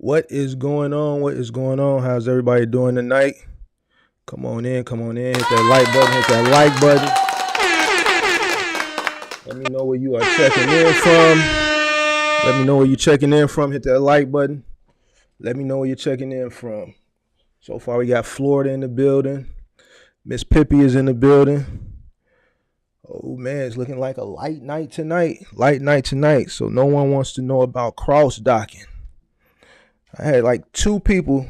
What is going on? What is going on? How's everybody doing tonight? Come on in, hit that like button, Let me know where you are checking in from. Let me know where you're checking in from. Hit that like button. Let me know where you're checking in from. So far, we got Florida in the building. Miss Pippi is in the building. Oh, man, it's looking like a light night tonight. So no one wants to know about cross-docking. I had like 2 people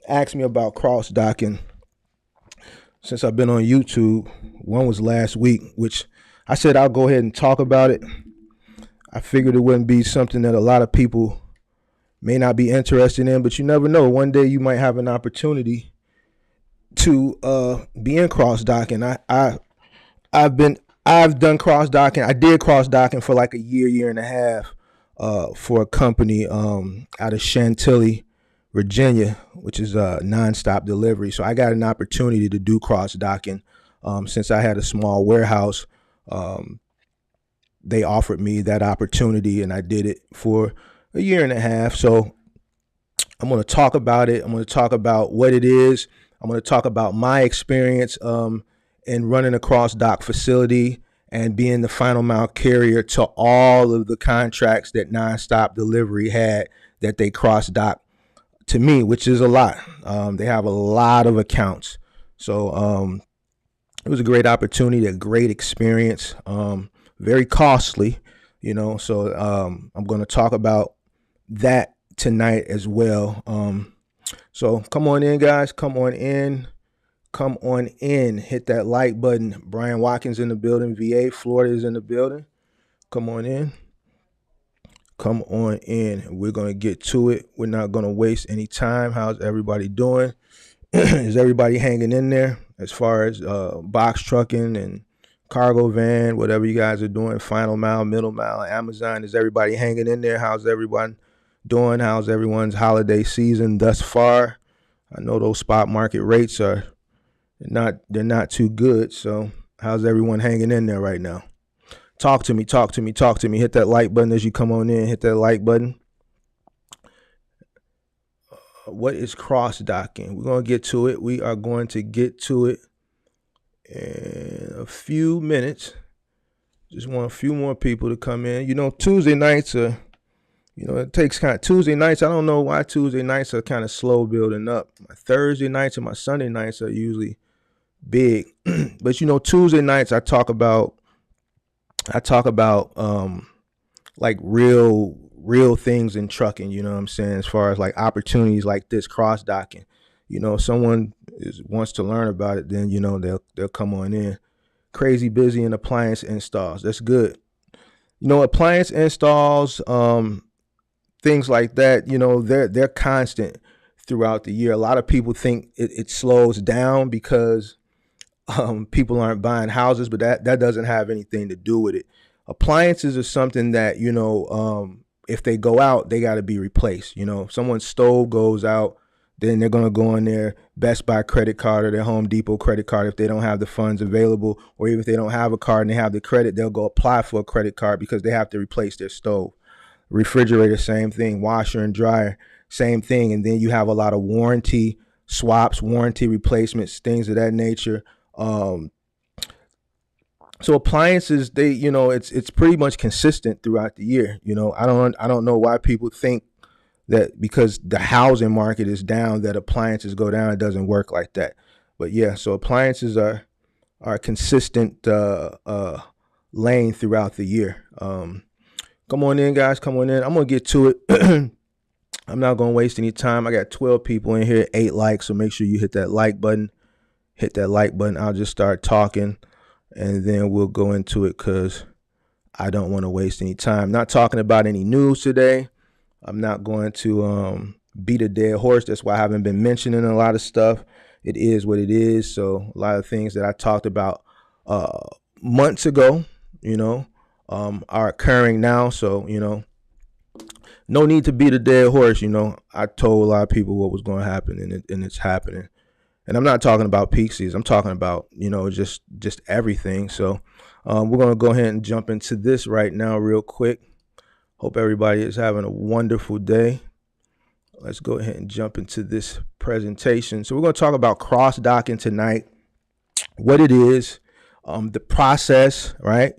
ask me about cross-docking since I've been on YouTube. One was last week, which I said I'll go ahead and talk about it. I figured it wouldn't be something that a lot of people may not be interested in, but you never know. One day you might have an opportunity to be in cross-docking. I've done cross-docking. I did cross-docking for like a year and a half for a company out of Chantilly, Virginia, which is a nonstop delivery. So I got an opportunity to do cross-docking since I had a small warehouse. They offered me that opportunity, and I did it for a year and a half. So I'm going to talk about it. I'm going to talk about what it is. I'm going to talk about my experience in running a cross-dock facility and being the final mile carrier to all of the contracts that Nonstop Delivery had that they cross-dock to me, which is a lot. They have a lot of accounts. So it was a great opportunity, a great experience, very costly, so I'm going to talk about that tonight as well. So come on in, guys. Come on in. Hit that like button. Brian Watkins in the building. VA, Florida is in the building. Come on in. We're going to get to it. We're not going to waste any time. How's everybody doing? Is everybody hanging in there as far as box trucking and cargo van, whatever you guys are doing, final mile, middle mile, Amazon? Is everybody hanging in there? How's everyone doing? How's everyone's holiday season thus far? I know those spot market rates they're not too good. So how's everyone hanging in there right now? Talk to me. Hit that like button as you come on in. Hit that like button. What is cross-docking? We're going to get to it. We are going to get to it in a few minutes. Just want a few more people to come in. Tuesday nights are, it takes Tuesday nights. I don't know why Tuesday nights are kind of slow building up. My Thursday nights and my Sunday nights are usually big. But Tuesday nights I talk about like real things in trucking, you know what I'm saying, as far as like opportunities like this cross-docking. If someone wants to learn about it, then they'll come on in. Crazy busy in appliance installs. That's good. Appliance installs, things like that, they're constant throughout the year. A lot of people think it slows down because people aren't buying houses, but that doesn't have anything to do with it. Appliances are something that, if they go out, they got to be replaced. If someone's stove goes out, then they're going to go on their Best Buy credit card or their Home Depot credit card if they don't have the funds available, or even if they don't have a card and they have the credit, they'll go apply for a credit card because they have to replace their stove. Refrigerator, same thing. Washer and dryer, same thing. And then you have a lot of warranty swaps, warranty replacements, things of that nature. So appliances, they, it's pretty much consistent throughout the year. I don't know why people think that because the housing market is down that appliances go down. It doesn't work like that. But yeah, so appliances are a consistent lane throughout the year. Come on in, guys. Come on in. I'm gonna get to it. I'm not gonna waste any time. I got 12 people in here, 8 likes. So make sure you hit that like button. I'll just start talking, and then we'll go into it because I don't want to waste any time. Not talking about any news today. I'm not going to beat a dead horse. That's why I haven't been mentioning a lot of stuff. It is what it is. So a lot of things that I talked about months ago, are occurring now. So, no need to beat a dead horse. I told a lot of people what was going to happen, and it's happening. And I'm not talking about peak season. I'm talking about, just everything. So we're going to go ahead and jump into this right now real quick. Hope everybody is having a wonderful day. let's go ahead and jump into this presentation. So we're going to talk about cross-docking tonight, what it is, the process, right?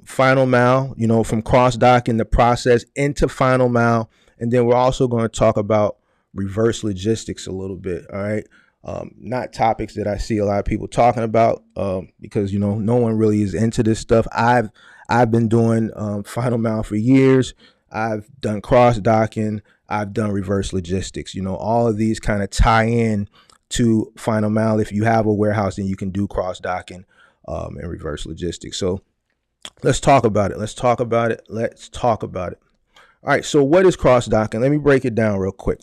Final mile, from cross-docking, the process into final mile. And then we're also going to talk about reverse logistics a little bit, all right? Not topics that I see a lot of people talking about because, no one really is into this stuff. I've been doing final mile for years. I've done cross-docking. I've done reverse logistics. All of these kind of tie in to final mile. If you have a warehouse, then you can do cross-docking and reverse logistics. So let's talk about it. Let's talk about it. All right, so what is cross-docking? Let me break it down real quick.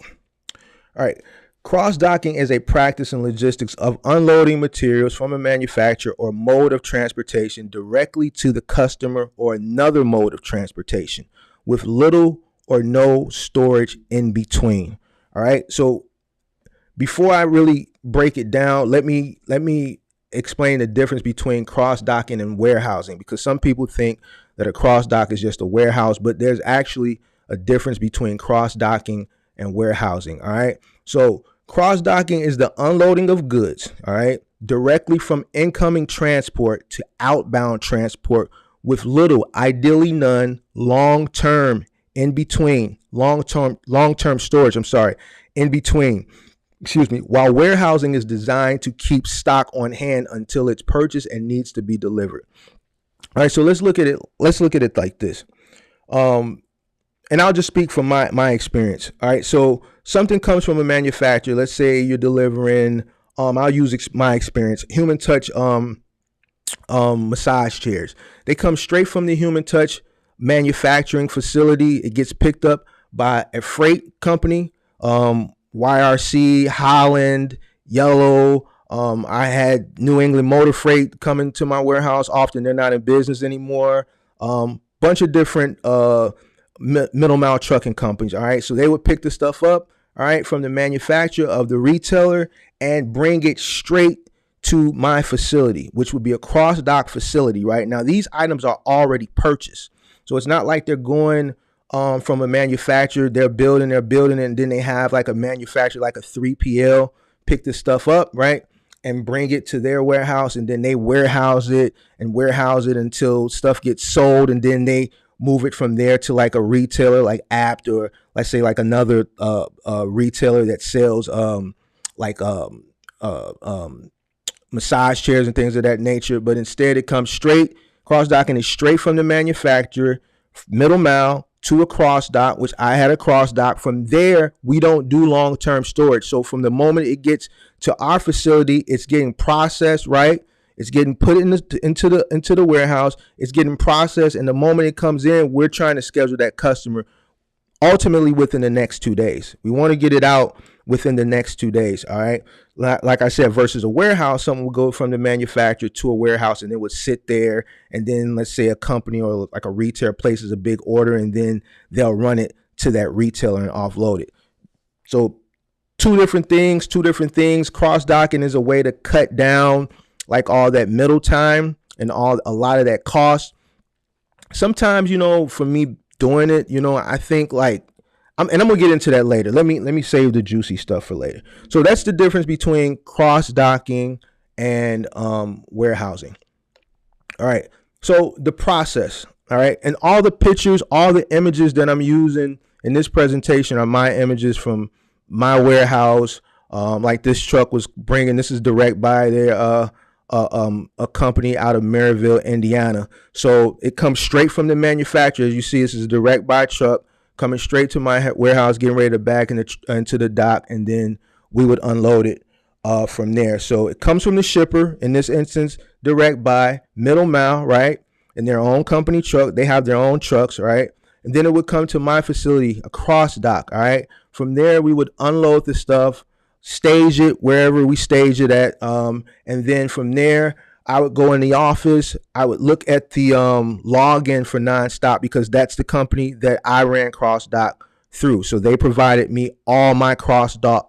All right, cross-docking is a practice in logistics of unloading materials from a manufacturer or mode of transportation directly to the customer or another mode of transportation with little or no storage in between. All right, so before I really break it down, let me explain the difference between cross-docking and warehousing, because some people think that a cross-dock is just a warehouse, but there's actually a difference between cross-docking and warehousing. All right, so cross-docking is the unloading of goods, all right, directly from incoming transport to outbound transport with little, ideally none, long-term storage, in between. While warehousing is designed to keep stock on hand until it's purchased and needs to be delivered. All right, so let's look at it like this. And I'll just speak from my experience. All right, so something comes from a manufacturer. Let's say you're delivering, I'll use my experience, Human Touch massage chairs. They come straight from the Human Touch manufacturing facility. It gets picked up by a freight company, YRC, Holland, Yellow. I had New England Motor Freight coming to my warehouse often. They're not in business anymore. Bunch of different middle mile trucking companies. All right, so they would pick the stuff up, all right, from the manufacturer of the retailer and bring it straight to my facility, which would be a cross-dock facility. Right now, these items are already purchased, so it's not like they're going from a manufacturer, they're building, and then they have like a manufacturer, like a 3PL, pick this stuff up, right, and bring it to their warehouse, and then they warehouse it until stuff gets sold, and then they move it from there to like a retailer like Apt, or let's say like another retailer that sells massage chairs and things of that nature. But instead it comes straight, cross-docking is straight from the manufacturer, middle mile to a cross-dock, which I had a cross-dock. From there, we don't do long-term storage. So from the moment it gets to our facility, it's getting processed, right? It's getting put into the warehouse. It's getting processed, and the moment it comes in, we're trying to schedule that customer ultimately within the next 2 days. We want to get it out within the next 2 days. All right. Like I said, versus a warehouse, something will go from the manufacturer to a warehouse, and it would sit there. And then let's say a company or like a retailer places a big order, and then they'll run it to that retailer and offload it. So two different things. Cross-docking is a way to cut down like all that middle time and a lot of that cost. Sometimes, for me doing it, I think like, I'm gonna get into that later. Let me save the juicy stuff for later. So that's the difference between cross-docking and warehousing. All right. So the process. All right. And all the pictures, all the images that I'm using in this presentation are my images from my warehouse. Like this truck was bringing. This is direct by their a company out of Maryville, Indiana. So it comes straight from the manufacturer. As you see, this is a direct buy truck coming straight to my warehouse, getting ready to back into the dock, and then we would unload it from there. So it comes from the shipper, in this instance, direct buy, middle mile, right? In their own company truck. They have their own trucks, right? And then it would come to my facility, a cross dock, all right? From there, we would unload the stuff, stage it wherever we stage it at, and then from there, I would go in the office. I would look at the login for Nonstop, because that's the company that I ran cross-dock through. So they provided me all my cross-dock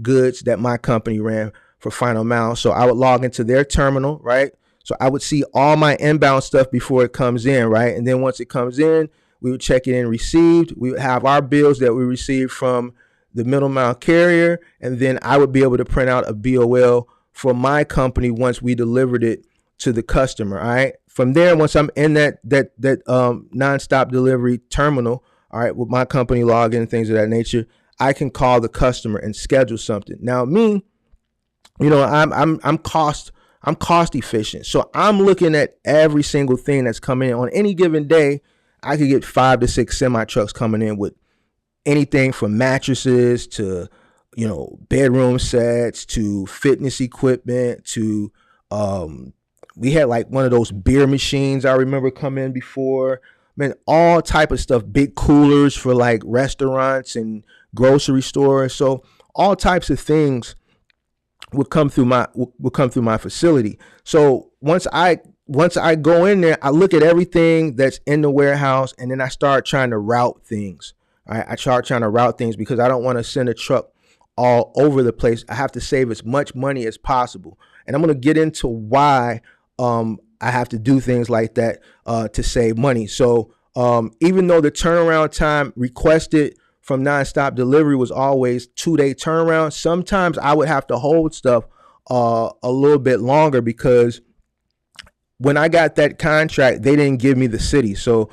goods that my company ran for Final Mile. So I would log into their terminal, right? So I would see all my inbound stuff before it comes in, right? And then once it comes in, We would check it in received. We would have our bills that we received from the middle mile carrier, and then I would be able to print out a BOL for my company once we delivered it to the customer. All right. From there, once I'm in that nonstop delivery terminal, all right, with my company login and things of that nature, I can call the customer and schedule something. Now, me, I'm cost efficient. So I'm looking at every single thing that's coming in on any given day. I could get 5 to 6 semi trucks coming in with anything from mattresses to, bedroom sets to fitness equipment to, we had like one of those beer machines I remember coming in before. Man, all type of stuff, big coolers for like restaurants and grocery stores. So all types of things would come through my facility. So once I go in there, I look at everything that's in the warehouse, and then I start trying to route things. All right, I start trying to route things because I don't want to send a truck all over the place. I have to save as much money as possible, and I'm going to get into why I have to do things like that to save money. So even though the turnaround time requested from nonstop delivery was always 2-day turnaround, sometimes I would have to hold stuff a little bit longer because when I got that contract, they didn't give me the city. So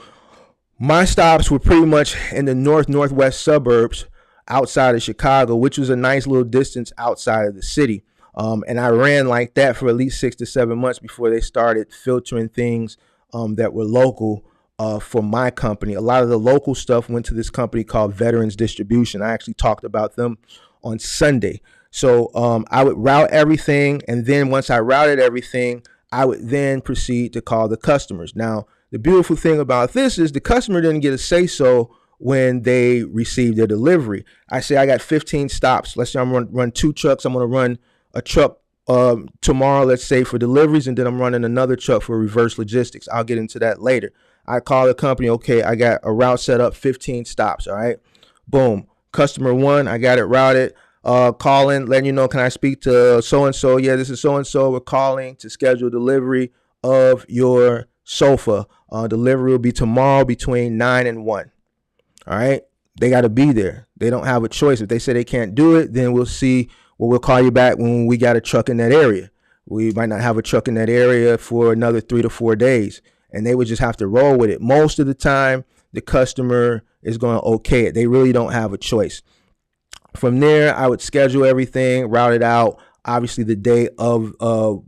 my stops were pretty much in the northwest suburbs outside of Chicago, which was a nice little distance outside of the city. And I ran like that for at least 6 to 7 months before they started filtering things that were local for my company. A lot of the local stuff went to this company called Veterans Distribution. I actually talked about them on Sunday. So I would route everything, and then once I routed everything, I would then proceed to call the customers. Now, the beautiful thing about this is the customer didn't get a say-so when they received their delivery. I say I got 15 stops. Let's say I'm going to run 2 trucks. I'm going to run a truck tomorrow, let's say, for deliveries, and then I'm running another truck for reverse logistics. I'll get into that later. I call the company, okay, I got a route set up, 15 stops, all right? Boom. Customer 1, I got it routed. Calling, letting you know, can I speak to so-and-so? Yeah, this is so-and-so. We're calling to schedule delivery of your sofa. Delivery will be tomorrow between 9 and 1. All right? They got to be there. They don't have a choice. If they say they can't do it, then we'll see. Well, we'll call you back when we got a truck in that area. We might not have a truck in that area for another 3 to 4 days, and they would just have to roll with it. Most of the time, the customer is going to okay it. They really don't have a choice. From there, I would schedule everything, route it out. Obviously, the day of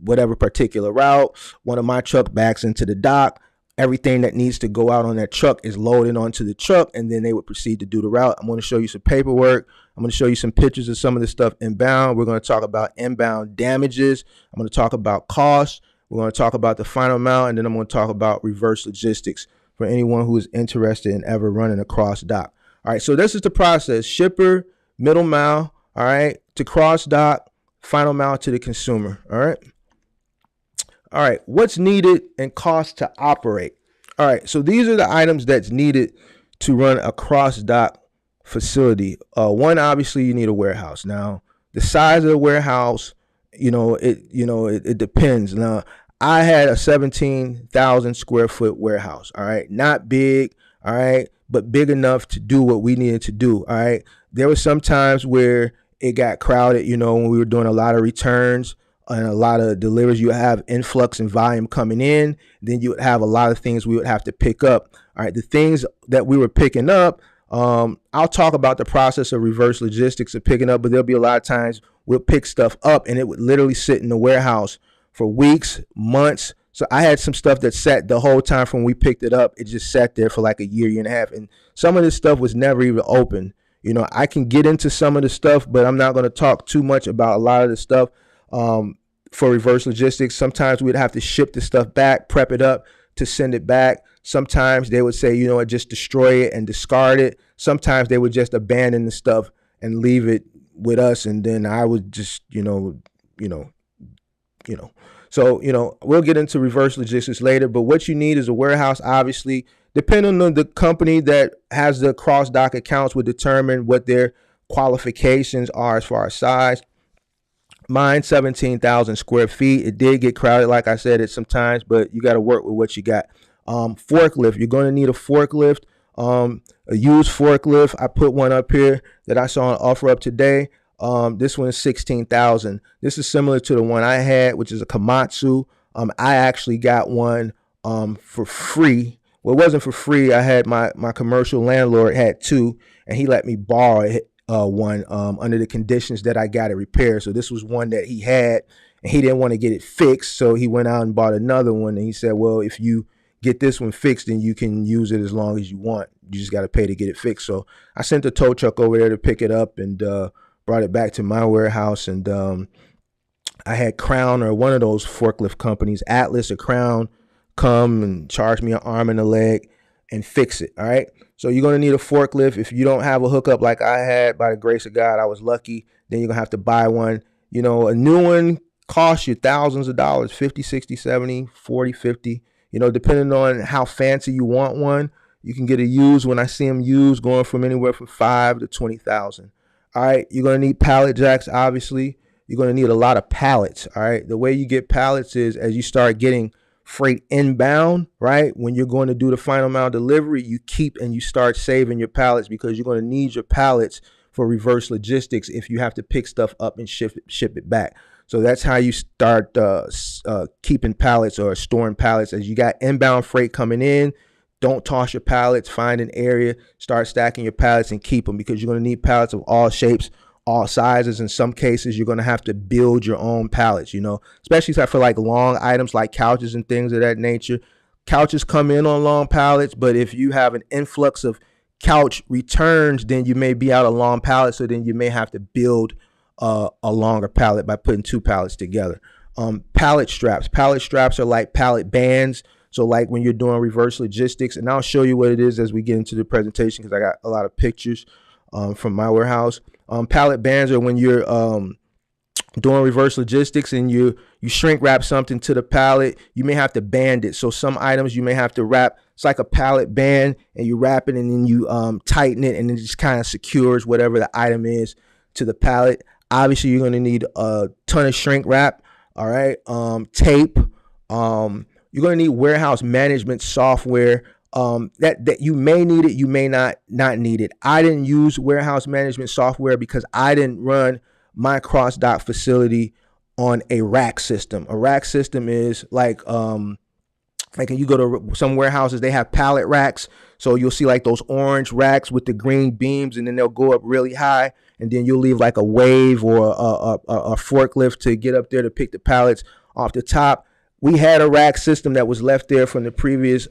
whatever particular route, one of my truck backs into the dock. Everything that needs to go out on that truck is loaded onto the truck, and then they would proceed to do the route. I'm going to show you some paperwork. I'm going to show you some pictures of some of the stuff inbound. We're going to talk about inbound damages. I'm going to talk about costs. We're going to talk about the final amount, and then I'm going to talk about reverse logistics for anyone who is interested in ever running a cross dock. All right, so this is the process: shipper, middle mile, all right, to cross dock, final mile to the consumer. All right. All right, what's needed and cost to operate? All right, so these are the items that's needed to run a cross dock facility. One, obviously, you need a warehouse. Now, the size of the warehouse, it depends. Now, I had a 17,000 square foot warehouse. All right, not big. All right, but big enough to do what we needed to do. All right, there were some times where it got crowded. When we were doing a lot of returns and a lot of deliveries, you have influx and volume coming in. Then you would have a lot of things we would have to pick up. All right, the things that we were picking up, I'll talk about the process of reverse logistics of picking up, but there'll be a lot of times we'll pick stuff up and it would literally sit in the warehouse for weeks, months. So I had some stuff that sat the whole time from when we picked it up. It just sat there for like a year and a half. And some of this stuff was never even open. I can get into some of the stuff, but I'm not going to talk too much about a lot of the stuff. For reverse logistics, sometimes we'd have to ship the stuff back, prep it up to send it back. Sometimes they would say, just destroy it and discard it. Sometimes they would just abandon the stuff and leave it with us. And then I would just, So, we'll get into reverse logistics later. But what you need is a warehouse, obviously. Depending on the company that has the cross dock accounts would determine what their qualifications are as far as size. Mine, 17,000 square feet. It did get crowded, like I said, sometimes, but you got to work with what you got. Forklift, you're going to need a forklift. A used forklift, I put one up here that I saw on offer up today. This one is 16,000. This is similar to the one I had, which is a Komatsu. I actually got one for free. Well, it wasn't for free. I had my commercial landlord had two, and he let me borrow one under the conditions that I got it repaired. So this was one that he had, and he didn't want to get it fixed, so he went out and bought another one. And he said, "Well, if you get this one fixed, then you can use it as long as you want. You just got to pay to get it fixed." So I sent a tow truck over there to pick it up and brought it back to my warehouse. And I had Crown, or one of those forklift companies, Atlas or Crown, come and charge me an arm and a leg and fix it. All right. So you're going to need a forklift. If you don't have a hookup like I had, by the grace of God, I was lucky, then you're going to have to buy one. You know, a new one costs you thousands of dollars, 50, 60, 70, 40, 50, you know, depending on how fancy you want one. You can get a used, when I see them used, going from anywhere from 5 to 20,000. All right. You're going to need pallet jacks. Obviously, you're going to need a lot of pallets. All right. The way you get pallets is as you start getting freight inbound, right? When you're going to do the final mile delivery, you keep and you start saving your pallets, because you're going to need your pallets for reverse logistics if you have to pick stuff up and ship it back. So that's how you start keeping pallets or storing pallets. As you got inbound freight coming in, don't toss your pallets. Find an area, start stacking your pallets and keep them, because you're going to need pallets of all shapes, all sizes. In some cases, you're going to have to build your own pallets, you know, especially for like long items like couches and things of that nature. Couches come in on long pallets, but if you have an influx of couch returns, then you may be out a long pallet. So then you may have to build a longer pallet by putting two pallets together. Pallet straps are like pallet bands. So like when you're doing reverse logistics, and I'll show you what it is as we get into the presentation, because I got a lot of pictures from my warehouse. Pallet bands are when you're doing reverse logistics and you shrink wrap something to the pallet. You may have to band it. So some items you may have to wrap. It's like a pallet band, and you wrap it and then you tighten it, and it just kind of secures whatever the item is to the pallet. Obviously, you're going to need a ton of shrink wrap. All right. Tape. You're going to need warehouse management software. That you may need it, you may not need it. I didn't use warehouse management software because I didn't run my cross-dock facility on a rack system. A rack system is like you go to some warehouses, they have pallet racks. So you'll see like those orange racks with the green beams, and then they'll go up really high, and then you'll leave like a wave or a forklift to get up there to pick the pallets off the top. We had a rack system that was left there from the previous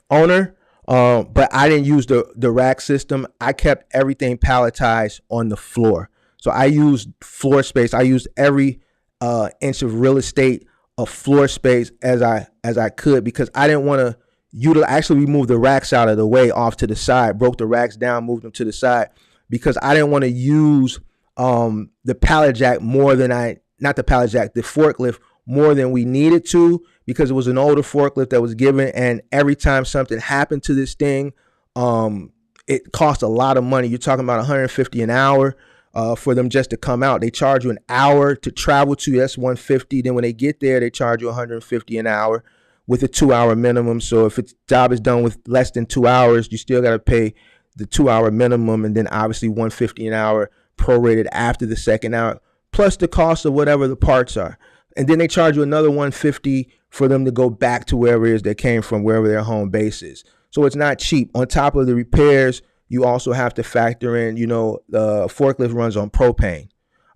owner, but I didn't use the rack system. I kept everything palletized on the floor. So I used floor space. I used every inch of real estate of floor space as I could, because I didn't want to actually remove the racks out of the way off to the side, broke the racks down, moved them to the side, because I didn't want to use the pallet jack the forklift more than we needed to, because it was an older forklift that was given, and every time something happened to this thing, it cost a lot of money. You're talking about $150 an hour for them just to come out. They charge you an hour to travel to, that's $150. Then when they get there, they charge you $150 an hour with a 2-hour minimum. So if its job is done with less than 2 hours, you still got to pay the 2-hour minimum, and then obviously $150 an hour prorated after the second hour, plus the cost of whatever the parts are. And then they charge you another $150 for them to go back to wherever it is they came from, wherever their home base is. So it's not cheap. On top of the repairs, you also have to factor in, the forklift runs on propane.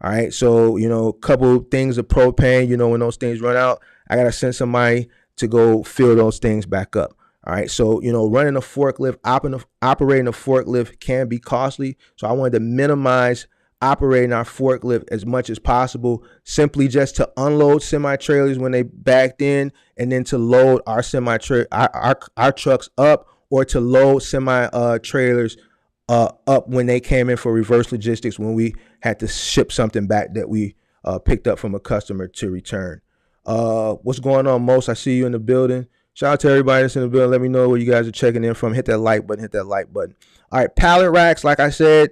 All right. So, a couple things of propane, when those things run out, I got to send somebody to go fill those things back up. All right. So, running a forklift, operating a forklift can be costly. So I wanted to minimize operating our forklift as much as possible, simply just to unload semi-trailers when they backed in, and then to load our our trucks up, or to load semi-trailers up when they came in for reverse logistics, when we had to ship something back that we picked up from a customer to return. What's going on, Most? I see you in the building. Shout out to everybody that's in the building. Let me know where you guys are checking in from. Hit that like button. All right, pallet racks, like I said,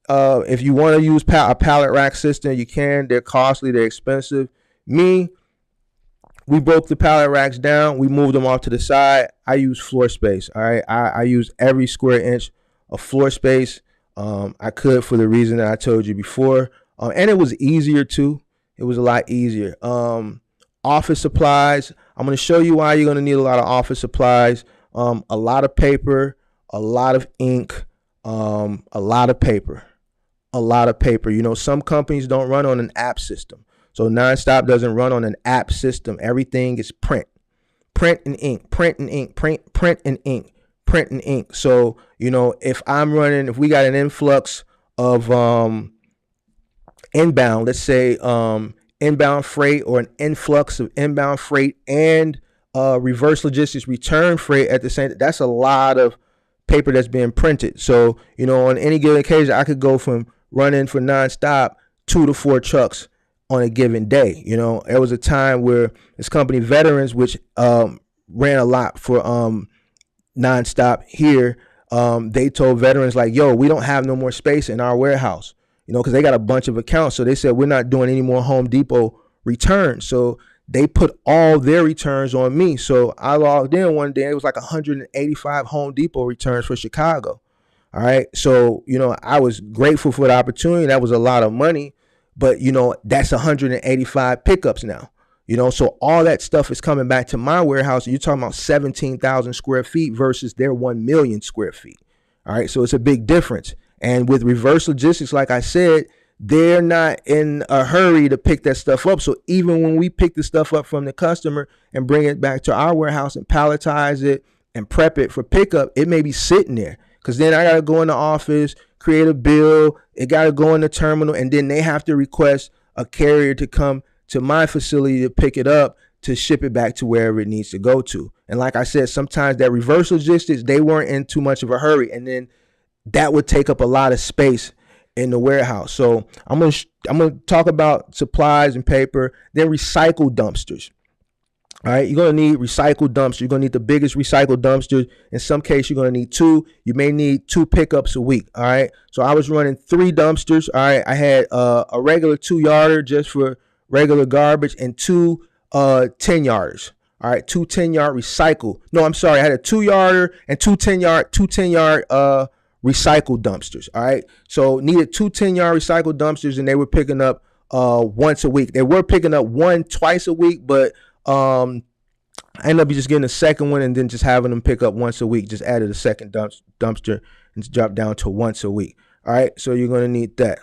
if you want to use a pallet rack system, you can. They're costly. They're expensive. Me, We broke the pallet racks down. We moved them off to the side. I use floor space. All right. I use every square inch of floor space I could, for the reason that I told you before. And it was easier too. It was a lot easier. Office supplies. I'm going to show you why you're going to need a lot of office supplies. A lot of paper, a lot of ink, a lot of paper, a lot of paper. You know, some companies don't run on an app system. So Nonstop doesn't run on an app system. Everything is print and ink, print and ink, print and ink, print and ink. So, you know, if we got an influx of inbound, let's say inbound freight, or an influx of inbound freight and reverse logistics return freight at the same time, that's a lot of paper that's being printed. So, you know, on any given occasion, I could go from running for Nonstop 2 to 4 trucks on a given day. You know, there was a time where this company Veterans, which ran a lot for Nonstop here, they told Veterans, like, yo, we don't have no more space in our warehouse, you know, because they got a bunch of accounts. So they said, we're not doing any more Home Depot returns. So they put all their returns on me. So I logged in one day. It was like 185 Home Depot returns for Chicago. All right. So, you know, I was grateful for the opportunity. That was a lot of money. But, you know, that's 185 pickups now, you know, so all that stuff is coming back to my warehouse. You're talking about 17,000 square feet versus their 1 million square feet. All right. So it's a big difference. And with reverse logistics, like I said, they're not in a hurry to pick that stuff up. So even when we pick the stuff up from the customer and bring it back to our warehouse and palletize it and prep it for pickup, it may be sitting there, because then I got to go in the office, create a bill, it got to go in the terminal, and then they have to request a carrier to come to my facility to pick it up, to ship it back to wherever it needs to go to. And like I said, sometimes that reverse logistics, they weren't in too much of a hurry, and then that would take up a lot of space in the warehouse. So I'm gonna talk about supplies and paper, then recycle dumpsters. All right, you're going to need recycled dumpsters. You're going to need the biggest recycled dumpsters. In some cases, you're going to need 2. You may need 2 pickups a week. All right, so I was running 3 dumpsters. All right, I had a regular 2-yarder just for regular garbage, and 2 10-yarders. All right, 2 10-yard recycle. No, I'm sorry, I had a 2-yarder and 2 10-yard recycled dumpsters. All right, so needed 2 10-yard recycled dumpsters, and they were picking up once a week. They were picking up one twice a week, but I ended up just getting a second one and then just having them pick up once a week. Just added a second dumpster and dropped down to once a week. All right, so you're gonna need that.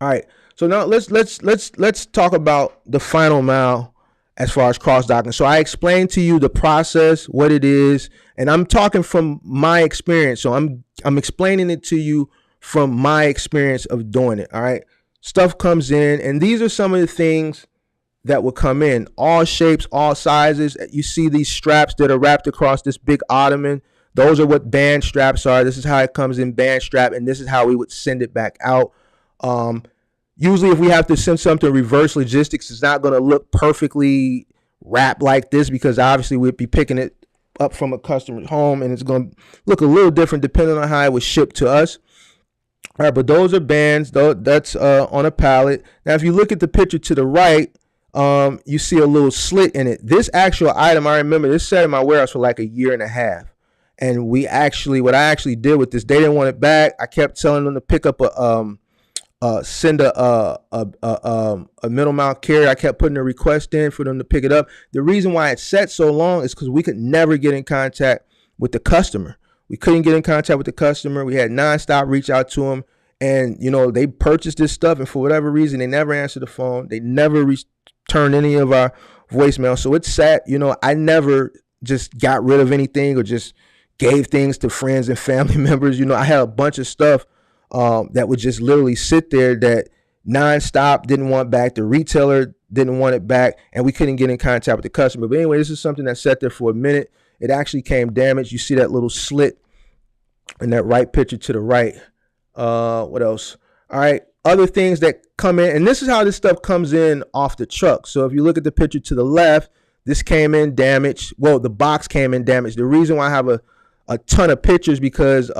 All right, so now let's talk about the final mile as far as cross docking. So I explained to you the process, what it is, and I'm talking from my experience. So I'm explaining it to you from my experience of doing it. All right, stuff comes in, and these are some of the things that will come in, all shapes, all sizes. You see these straps that are wrapped across this big ottoman. Those are what band straps are. This is how it comes in, band strap, and this is how we would send it back out. Usually if we have to send something reverse logistics, it's not going to look perfectly wrapped like this, because obviously we'd be picking it up from a customer's home, and it's going to look a little different depending on how it was shipped to us. All right, but those are bands. That's on a pallet. Now, if you look at the picture to the right, you see a little slit in it. This actual item, I remember this sat in my warehouse for like a year and a half. And what I actually did with this, they didn't want it back. I kept telling them to pick up send a middle mount carrier. I kept putting a request in for them to pick it up. The reason why it sat so long is because we could never get in contact with the customer. We couldn't get in contact with the customer. We had Nonstop reach out to them, and you know, they purchased this stuff, and for whatever reason, they never answered the phone. They never returned any of our voicemail. So it sat. You know, I never just got rid of anything or just gave things to friends and family members. You know, I had a bunch of stuff that would just literally sit there that Nonstop didn't want back, the retailer didn't want it back, and we couldn't get in contact with the customer. But anyway, this is something that sat there for a minute. It actually came damaged. You see that little slit in that right picture to the right. What else? All right, other things that come in, and this is how this stuff comes in off the truck. So if you look at the picture to the left, this came in damaged. Well, the box came in damaged. The reason why I have a ton of pictures, because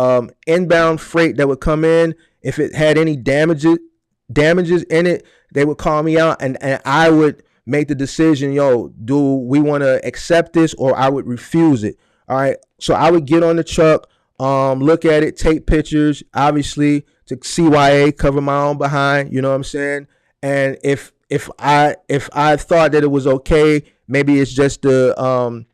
inbound freight that would come in, if it had any damages in it, they would call me out, and I would make the decision, yo, do we want to accept this or I would refuse it. All right. So I would get on the truck, look at it, take pictures, obviously to CYA, cover my own behind, you know what I'm saying? And if I thought that it was okay, maybe it's just the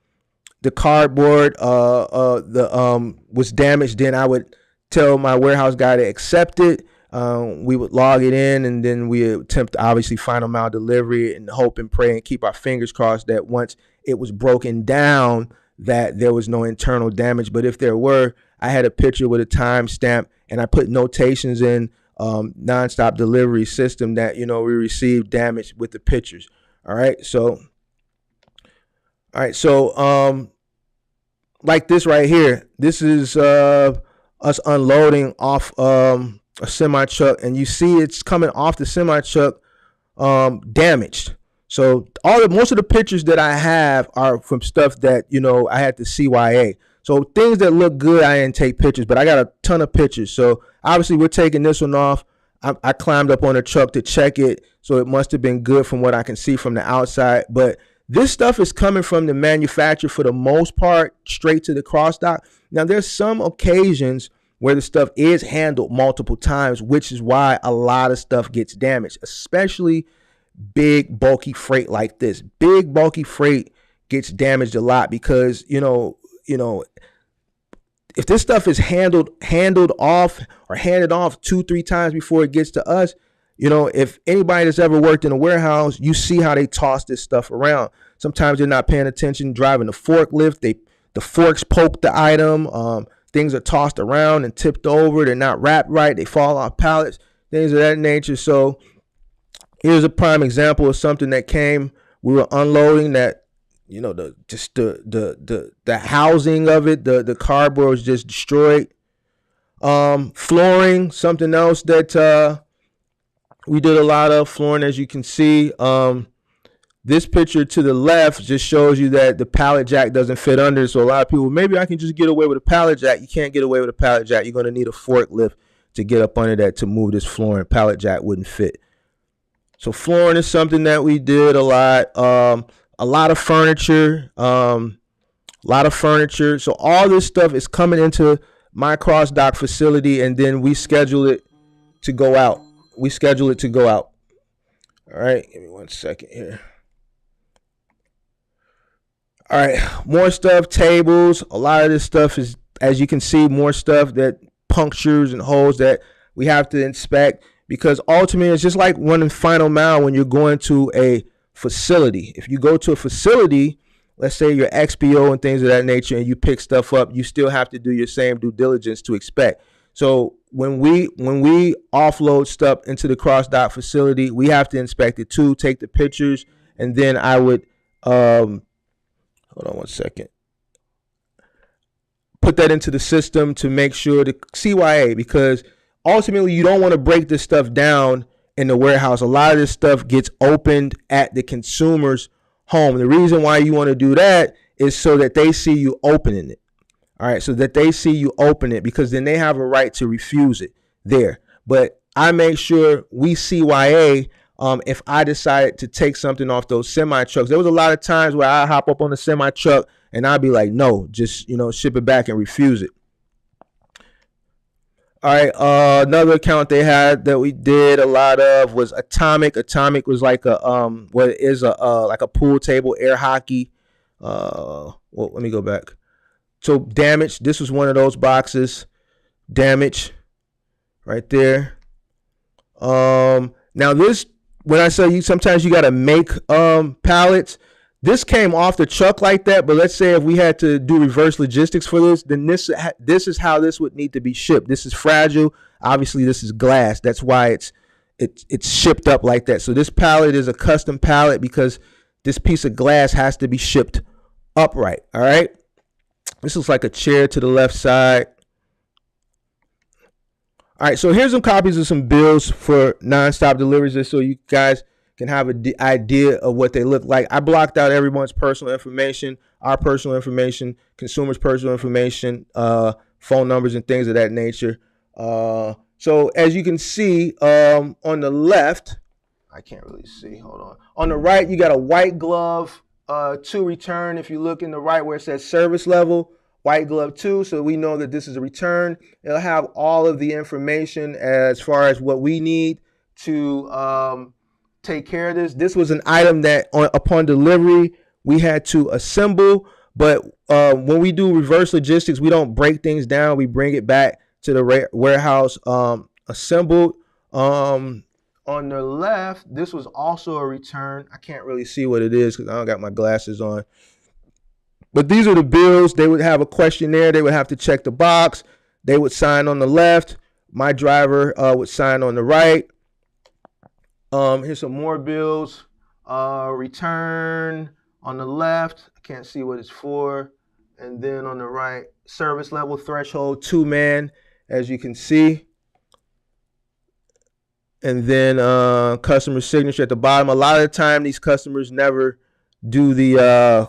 cardboard was damaged, then I would tell my warehouse guy to accept it. We would log it in, and then we attempt to obviously final mile delivery and hope and pray and keep our fingers crossed that once it was broken down that there was no internal damage. But if there were, I had a picture with a timestamp, and I put notations in nonstop delivery system that, you know, we received damage with the pictures. All right, so like this right here, this is us unloading off a semi truck, and you see it's coming off the semi truck damaged. So most of the pictures that I have are from stuff that, you know, I had to CYA. So things that look good, I didn't take pictures, but I got a ton of pictures. So obviously we're taking this one off. I climbed up on the truck to check it, so it must have been good from what I can see from the outside. But this stuff is coming from the manufacturer for the most part, straight to the cross dock. Now, there's some occasions where the stuff is handled multiple times, which is why a lot of stuff gets damaged, especially big, bulky freight like this. Big, bulky freight gets damaged a lot because, you know, if this stuff is handled off or handed off 2-3 times before it gets to us, you know, if anybody that's ever worked in a warehouse, you see how they toss this stuff around. Sometimes they're not paying attention, driving the forklift. The forks poke the item. Things are tossed around and tipped over. They're not wrapped right. They fall off pallets, things of that nature. So here's a prime example of something that came. We were unloading that, you know, the housing of it, the cardboard was just destroyed. Flooring, something else that we did a lot of flooring, as you can see. This picture to the left just shows you that the pallet jack doesn't fit under. So a lot of people, maybe I can just get away with a pallet jack. You can't get away with a pallet jack. You're going to need a forklift to get up under that to move this flooring. Pallet jack wouldn't fit. So flooring is something that we did a lot. A lot of furniture. So all this stuff is coming into my cross dock facility, and then we schedule it to go out. All right, give me 1 second here. All right, more stuff, tables. A lot of this stuff is, as you can see, more stuff that punctures and holes that we have to inspect, because ultimately it's just like running final mile when you're going to a facility. If you go to a facility, let's say your XPO and things of that nature, and you pick stuff up, you still have to do your same due diligence to inspect. So when we offload stuff into the cross dock facility, we have to inspect it too, take the pictures, and then I would hold on 1 second. Put that into the system to make sure the CYA, because ultimately you don't want to break this stuff down in the warehouse. A lot of this stuff gets opened at the consumer's home. The reason why you want to do that is so that they see you opening it. All right, so that they see you open it, because then they have a right to refuse it there. But I make sure we CYA if I decided to take something off those semi trucks. There was a lot of times where I hop up on the semi truck and I'd be like, no, just, you know, ship it back and refuse it. All right, another account they had that we did a lot of was Atomic. Atomic was like a what is a like a pool table air hockey. Well, let me go back. So damage. This was one of those boxes. Damage, right there. Now this, when I say sometimes you gotta make pallets. This came off the truck like that, but let's say if we had to do reverse logistics for this, then this is how this would need to be shipped. This is fragile. Obviously, this is glass. That's why it's shipped up like that. So this pallet is a custom pallet because this piece of glass has to be shipped upright. All right. This looks like a chair to the left side. All right. So here's some copies of some bills for nonstop deliveries, just so you guys can have an idea of what they look like. I blocked out everyone's personal information, our personal information, consumers' personal information, phone numbers and things of that nature. So as you can see on the left, I can't really see. Hold on. On the right, you got a white glove to return. If you look in the right where it says service level, white glove 2, so we know that this is a return. It'll have all of the information as far as what we need to take care of this. This was an item that upon delivery we had to assemble, but when we do reverse logistics, we don't break things down. We bring it back to the warehouse assembled. On the left, this was also a return. I can't really see what it is because I don't got my glasses on. But these are the bills. They would have a questionnaire. They would have to check the box. They would sign on the left. My driver would sign on the right. Here's some more bills. Return on the left. I can't see what it's for. And then on the right, service level threshold 2-man, as you can see. And then customer signature at the bottom. A lot of the time, these customers never do the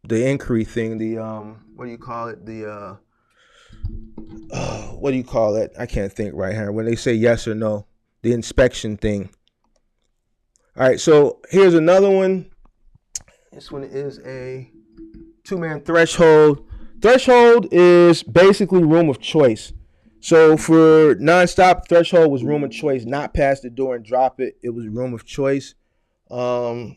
inquiry thing. What do you call it? What do you call it? I can't think right here. When they say yes or no, the inspection thing. All right, so here's another one. This one is a 2-man threshold. Threshold is basically room of choice. So for nonstop, threshold was room of choice, not pass the door and drop it. It was room of choice. And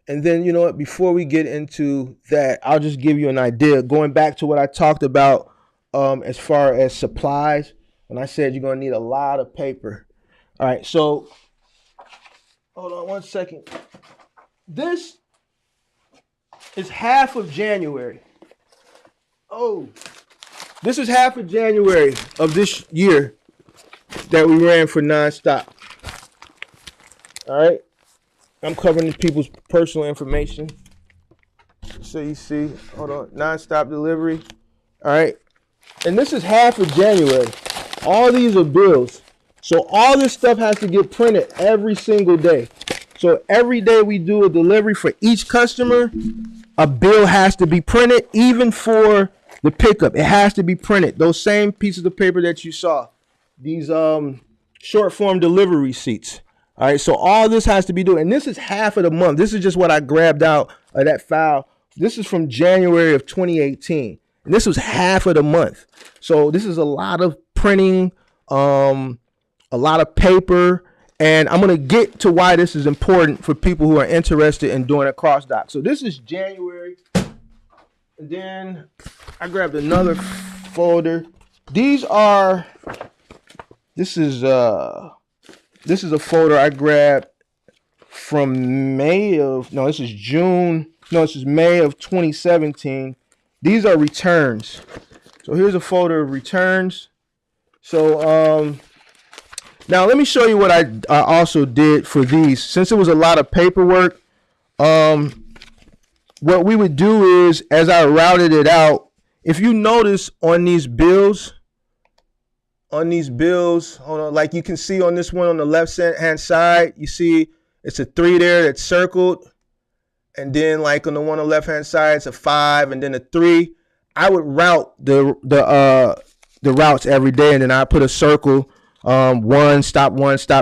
then, you know what, before we get into that, I'll just give you an idea. Going back to what I talked about as far as supplies, when I said you're going to need a lot of paper. All right, so hold on one second. This is half of January. Oh. This is half of January of this year that we ran for nonstop. All right. I'm covering people's personal information. So you see, hold on, nonstop delivery. All right. And this is half of January. All these are bills. So all this stuff has to get printed every single day. So every day we do a delivery for each customer, a bill has to be printed, even for the pickup. It has to be printed. Those same pieces of paper that you saw, these short form delivery receipts. All right, so all this has to be done. And this is half of the month. This is just what I grabbed out of that file. This is from January of 2018. And this was half of the month. So this is a lot of printing, a lot of paper. And I'm going to get to why this is important for people who are interested in doing a cross dock. So this is January. And then I grabbed another folder. This is a folder I grabbed from May of 2017. These are returns. So here's a folder of returns. So now let me show you what I also did for these. Since it was a lot of paperwork, what we would do is, as I routed it out, if you notice on these bills, hold on, like you can see on this one on the left hand side, you see it's a 3 there that's circled. And then like on the one on the left hand side, it's a 5 and then a 3. I would route the routes every day, and then I put a circle, 1, stop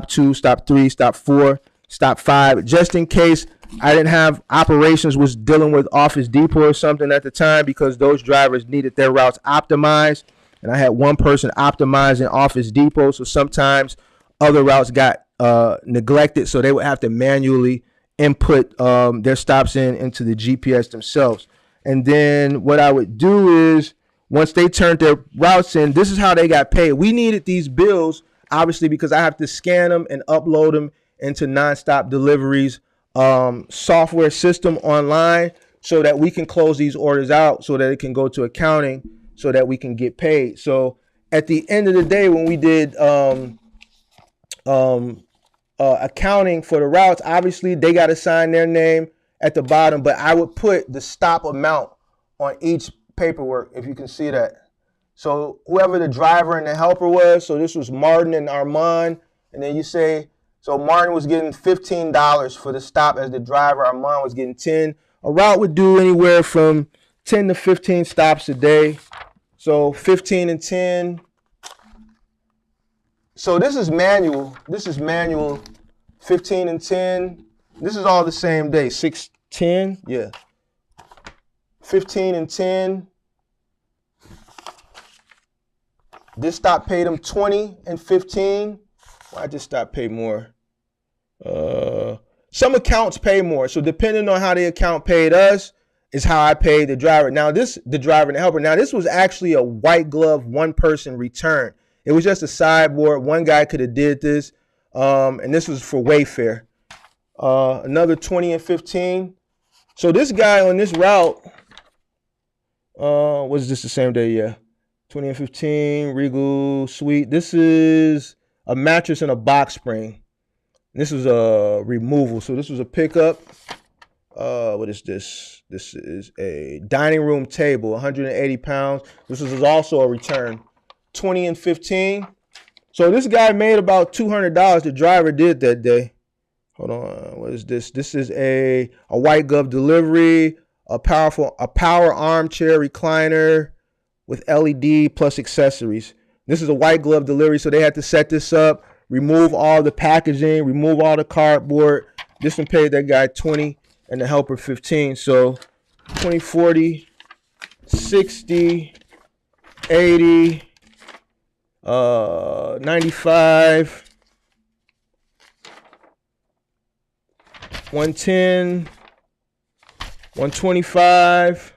2, stop 3, stop 4, stop 5, just in case I didn't have operations was dealing with Office Depot or something at the time, because those drivers needed their routes optimized. And I had one person optimizing Office Depot. So sometimes other routes got neglected. So they would have to manually input their stops into the GPS themselves. And then what I would do is, once they turned their routes in, this is how they got paid. We needed these bills, obviously, because I have to scan them and upload them into Nonstop Deliveries software system online, so that we can close these orders out, so that it can go to accounting, so that we can get paid. So at the end of the day, when we did accounting for the routes, obviously they got to sign their name at the bottom, but I would put the stop amount on each paperwork, if you can see that. So whoever the driver and the helper was, so this was Martin and Armand, and then you say, so Martin was getting $15 for the stop as the driver. Armand was getting 10. A route would do anywhere from 10 to 15 stops a day. So 15 and 10, So this is manual. This is manual 15 and 10. This is all the same day. 6, 10. Yeah. 15 and 10. This stock paid him 20 and 15. Why this stock pay more? Some accounts pay more. So depending on how the account paid us is how I paid the driver. Now the driver and the helper. Now this was actually a white glove, one person return. It was just a sideboard. One guy could have did this. And this was for Wayfair. Another 20 and 15. So this guy on this route, was this the same day? Yeah. 20 and 15, Regal Suite. This is a mattress and a box spring. This was a removal. So this was a pickup. What is this? This is a dining room table, 180 pounds. This was also a return, 20 and 15. So this guy made about $200. The driver did that day. Hold on. What is this? This is a white glove delivery, a power armchair recliner with LED plus accessories. This is a white glove delivery, so they had to set this up, remove all the packaging, remove all the cardboard. This one paid that guy 20 and the helper 15. So 20, 40, 60, 80, 95, 110, 125,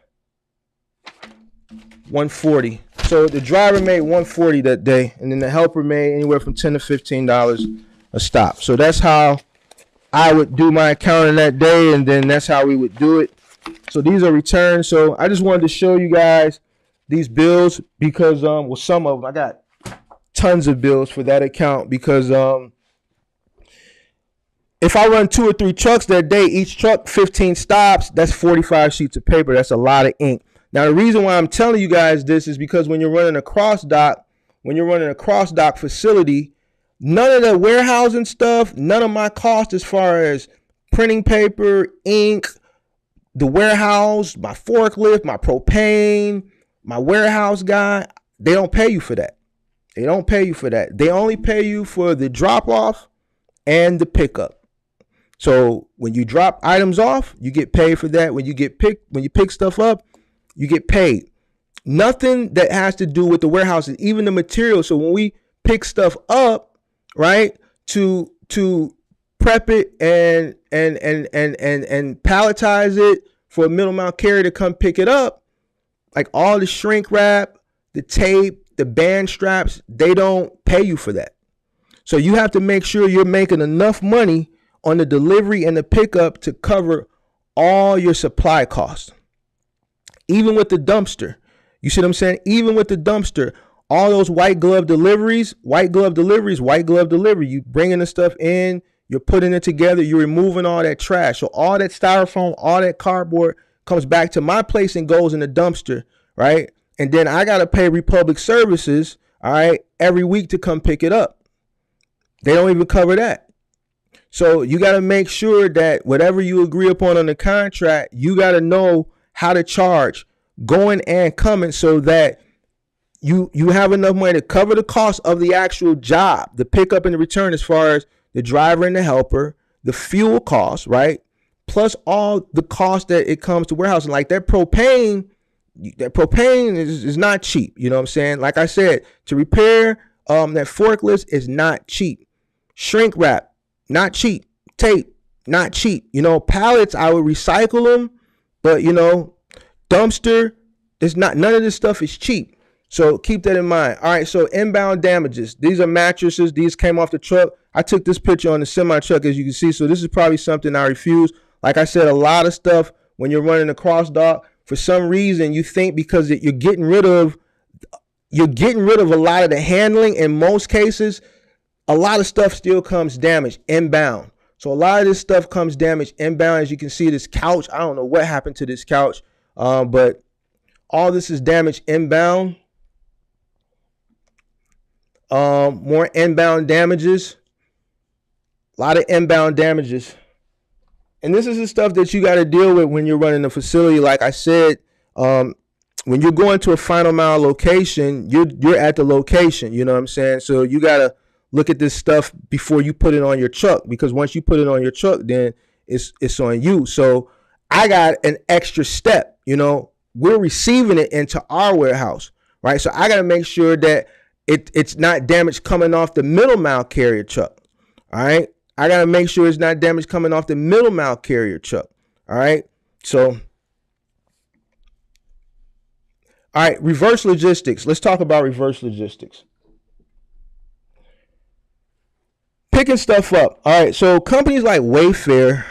140. So the driver made 140 that day, and then the helper made anywhere from $10 to $15 a stop. So that's how I would do my accounting that day, and then that's how we would do it. So these are returns. So I just wanted to show you guys these bills because well, some of them, I got tons of bills for that account because if I run 2 or 3 trucks that day, each truck 15 stops, that's 45 sheets of paper. That's a lot of ink. Now, the reason why I'm telling you guys this is because when you're running a cross dock facility, none of the warehousing stuff, none of my costs as far as printing paper, ink, the warehouse, my forklift, my propane, my warehouse guy, they don't pay you for that. They don't pay you for that. They only pay you for the drop off and the pickup. So when you drop items off, you get paid for that. When you pick stuff up, you get paid. Nothing that has to do with the warehouses, even the material. So when we pick stuff up, right, to prep it and palletize it for a middle mount carrier to come pick it up, like all the shrink wrap, the tape, the band straps, they don't pay you for that. So you have to make sure you're making enough money on the delivery and the pickup to cover all your supply costs. Even with the dumpster, you see what I'm saying? Even with the dumpster, all those white glove deliveries, you bringing the stuff in, you're putting it together, you're removing all that trash. So all that styrofoam, all that cardboard comes back to my place and goes in the dumpster, right? And then I got to pay Republic Services, all right, every week to come pick it up. They don't even cover that. So you got to make sure that whatever you agree upon on the contract, you got to know how to charge going and coming so that you have enough money to cover the cost of the actual job, the pickup and the return as far as the driver and the helper, the fuel costs, right? Plus all the cost that it comes to warehousing. Like that propane is not cheap. You know what I'm saying? Like I said, to repair that forklift is not cheap. Shrink wrap, not cheap. Tape, not cheap. You know, pallets, I would recycle them, but you know, dumpster, it's not, none of this stuff is cheap. So keep that in mind. All right, so inbound damages. These are mattresses. These came off the truck. I took this picture on the semi truck, as you can see. So this is probably something I refuse. Like I said, a lot of stuff when you're running a cross dock, for some reason you think because you're getting rid of a lot of the handling. In most cases, a lot of stuff still comes damaged inbound. So a lot of this stuff comes damaged inbound. As you can see, this couch, I don't know what happened to this couch, but all this is damaged inbound. More inbound damages. A lot of inbound damages. And this is the stuff that you got to deal with when you're running a facility. Like I said, when you're going to a final mile location, you're at the location. You know what I'm saying? So you got to look at this stuff before you put it on your truck, because once you put it on your truck, then it's on you. So I got an extra step. We're receiving it into our warehouse, right? So I got to make sure that it's not damage coming off the middle mile carrier truck. All right. I got to make sure it's not damage coming off the middle mile carrier truck. All right. So, all right, reverse logistics. Let's talk about reverse logistics. Picking stuff up. All right. So companies like Wayfair,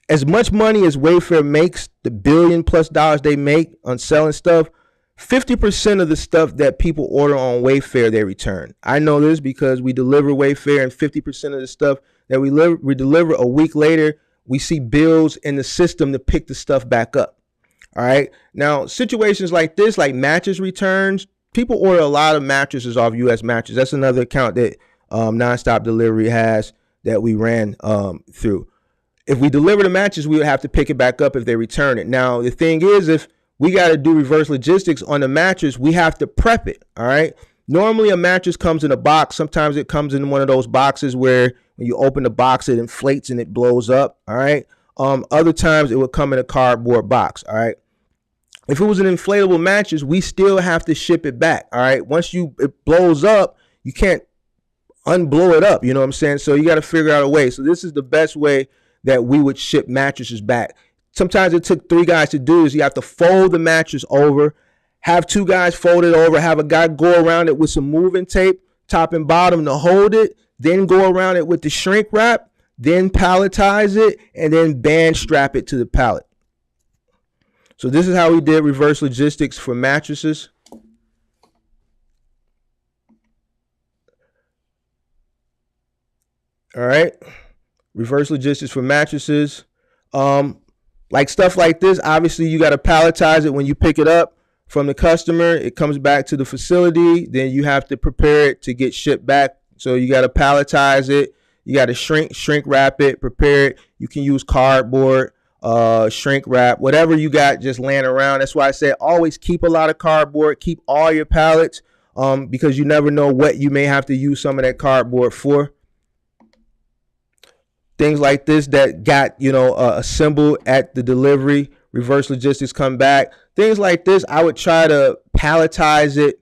as much money as Wayfair makes, the $1 billion+ they make on selling stuff, 50% of the stuff that people order on Wayfair, they return. I know this because we deliver Wayfair, and 50% of the stuff that we deliver a week later, we see bills in the system to pick the stuff back up. All right. Now, situations like this, like mattress returns, people order a lot of mattresses off US Mattress. That's another account that Nonstop Delivery has that we ran through. If we deliver the mattress, we would have to pick it back up if they return it. Now, the thing is, if we got to do reverse logistics on the mattress, we have to prep it. All right. Normally, a mattress comes in a box. Sometimes it comes in one of those boxes where when you open the box, it inflates and it blows up. All right. Other times it would come in a cardboard box. All right. If it was an inflatable mattress, we still have to ship it back. All right. Once it blows up, you can't unblow it up. You know what I'm saying? So you got to figure out a way. So this is the best way that we would ship mattresses back. Sometimes it took 3 guys to do this. You have to fold the mattress over, have 2 guys fold it over, have a guy go around it with some moving tape, top and bottom to hold it, then go around it with the shrink wrap, then palletize it, and then band strap it to the pallet. So this is how we did reverse logistics for mattresses. All right. Reverse logistics for mattresses. Like stuff like this, obviously you got to palletize it when you pick it up from the customer. It comes back to the facility. Then you have to prepare it to get shipped back. So you got to palletize it. You got to shrink wrap it, prepare it. You can use cardboard, shrink wrap, whatever you got just laying around. That's why I say always keep a lot of cardboard. Keep all your pallets because you never know what you may have to use some of that cardboard for. Things like this that got, assembled at the delivery, reverse logistics come back. Things like this, I would try to palletize it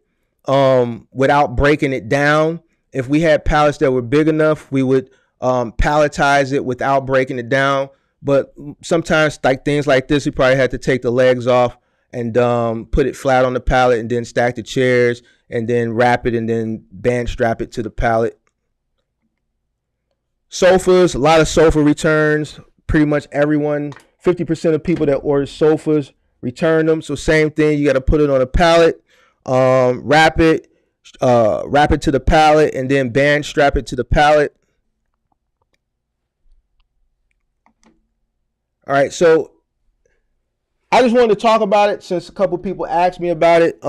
without breaking it down. If we had pallets that were big enough, we would palletize it without breaking it down. But sometimes like things like this, we probably had to take the legs off and put it flat on the pallet and then stack the chairs and then wrap it and then band strap it to the pallet. Sofas, a lot of sofa returns. Pretty much everyone, 50% of people that order sofas return them. So same thing, you got to put it on a pallet, wrap it to the pallet, and then band strap it to the pallet. All right, so I just wanted to talk about it since a couple people asked me about it.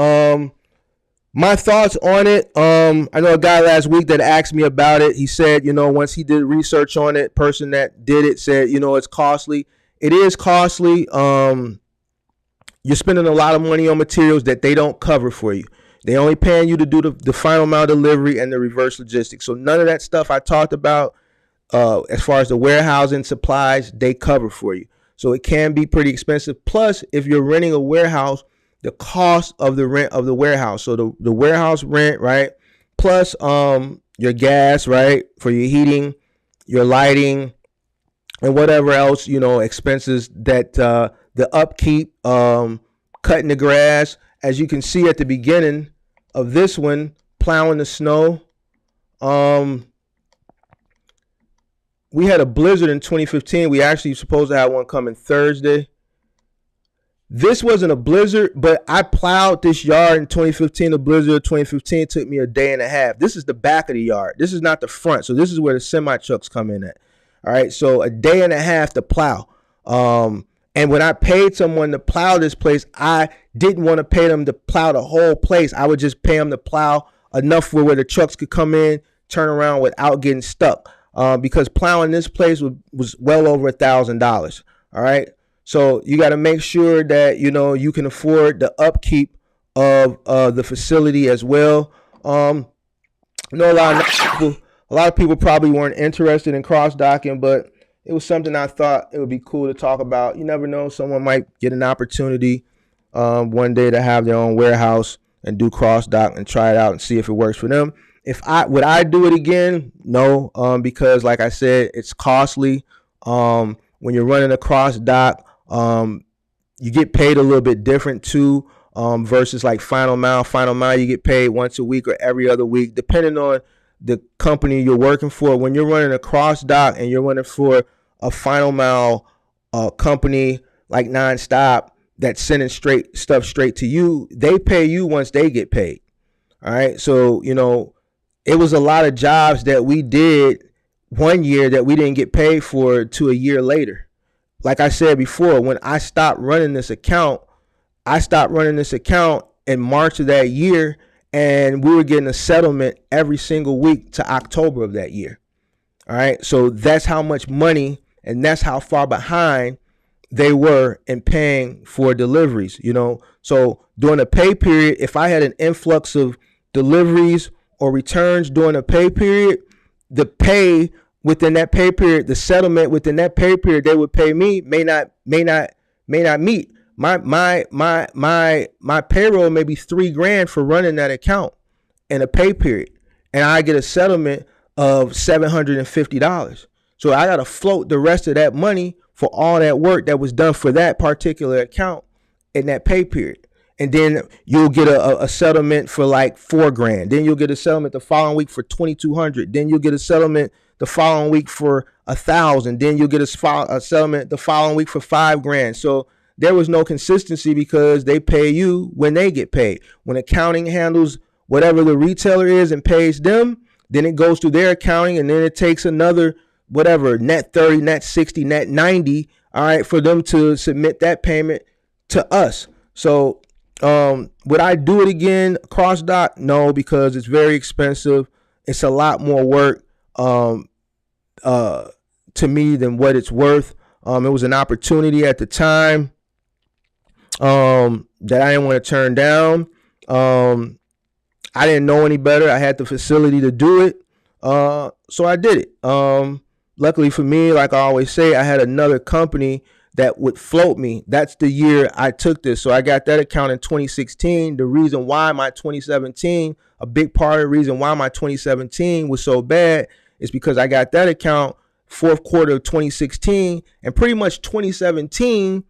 My thoughts on it. I know a guy last week that asked me about it. He said, once he did research on it, person that did it said, it's costly. It is costly. You're spending a lot of money on materials that they don't cover for you. They only paying you to do the final mile delivery and the reverse logistics. So none of that stuff I talked about, as far as the warehousing supplies, they cover for you. So it can be pretty expensive. Plus, if you're renting a warehouse, the cost of the rent of the warehouse. So the warehouse rent, right? Plus your gas, right? For your heating, your lighting, and whatever else, expenses that the upkeep, cutting the grass. As you can see at the beginning of this one, plowing the snow. We had a blizzard in 2015. We actually supposed to have one coming Thursday. This wasn't a blizzard, but I plowed this yard in 2015. The blizzard of 2015 took me a day and a half. This is the back of the yard. This is not the front. So this is where the semi trucks come in at. All right. So a day and a half to plow. And when I paid someone to plow this place, I didn't want to pay them to plow the whole place. I would just pay them to plow enough where the trucks could come in, turn around without getting stuck. Because plowing this place was well over $1,000. All right. So you got to make sure that, you can afford the upkeep of the facility as well. I know a lot of people probably weren't interested in cross docking, but it was something I thought it would be cool to talk about. You never know, someone might get an opportunity one day to have their own warehouse and do cross dock and try it out and see if it works for them. If I would I do it again? No, because like I said, it's costly. When you're running a cross dock, you get paid a little bit different too, versus like final mile. Final mile, you get paid once a week or every other week, depending on the company you're working for. When you're running a cross dock and you're running for a final mile company like Nonstop that's sending straight to you, they pay you once they get paid. All right, so it was a lot of jobs that we did one year that we didn't get paid for to a year later. Like I said before, when I stopped running this account, in March of that year, and we were getting a settlement every single week to October of that year. All right, so that's how much money and that's how far behind they were in paying for deliveries. So during a pay period, if I had an influx of deliveries or returns during a pay period, the pay within that pay period, the settlement within that pay period they would pay me may not meet. My payroll may be $3,000 for running that account in a pay period, and I get a settlement of $750. So I got to float the rest of that money for all that work that was done for that particular account in that pay period. And then you'll get a settlement for like $4,000. Then you'll get a settlement the following week for $2,200. Then you'll get a settlement the following week for $1,000. Then you'll get a settlement the following week for $5,000. So there was no consistency because they pay you when they get paid. When accounting handles whatever the retailer is and pays them, then it goes to their accounting, and then it takes another whatever, net 30, net 60, net 90, all right, for them to submit that payment to us. So would I do it again, cross dock? No, because it's very expensive. It's a lot more work to me than what it's worth. It was an opportunity at the time that I didn't want to turn down. I didn't know any better. I had the facility to do it. So I did it. Luckily for me, like I always say, I had another company that would float me. That's the year I took this. So I got that account in 2016. The reason why my 2017, a big part of the reason why my 2017 was so bad is because I got that account fourth quarter of 2016, and pretty much 2017,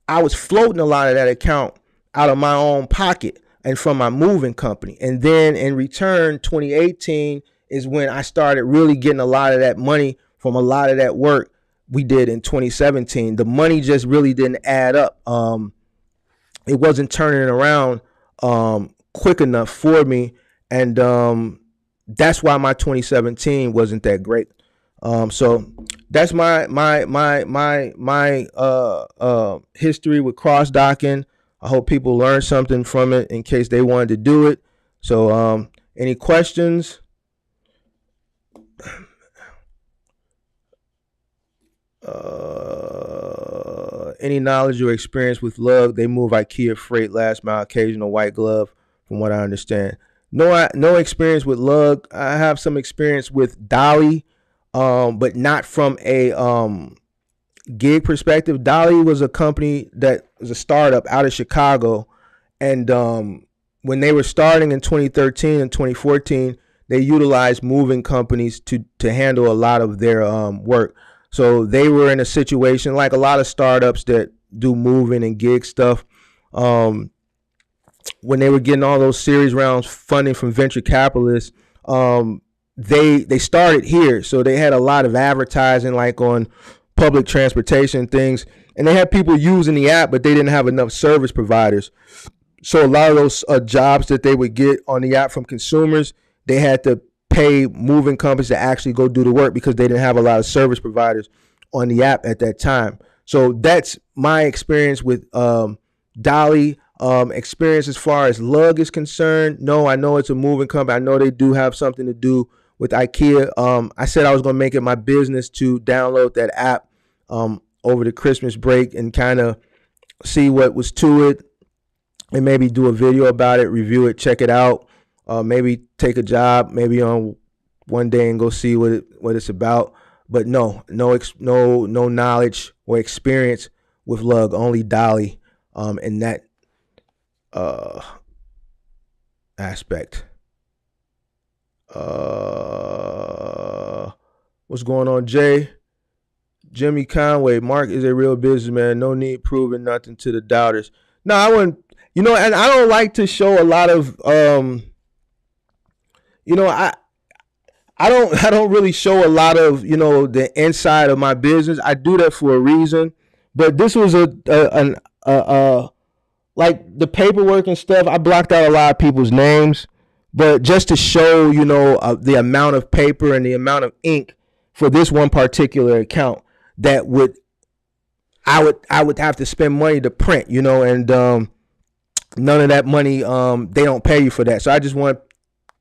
I was floating a lot of that account out of my own pocket and from my moving company. And then in return, 2018 is when I started really getting a lot of that money from a lot of that work we did in 2017. The money just really didn't add up. It wasn't turning around quick enough for me, and that's why my 2017 wasn't that great. So that's my history with cross docking. I hope people learned something from it in case they wanted to do it. So any questions? Any knowledge or experience with Lug? They move IKEA freight, last mile, occasional white glove, from what I understand. No experience with Lug. I have some experience with Dolly, but not from a gig perspective. Dolly was a company that was a startup out of Chicago, and when they were starting in 2013 and 2014, they utilized moving companies to handle a lot of their work. So they were in a situation like a lot of startups that do moving and gig stuff. When they were getting all those series rounds funding from venture capitalists, they started here. So they had a lot of advertising, like on public transportation things, and they had people using the app, but they didn't have enough service providers. So a lot of those jobs that they would get on the app from consumers, they had to pay moving companies to actually go do the work because they didn't have a lot of service providers on the app at that time. So that's my experience with Dolly. Experience as far as Lug is concerned, no, I know it's a moving company. I know they do have something to do with IKEA. I said I was going to make it my business to download that app over the Christmas break and kind of see what was to it, and maybe do a video about it, review it, check it out. maybe take a job, maybe on one day and go see what it's about. But no knowledge or experience with lug. Only Dolly, in that uh aspect. What's going on, Jay? Jimmy Conway, Mark is a real businessman. No need proving nothing to the doubters. No, I wouldn't. And I don't like to show a lot of. You know, I don't really show a lot of the inside of my business. I do that for a reason. But this was like the paperwork and stuff. I blocked out a lot of people's names, but just to show the amount of paper and the amount of ink for this one particular account that I would have to spend money to print, and none of that money, they don't pay you for that. So I just want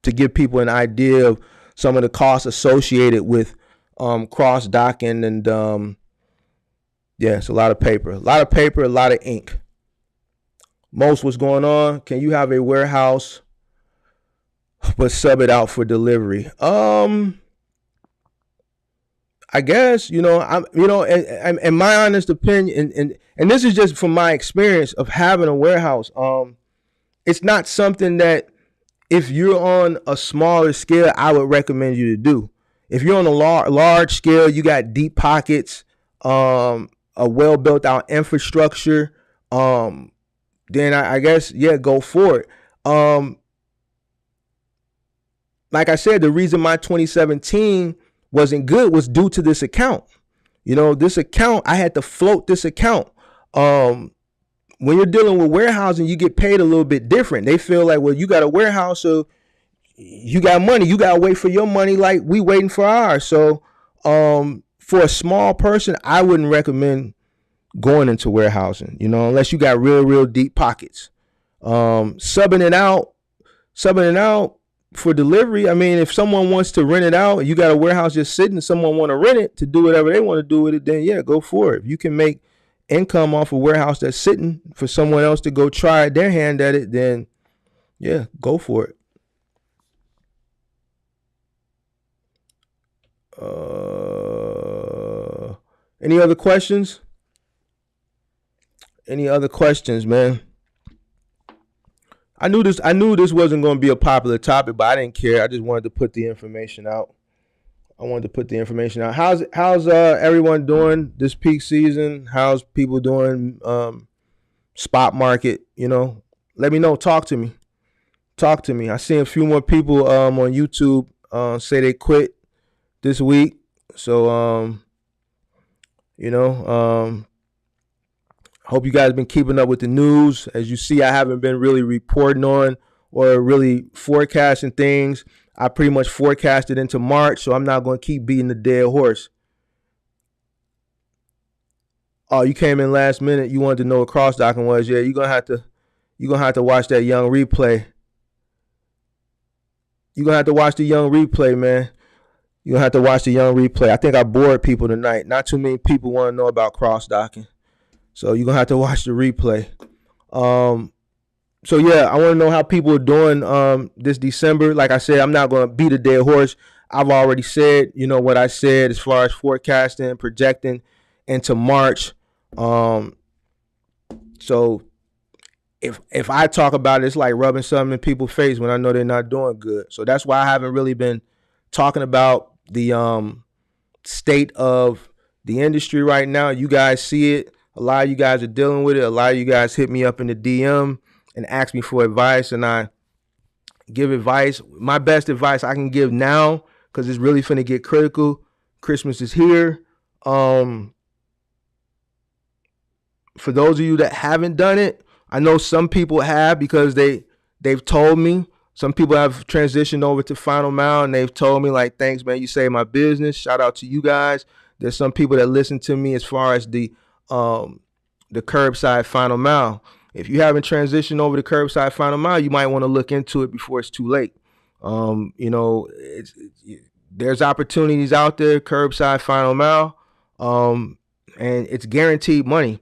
to give people an idea of some of the costs associated with cross docking, and yeah, it's a lot of paper, a lot of ink. Most, what's going on? Can you have a warehouse but sub it out for delivery? I guess I'm in my honest opinion, and this is just from my experience of having a warehouse. It's not something that, if you're on a smaller scale, I would recommend you to do. If you're on a large scale, you got deep pockets, a well built out infrastructure, then I guess, yeah, go for it. Like I said, the reason my 2017 wasn't good was due to this account. This account, I had to float this account. When you're dealing with warehousing, you get paid a little bit different. They feel like, well, you got a warehouse, so you got money. You got to wait for your money like we waiting for ours. So for a small person, I wouldn't recommend going into warehousing, unless you got real deep pockets. Subbing it out for delivery. I mean, if someone wants to rent it out, you got a warehouse just sitting, someone want to rent it to do whatever they want to do with it, then yeah, go for it. If you can make income off a warehouse that's sitting for someone else to go try their hand at it, then yeah, go for it. Any other questions? Any other questions, man? I knew this wasn't going to be a popular topic, but I didn't care. I just wanted to put the information out. How's everyone doing this peak season? How's people doing? Spot market, let me know. Talk to me. I seen a few more people on YouTube say they quit this week. So hope you guys been keeping up with the news. As you see, I haven't been really reporting on or really forecasting things. I pretty much forecasted into March, so I'm not going to keep beating the dead horse. Oh, you came in last minute. You wanted to know what cross docking was. Yeah, you're gonna have to watch that young replay. You're gonna have to watch the young replay, man. You're gonna have to watch the young replay. I think I bored people tonight. Not too many people want to know about cross docking. So you're gonna have to watch the replay. So yeah, I want to know how people are doing this December. Like I said, I'm not gonna beat a dead horse. I've already said, what I said as far as forecasting, projecting into March. So if I talk about it, it's like rubbing something in people's face when I know they're not doing good. So that's why I haven't really been talking about the state of the industry right now. You guys see it. A lot of you guys are dealing with it. A lot of you guys hit me up in the DM and ask me for advice, and I give advice. My best advice I can give now, because it's really finna get critical. Christmas is here. For those of you that haven't done it, I know some people have, because they've told me. Some people have transitioned over to Final Mile, and they've told me, like, thanks, man, you saved my business. Shout out to you guys. There's some people that listen to me as far as the curbside Final Mile. If you haven't transitioned over to curbside Final Mile, you might want to look into it before it's too late. There's opportunities out there, curbside Final Mile, and it's guaranteed money.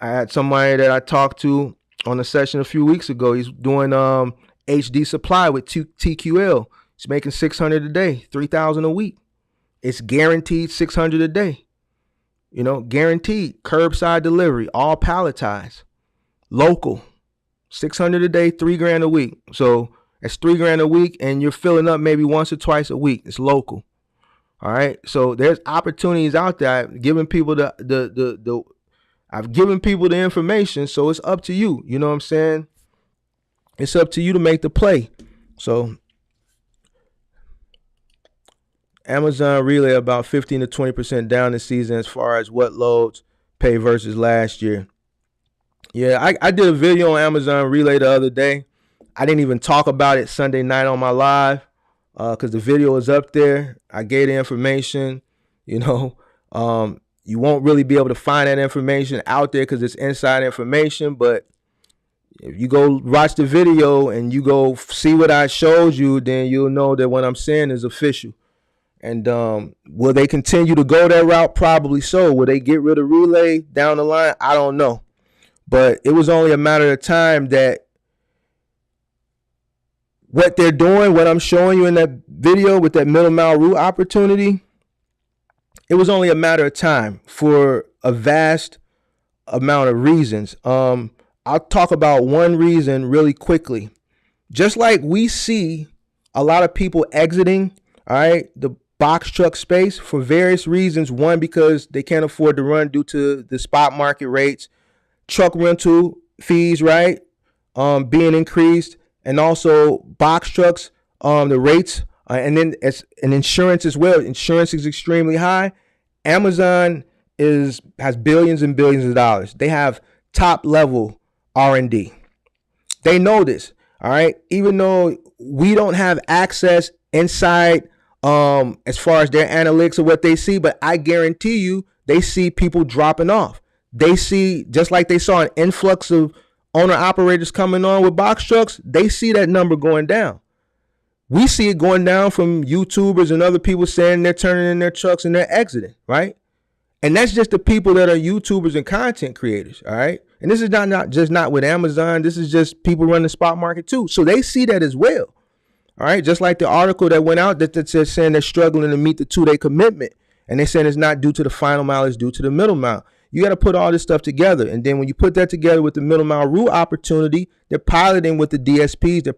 I had somebody that I talked to on a session a few weeks ago. He's doing HD Supply with TQL. It's making 600 a day, 3,000 a week. It's guaranteed 600 a day. You know, guaranteed curbside delivery, all palletized, local, 600 a day, $3,000 a week. So that's $3,000 a week, and you're filling up maybe once or twice a week. It's local. All right. So there's opportunities out there. I've given people I've given people the information. So it's up to you. You know what I'm saying? It's up to you to make the play. So Amazon relay about 15 to 20% down this season as far as what loads pay versus last year. Yeah, I did a video on Amazon relay the other day. I didn't even talk about it Sunday night on my live because the video is up there. I gave the information. You know, you won't really be able to find that information out there because it's inside information. But if you go watch the video and you go see what I showed you, then you'll know that what I'm saying is official. And will they continue to go that route? Probably so. Will they get rid of relay down the line? I don't know. But it was only a matter of time that what they're doing, what I'm showing you in that video with that middle mile route opportunity, it was only a matter of time for a vast amount of reasons. I'll talk about one reason really quickly. Just like we see a lot of people exiting, all right, the box truck space for various reasons. One, because they can't afford to run due to the spot market rates, truck rental fees, right, being increased, and also box trucks, the rates, and then and insurance as well. Insurance is extremely high. Amazon has billions and billions of dollars. They have top level R&D. They know this, all right. Even though we don't have access inside as far as their analytics of what they see, but I guarantee you they see people dropping off. They see, just like they saw an influx of owner operators coming on with box trucks, they see that number going down. We see it going down from YouTubers and other people saying they're turning in their trucks and they're exiting, right? And that's just the people that are YouTubers and content creators, all right? And this is not with Amazon. This is just people running the spot market too. So they see that as well. All right, just like the article that went out that says saying they're struggling to meet the 2-day commitment, and they're saying it's not due to the final mile, it's due to the middle mile. You got to put all this stuff together, and then when you put that together with the middle mile route opportunity, they're piloting with the DSPs. They're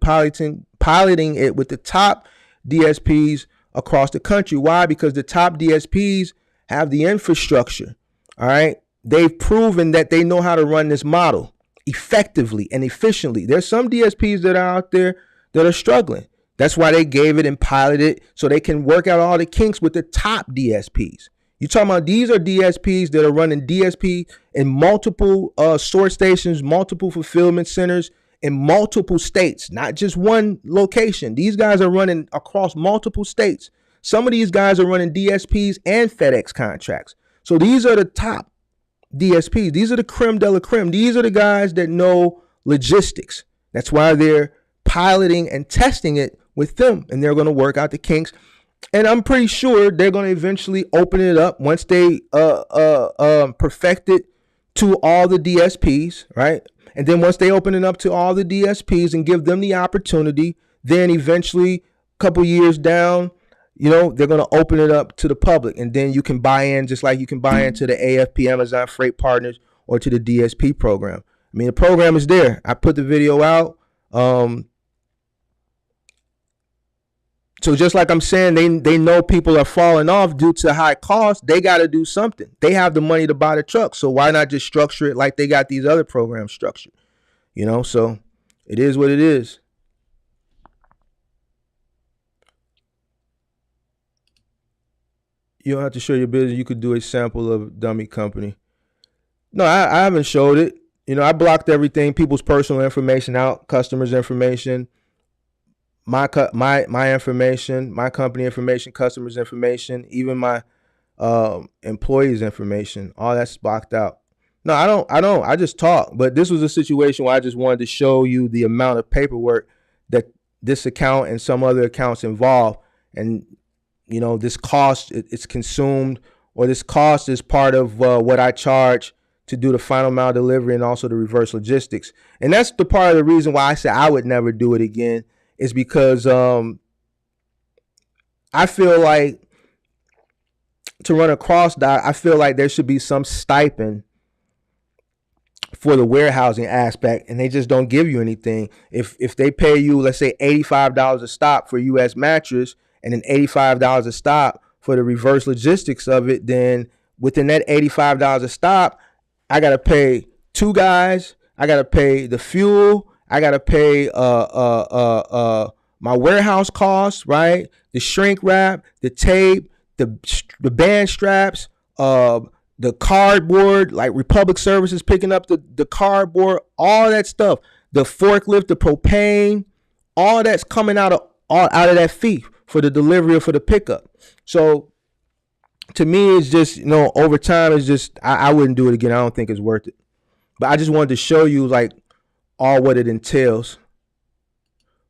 piloting it with the top DSPs across the country. Why? Because the top DSPs have the infrastructure. All right, they've proven that they know how to run this model effectively and efficiently. There's some DSPs that are out there that are struggling. That's why they gave it and piloted it so they can work out all the kinks with the top DSPs. You're talking about these are DSPs that are running DSP in multiple sort stations, multiple fulfillment centers in multiple states, not just one location. These guys are running across multiple states. Some of these guys are running DSPs and FedEx contracts. So these are the top DSPs. These are the creme de la creme. These are the guys that know logistics. That's why they're piloting and testing it with them, and they're going to work out the kinks. And I'm pretty sure they're going to eventually open it up once they perfect it to all the DSPs, right? And then once they open it up to all the DSPs and give them the opportunity, then eventually a couple years down, you know, they're going to open it up to the public, and then you can buy in just like you can buy into the AFP, Amazon Freight Partners, or to the DSP program. I mean, the program is there. I put the video out. So just like I'm saying, they know people are falling off due to high costs. They got to do something. They have the money to buy the truck. So why not just structure it like they got these other programs structured? You know, so it is what it is. You don't have to show your business. You could do a sample of dummy company. No, I haven't showed it. You know, I blocked everything, people's personal information out, customers' information, my information, my company information, customers' information, even my employees' information. All that's blocked out. No, I don't. I just talk. But this was a situation where I just wanted to show you the amount of paperwork that this account and some other accounts involve. And, you know, this cost, it's consumed, or this cost is part of what I charge to do the final mile delivery and also the reverse logistics. And that's the part of the reason why I said I would never do it again, is because I feel like to run a cross dock, I feel like there should be some stipend for the warehousing aspect, and they just don't give you anything. If they pay you, let's say $85 a stop for US mattress, and then $85 a stop for the reverse logistics of it, then within that $85 a stop, I gotta pay 2 guys, I gotta pay the fuel, I gotta pay my warehouse costs, right? The shrink wrap, the tape, the band straps, the cardboard, like Republic Services picking up the cardboard, all that stuff, the forklift, the propane, all that's coming out of that fee for the delivery or for the pickup. So to me, it's just, over time, it's just, I wouldn't do it again. I don't think it's worth it. But I just wanted to show you like all what it entails.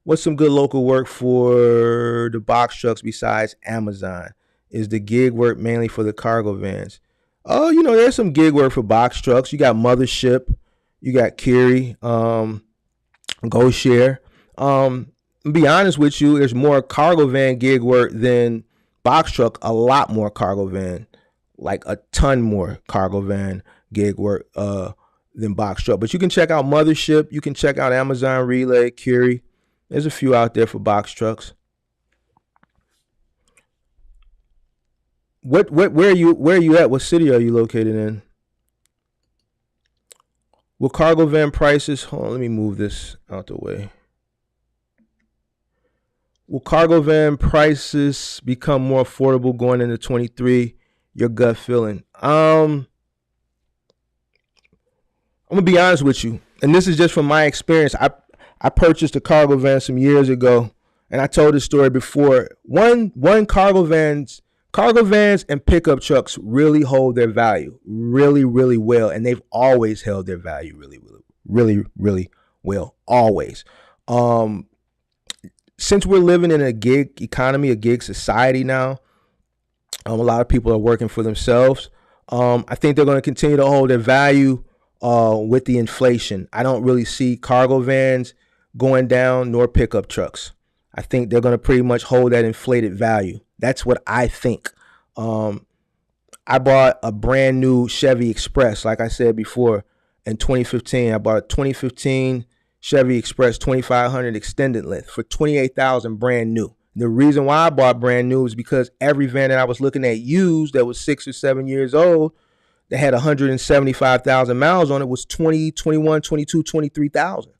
What's some good local work for the box trucks besides Amazon? Is the gig work mainly for the cargo vans? Oh, there's some gig work for box trucks. You got Mothership, you got Kiri, Go Share. Be honest with you, there's more cargo van gig work than box truck. A lot more cargo van, like a ton more cargo van gig work than box truck. But you can check out Mothership. You can check out Amazon Relay, Kiri. There's a few out there for box trucks. Where are you at? What city are you located in? Will cargo van prices, hold on, let me move this out the way. Will cargo van prices become more affordable going into 23? Your gut feeling? I'm gonna be honest with you, and this is just from my experience. I purchased a cargo van some years ago, and I told this story before. One cargo vans and pickup trucks really hold their value really, really well, and they've always held their value really, really, really, really well, always. Since we're living in a gig economy, a gig society now, a lot of people are working for themselves. I think they're going to continue to hold their value with the inflation. I don't really see cargo vans going down, nor pickup trucks. I think they're going to pretty much hold that inflated value. That's what I think. I bought a brand new Chevy Express, like I said before, in 2015. I bought a 2015 Chevy Express 2500 extended length for $28,000 brand new. The reason why I bought brand new is because every van that I was looking at used that was 6 or 7 years old that had 175,000 miles on it was 20, 21, 22, 23,000.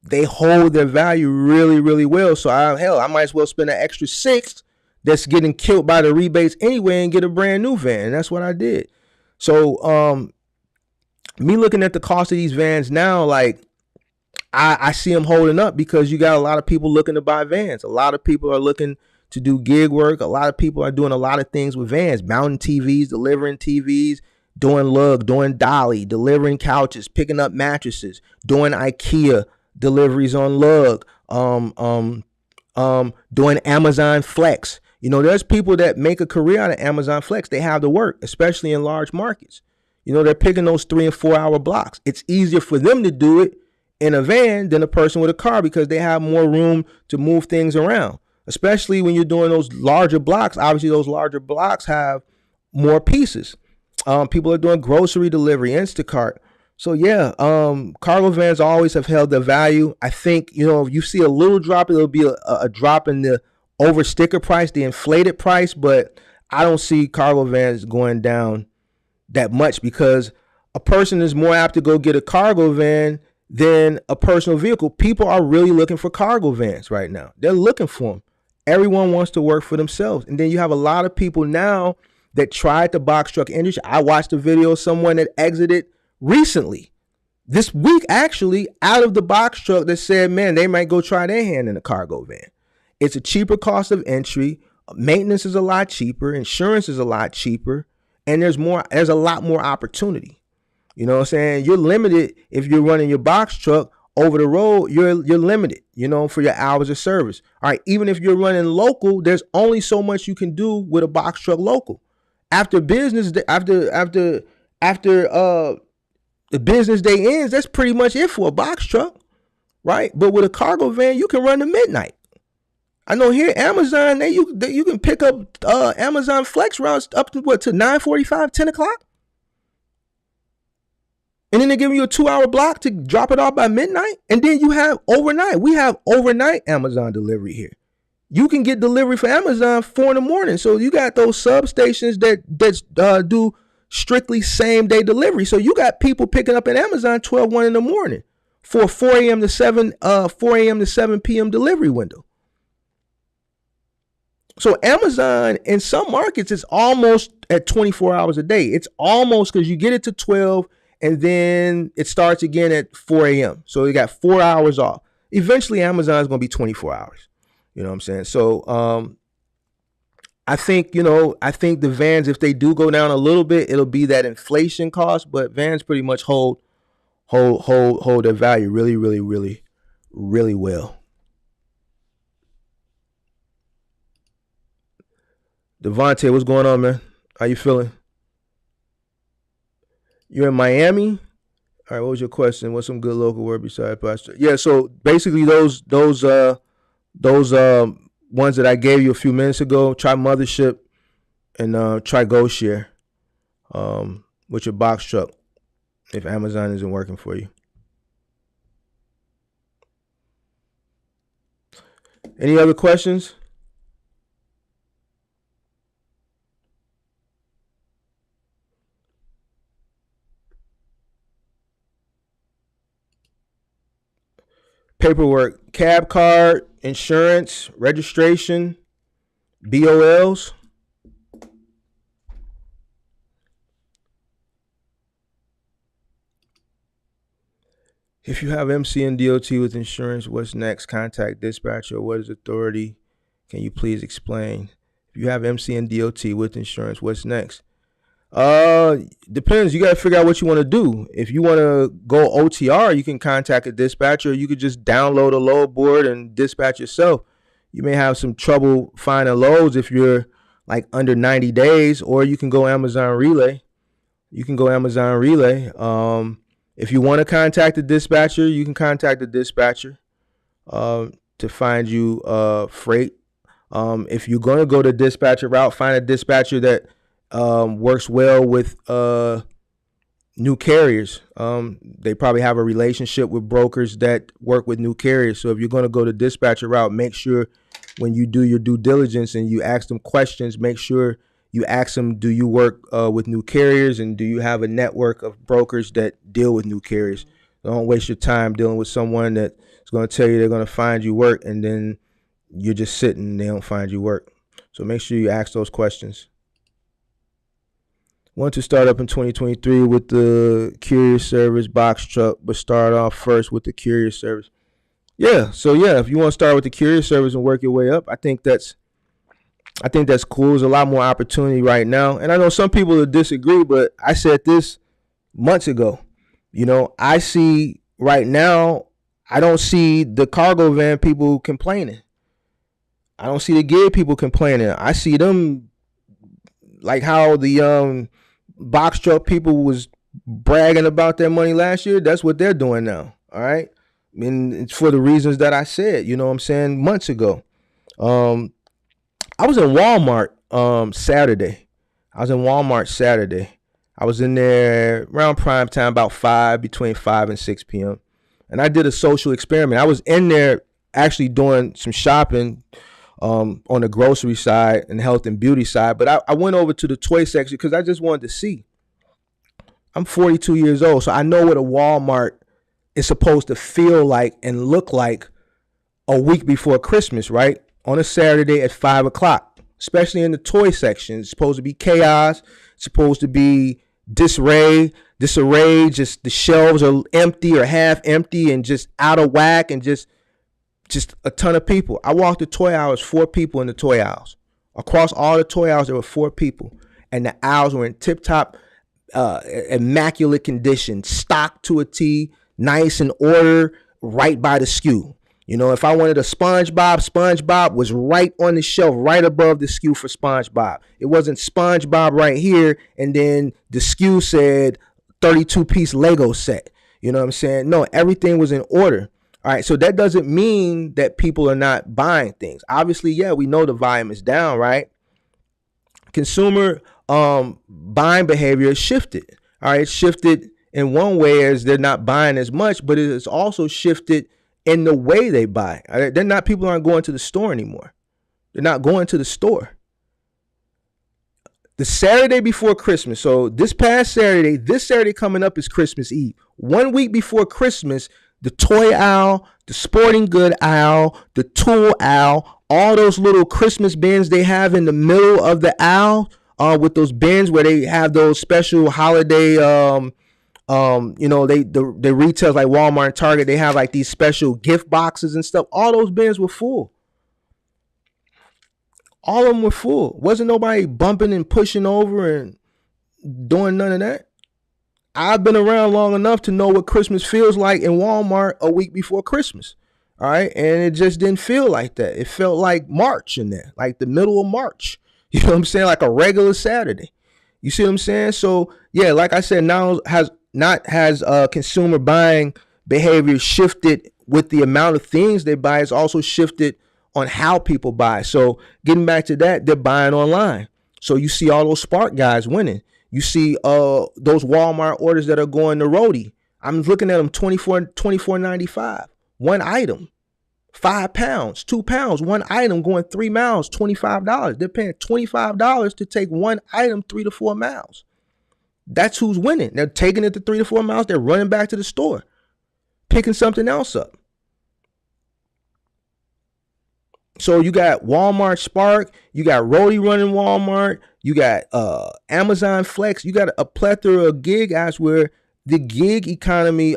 They hold their value really, really well. So I might as well spend an extra $6 that's getting killed by the rebates anyway and get a brand new van. And that's what I did. So me looking at the cost of these vans now, like I see them holding up because you got a lot of people looking to buy vans. A lot of people are looking to do gig work. A lot of people are doing a lot of things with vans, mounting TVs, delivering TVs, doing lug, doing dolly, delivering couches, picking up mattresses, doing IKEA deliveries on lug, doing Amazon Flex. There's people that make a career out of Amazon Flex. They have to work, especially in large markets. They're picking those 3 and 4 hour blocks. It's easier for them to do it in a van than a person with a car because they have more room to move things around, especially when you're doing those larger blocks. Obviously, those larger blocks have more pieces. People are doing grocery delivery, Instacart. So yeah, cargo vans always have held their value. I think, if you see a little drop, it'll be a drop in the over sticker price, the inflated price, but I don't see cargo vans going down that much because a person is more apt to go get a cargo van than a personal vehicle. People are really looking for cargo vans right now. They're looking for them. Everyone wants to work for themselves. And then you have a lot of people now that tried the box truck industry. I watched a video of someone that exited recently, this week actually, out of the box truck that said, man, they might go try their hand in a cargo van. It's a cheaper cost of entry. Maintenance is a lot cheaper. Insurance is a lot cheaper. And there's a lot more opportunity. You know what I'm saying? You're limited if you're running your box truck over the road. You're limited, for your hours of service. All right. Even if you're running local, there's only so much you can do with a box truck local. After business, after after the business day ends, that's pretty much it for a box truck, right? But with a cargo van, you can run to midnight. I know here Amazon, you can pick up Amazon Flex routes up to what, to 9:45, 10 o'clock, and then they give you a 2-hour block to drop it off by midnight, and then you have overnight. We have overnight Amazon delivery here. You can get delivery for Amazon 4 in the morning. So you got those substations that do strictly same day delivery. So you got people picking up at Amazon 1 in the morning for a 4 a.m. to 7 p.m. delivery window. So Amazon in some markets is almost at 24 hours a day. It's almost, because you get it to 12 and then it starts again at 4 a.m. So you got 4 hours off. Eventually Amazon is going to be 24 hours. You know what I'm saying? So I think the vans, if they do go down a little bit, it'll be that inflation cost, but vans pretty much hold their value really, really, really, really well. Devontae, what's going on, man? How you feeling? You're in Miami? All right, what was your question? What's some good local word besides pastor? Yeah, so basically those ones that I gave you a few minutes ago, try Mothership and try GoShare with your box truck if Amazon isn't working for you. Any other questions? Paperwork, cab card, insurance, registration, BOLs. If you have MC and DOT with insurance, what's next? Contact dispatcher. What is authority? Can you please explain? If you have MC and DOT with insurance, what's next? Depends. You got to figure out what you want to do. If you want to go OTR, you can contact a dispatcher. You could just download a load board and dispatch yourself. You may have some trouble finding loads if you're like under 90 days, or you can go Amazon Relay. If you want to contact the dispatcher, you can contact the dispatcher to find you freight. If you're going to go the dispatcher route, find a dispatcher that works well with new carriers. They probably have a relationship with brokers that work with new carriers. So if you're going to go the dispatcher route, make sure when you do your due diligence and you ask them questions, make sure you ask them, do you work with new carriers, and do you have a network of brokers that deal with new carriers? Don't waste your time dealing with someone that is going to tell you they're going to find you work, and then you're just sitting and they don't find you work. So make sure you ask those questions. Want to start up in 2023 with the courier service box truck, but start off first with the courier service. Yeah, so yeah, if you want to start with the courier service and work your way up, I think that's cool. There's a lot more opportunity right now, and I know some people will disagree, but I said this months ago. I see right now, I don't see the cargo van people complaining. I don't see the gig people complaining. I see them like how the box truck people was bragging about their money last year. That's what they're doing now. All right. I mean, it's for the reasons that I said, you know what I'm saying, months ago. I was in Walmart Saturday. I was in there around prime time, about between 5 and 6 p.m. And I did a social experiment. I was in there actually doing some shopping on the grocery side and health and beauty side. But I went over to the toy section because I just wanted to see. I'm 42 years old, so I know what a Walmart is supposed to feel like and look like a week before Christmas, right? On a Saturday at 5 o'clock, especially in the toy section. It's supposed to be chaos. It's supposed to be disarray, just the shelves are empty or half empty and just out of whack and just a ton of people. I walked the toy aisles, 4 people in the toy aisles. Across all the toy aisles, there were 4 people. And the aisles were in tip-top, immaculate condition, stocked to a T, nice and order, right by the SKU. You know, if I wanted a SpongeBob was right on the shelf, right above the SKU for SpongeBob. It wasn't SpongeBob right here, and then the SKU said 32-piece Lego set. You know what I'm saying? No, everything was in order. All right, so that doesn't mean that people are not buying things. Obviously, yeah, we know the volume is down, right? Consumer buying behavior has shifted. All right, it's shifted in one way as they're not buying as much, but it has also shifted in the way they buy. They're not, people aren't going to the store anymore. They're not going to the store. The Saturday before Christmas, so this Saturday coming up is Christmas Eve. 1 week before Christmas, the toy aisle, the sporting good aisle, the tool aisle, all those little Christmas bins they have in the middle of the aisle, with those bins where they have those special holiday, you know, they retails like Walmart and Target, they have like these special gift boxes and stuff. All those bins were full. All of them were full. Wasn't nobody bumping and pushing over and doing none of that. I've been around long enough to know what Christmas feels like in Walmart a week before Christmas. All right. And it just didn't feel like that. It felt like March in there, like the middle of March. You know what I'm saying? Like a regular Saturday. You see what I'm saying? So yeah, like I said, now has consumer buying behavior shifted with the amount of things they buy. It's also shifted on how people buy. So getting back to that, they're buying online. So you see all those Spark guys winning. You see those Walmart orders that are going to Roadie. I'm looking at them $24.95. One item, 5 pounds, 2 pounds, one item going 3 miles, $25. They're paying $25 to take one item 3 to 4 miles. That's who's winning. They're taking it to 3 to 4 miles. They're running back to the store, picking something else up. So you got Walmart Spark, you got Roadie running Walmart, you got Amazon Flex, you got a plethora of gig apps where the gig economy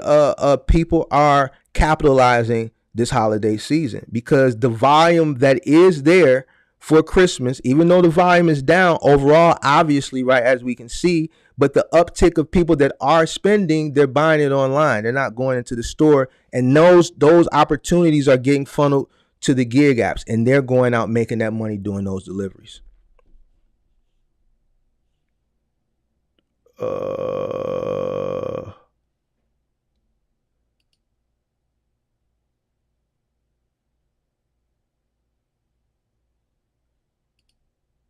people are capitalizing this holiday season, because the volume that is there for Christmas, even though the volume is down overall, obviously, right, as we can see, but the uptick of people that are spending, they're buying it online. They're not going into the store, and those opportunities are getting funneled to the gig apps, and they're going out making that money doing those deliveries.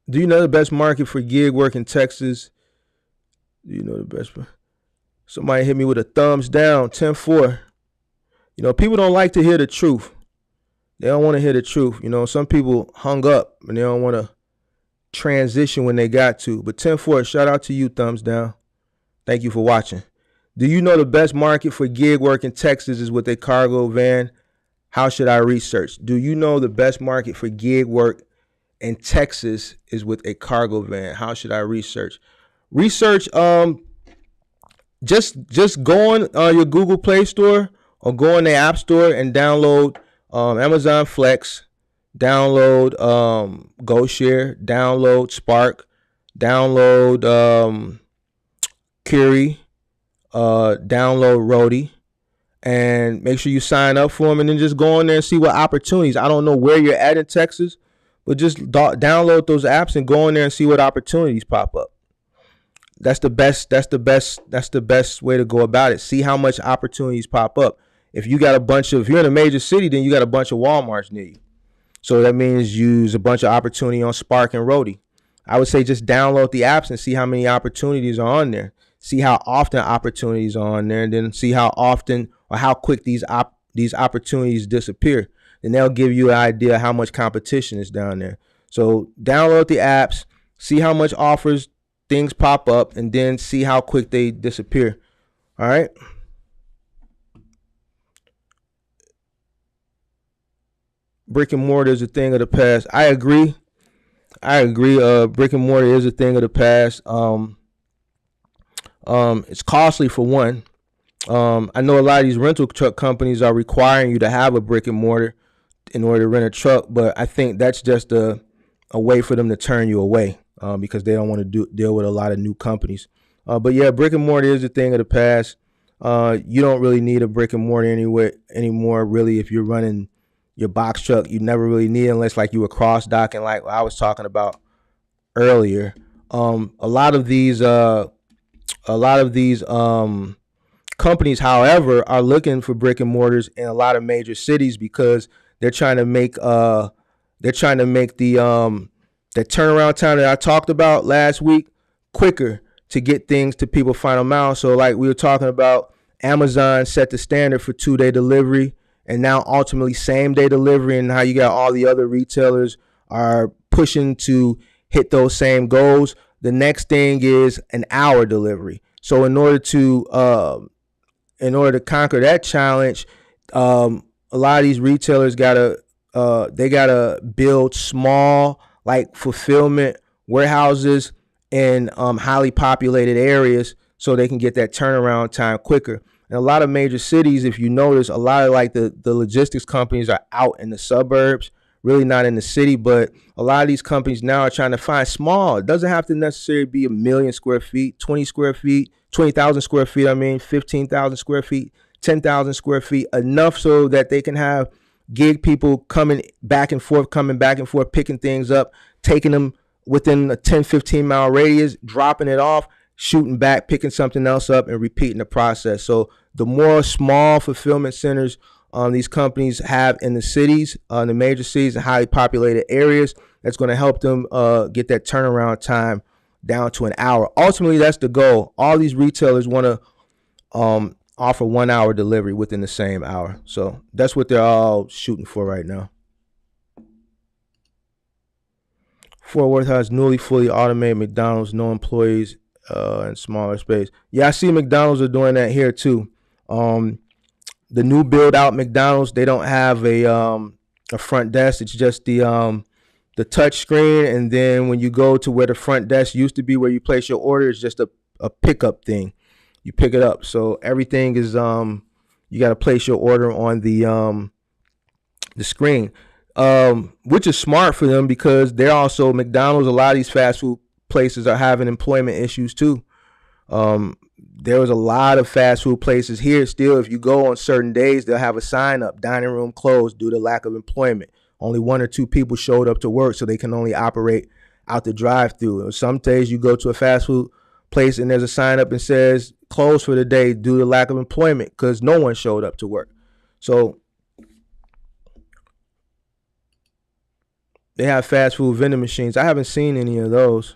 Do you know the best market for gig work in Texas? Do you know the best? Somebody hit me with a thumbs down, 10-4. You know, people don't like to hear the truth. They don't want to hear the truth. You know, some people hung up and they don't want to transition when they got to. But 10-4, shout out to you, thumbs down. Thank you for watching. Do you know the best market for gig work in Texas is with a cargo van? How should I research? Do you know the best market for gig work in Texas is with a cargo van? How should I research? Research, just go on your Google Play Store or go on the App Store and download Amazon Flex, download GoShare, download Spark, download Curie, download Roadie, and make sure you sign up for them, and then just go on there and see what opportunities. I don't know where you're at in Texas, but just download those apps and go in there and see what opportunities pop up. That's the best way to go about it. See how much opportunities pop up. If you're in a major city, then you got a bunch of Walmarts near you. So that means use a bunch of opportunity on Spark and Roadie. I would say just download the apps and see how many opportunities are on there. See how often opportunities are on there, and then see how often or how quick these opportunities disappear. Then they'll give you an idea how much competition is down there. So download the apps, see how much offers things pop up, and then see how quick they disappear. All right. Brick and mortar is a thing of the past. I agree. Brick and mortar is a thing of the past. It's costly for one. I know a lot of these rental truck companies are requiring you to have a brick and mortar in order to rent a truck, but I think that's just a way for them to turn you away because they don't want to deal with a lot of new companies. But yeah, brick and mortar is a thing of the past. You don't really need a brick and mortar anymore, really, if you're running your box truck you never really need unless like you were cross docking, like I was talking about earlier. A lot of these companies, however, are looking for brick and mortars in a lot of major cities because they're trying to make the turnaround time that I talked about last week quicker to get things to people final mile. So like we were talking about, Amazon set the standard for 2-day delivery, and now ultimately same day delivery, and how you got all the other retailers are pushing to hit those same goals. The next thing is an hour delivery. So in order to conquer that challenge, a lot of these retailers gotta build small like fulfillment warehouses in highly populated areas so they can get that turnaround time quicker. In a lot of major cities, if you notice, a lot of like the logistics companies are out in the suburbs, really not in the city. But a lot of these companies now are trying to find small. It doesn't have to necessarily be 1,000,000 square feet, 20 square feet, 20,000 square feet. 15,000 square feet, 10,000 square feet, enough so that they can have gig people coming back and forth, picking things up, taking them within a 10, 15-mile radius, dropping it off, shooting back, picking something else up, and repeating the process. So the more small fulfillment centers these companies have in the cities, in the major cities and highly populated areas, that's going to help them get that turnaround time down to an hour. Ultimately, that's the goal. All these retailers want to offer 1 hour delivery within the same hour. So that's what they're all shooting for right now. Fort Worth has newly fully automated McDonald's, no employees, and smaller space. Yeah, I see McDonald's are doing that here too. The new build out McDonald's, they don't have a front desk. It's just the touch screen, and then when you go to where the front desk used to be, where you place your order, it's just a pickup thing. You pick it up. So everything is you got to place your order on the screen, which is smart for them because they're also McDonald's. A lot of these fast food places are having employment issues too. There was a lot of fast food places here still. If you go on certain days, they'll have a sign up, dining room closed due to lack of employment. Only 1 or 2 people showed up to work, so they can only operate out the drive-through. Some days you go to a fast food place and there's a sign up and says closed for the day due to lack of employment because no one showed up to work. So they have fast food vending machines. I haven't seen any of those.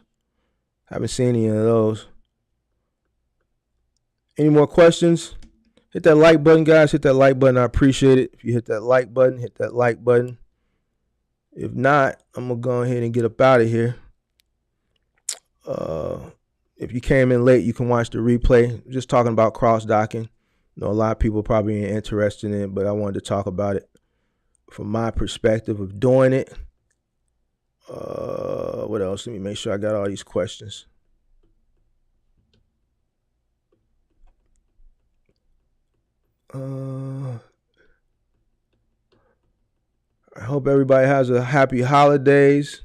Any more questions? Hit that like button, guys. Hit that like button. I appreciate it. If you hit that like button, hit that like button. If not, I'm going to go ahead and get up out of here. If you came in late, you can watch the replay. Just talking about cross-docking. A lot of people probably ain't interested in it, but I wanted to talk about it from my perspective of doing it. What else? Let me make sure I got all these questions. I hope everybody has a happy holidays.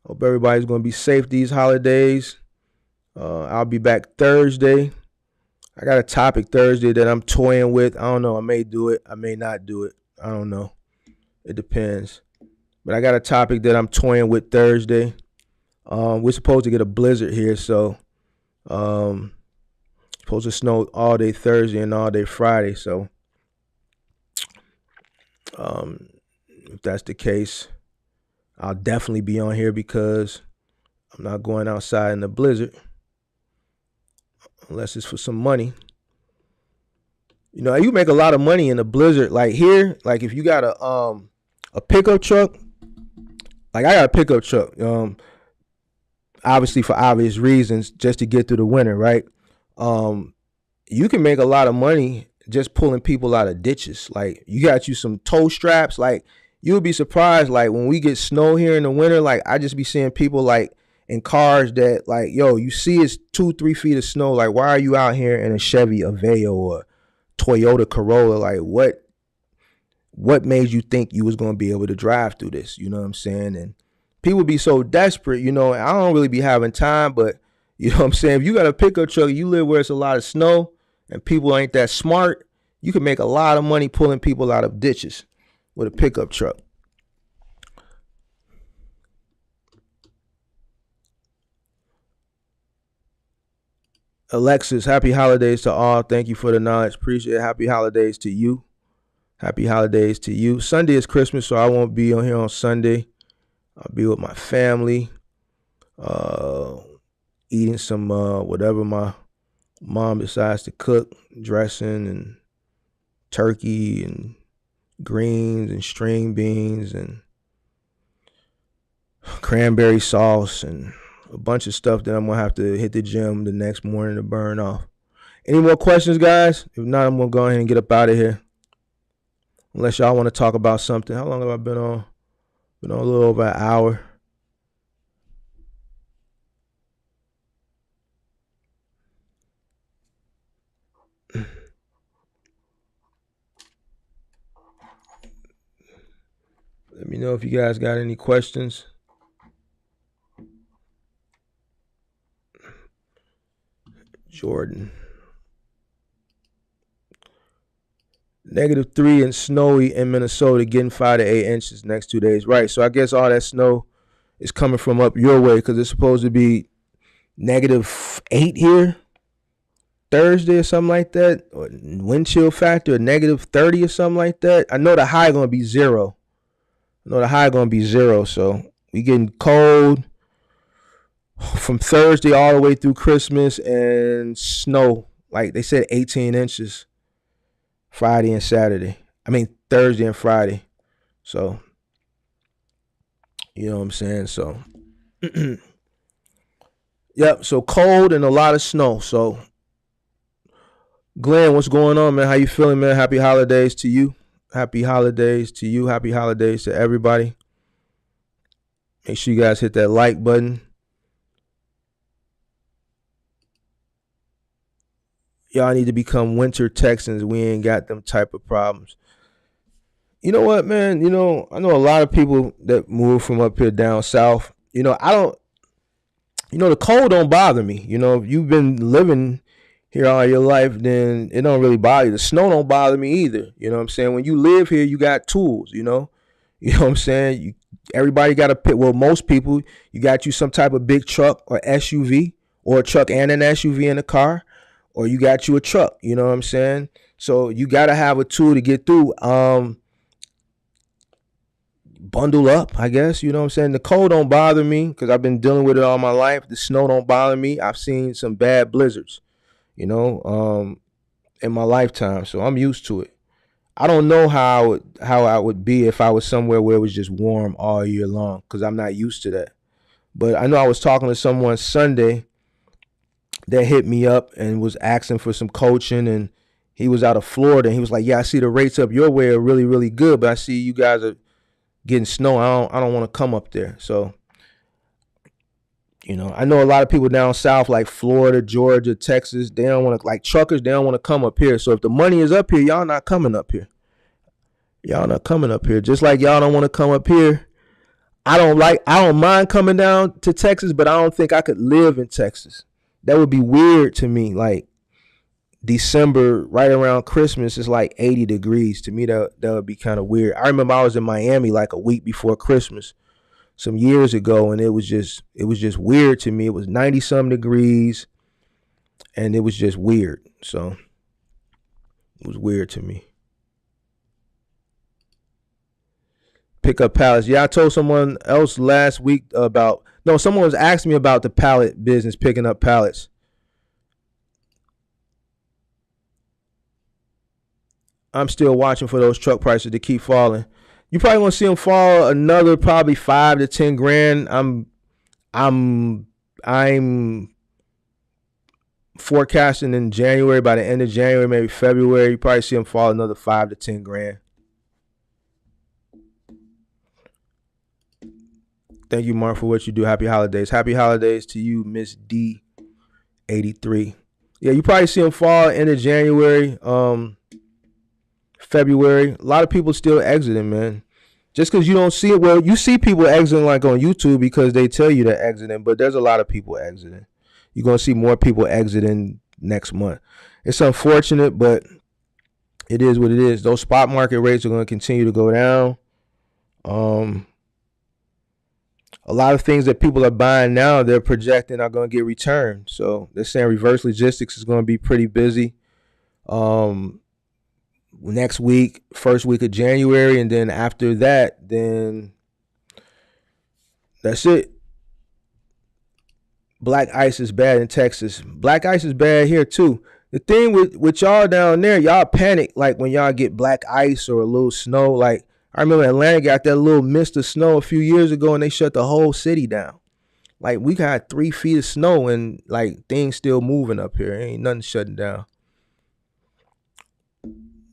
Hope everybody's going to be safe these holidays. I'll be back Thursday. I got a topic Thursday that I'm toying with. I don't know. I may do it. I may not do it. I don't know. It depends. But I got a topic that I'm toying with Thursday. We're supposed to get a blizzard here, so supposed to snow all day Thursday and all day Friday. So if that's the case, I'll definitely be on here because I'm not going outside in the blizzard unless it's for some money. You make a lot of money in the blizzard. Like here, like if you got a pickup truck, like I got a pickup truck, obviously for obvious reasons, just to get through the winter, right? You can make a lot of money just pulling people out of ditches. Like you got you some tow straps. Like you would be surprised. Like when we get snow here in the winter, like I just be seeing people like in cars that like, yo, you see it's 2-3 feet of snow. Like why are you out here in a Chevy Aveo or Toyota Corolla? Like what made you think you was going to be able to drive through this? You know what I'm saying? And people be so desperate, I don't really be having time, but you know what I'm saying? If you got a pickup truck, you live where it's a lot of snow and people ain't that smart, you can make a lot of money pulling people out of ditches. with a pickup truck. Alexis, happy holidays to all. Thank you for the knowledge. Appreciate it. Happy holidays to you. Happy holidays to you. Sunday is Christmas, so I won't be on here on Sunday. I'll be with my family, eating some whatever my mom decides to cook, dressing and turkey and greens and string beans and cranberry sauce and a bunch of stuff that I'm going to have to hit the gym the next morning to burn off. Any more questions, guys? If not, I'm going to go ahead and get up out of here. Unless y'all want to talk about something. How long have I been on? Been on a little over an hour. Let me know if you guys got any questions. Jordan. -3 and snowy in Minnesota, getting 5 to 8 inches next 2 days. Right, so I guess all that snow is coming from up your way because it's supposed to be -8 here Thursday or something like that. Or wind chill factor -30 or something like that. I know the high going to be 0. So we getting cold from Thursday all the way through Christmas and snow. Like they said, 18 inches. Friday and Saturday. I mean, Thursday and Friday. So, you know what I'm saying? So, yep. So cold and a lot of snow. So, Glenn, what's going on, man? How you feeling, man? Happy holidays to you. Happy holidays to you. Happy holidays to everybody. Make sure you guys hit that like button. Y'all need to become winter Texans. We ain't got them type of problems. You know what, man? You know, I know a lot of people that move from up here down south. You know, the cold don't bother me. You know, if you've been living here all your life, then it don't really bother you. The snow don't bother me either. You know what I'm saying? When you live here, you got tools, you know? You know what I'm saying? Everybody got a pick. Well, most people, you got you some type of big truck or SUV or a truck and an SUV in the car. Or you got you a truck, you know what I'm saying? So you got to have a tool to get through. Bundle up, I guess, you know what I'm saying? The cold don't bother me because I've been dealing with it all my life. The snow don't bother me. I've seen some bad blizzards, you know, in my lifetime. So I'm used to it. I don't know how I would be if I was somewhere where it was just warm all year long because I'm not used to that. But I know I was talking to someone Sunday that hit me up and was asking for some coaching, and he was out of Florida, and he was like, yeah, I see the rates up your way are really, really good, but I see you guys are getting snow. I don't want to come up there. So, you know, I know a lot of people down south like Florida, Georgia, Texas, they don't want to, like truckers, they don't want to come up here. So if the money is up here, y'all not coming up here. Just like y'all don't want to come up here. I don't mind coming down to Texas, but I don't think I could live in Texas. That would be weird to me. Like December, right around Christmas, is like 80 degrees. To me, that would be kind of weird. I remember I was in Miami like a week before Christmas some years ago, and it was just weird to me. It was 90-some degrees, and it was just weird. So it was weird to me. Pick up pallets. Yeah, I told someone else last week someone was asking me about the pallet business, picking up pallets. I'm still watching for those truck prices to keep falling. You probably want to see them fall another probably 5 to 10 grand. I'm forecasting in January, by the end of January, maybe February, you probably see them fall another 5 to 10 grand. Thank you, Mark, for what you do. Happy holidays. Happy holidays to you, Miss D83. Yeah, you probably see them fall end of January, February. A lot of people still exiting, man. Just because you don't see it. Well, you see people exiting like on YouTube because they tell you they're exiting, but there's a lot of people exiting. You're going to see more people exiting next month. It's unfortunate, but it is what it is. Those spot market rates are going to continue to go down. Um, a lot of things that people are buying now, they're projecting are going to get returned. So they're saying reverse logistics is going to be pretty busy. Um, Next week, first week of January, and then after that, then that's it. Black ice is bad in Texas. Black ice is bad here too. The thing with y'all down there, y'all panic like when y'all get black ice or a little snow. Like I remember Atlanta got that little mist of snow a few years ago, and they shut the whole city down. Like we got 3 feet of snow, and like things still moving up here. Ain't nothing shutting down.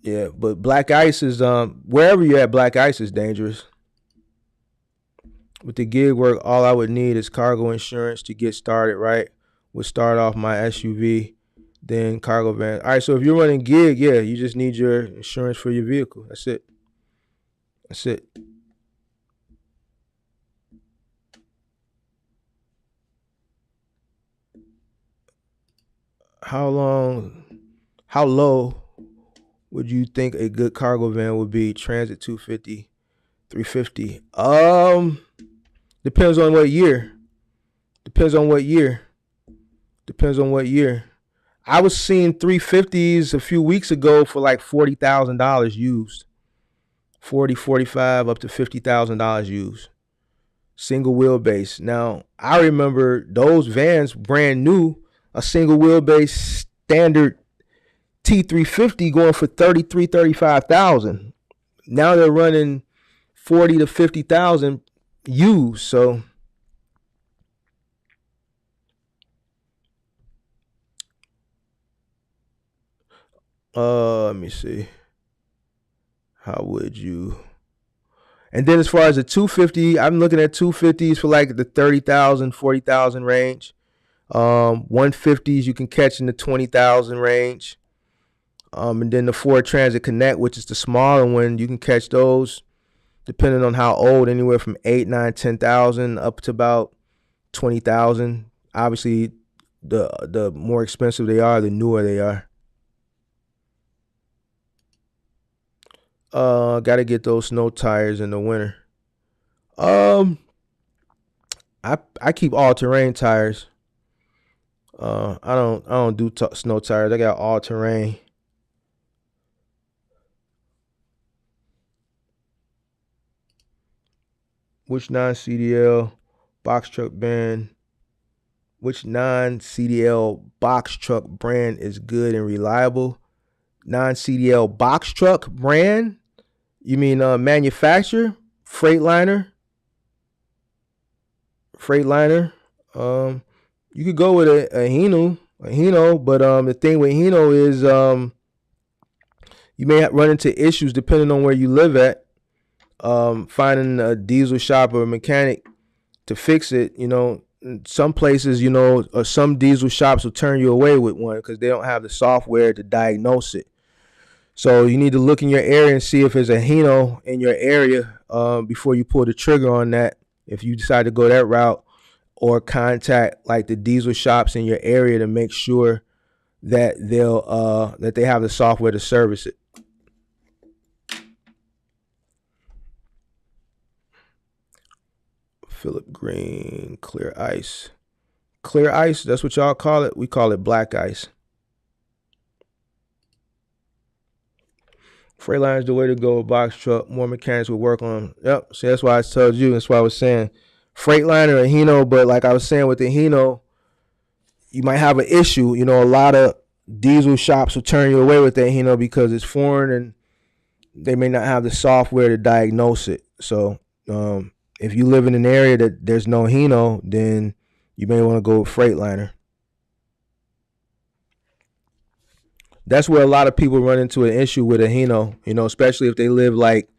Yeah, but black ice is wherever you're at, black ice is dangerous. With the gig work, all I would need is cargo insurance to get started, right? Would start off my SUV, then cargo van. All right, so if you're running gig, yeah, you just need your insurance for your vehicle. That's it. That's it. How low would you think a good cargo van would be? Transit 250, 350. Depends on what year. Depends on what year. Depends on what year. I was seeing 350s a few weeks ago for like $40,000 used. 40, 45, up to $50,000 used. Single wheelbase. Now, I remember those vans brand new, a single wheelbase standard T350 going for 33, 35,000. Now they're running 40 to 50,000 used. So let me see. How would you? And then as far as the 250, I'm looking at 250s for like the 30,000, 40,000 range. 150s you can catch in the 20,000 range. And then the Ford Transit Connect, which is the smaller one, you can catch those depending on how old, anywhere from 8, 9, 10,000 up to about 20,000. Obviously, the more expensive they are, the newer they are. Got to get those snow tires in the winter. Um, I keep all terrain tires. I don't do snow tires. I got all terrain. Which non CDL box truck brand? Which non CDL box truck brand is good and reliable? Non CDL box truck brand? You mean manufacturer? Freightliner? Freightliner? You could go with a Hino, but the thing with Hino is you may run into issues depending on where you live at. Finding a diesel shop or a mechanic to fix it. In some places, or some diesel shops will turn you away with one because they don't have the software to diagnose it. So you need to look in your area and see if there's a Hino in your area before you pull the trigger on that. If you decide to go that route, or contact like the diesel shops in your area to make sure that they have the software to service it. Philip Green, clear ice. Clear ice, that's what y'all call it. We call it black ice. Freightliner is the way to go. Box truck, more mechanics will work on. Yep. So that's why I told you. That's why I was saying Freightliner and Hino. But like I was saying with the Hino, you might have an issue. A lot of diesel shops will turn you away with that Hino because it's foreign and they may not have the software to diagnose it. So if you live in an area that there's no Hino, then you may want to go with Freightliner. That's where a lot of people run into an issue with a Hino, especially if they live like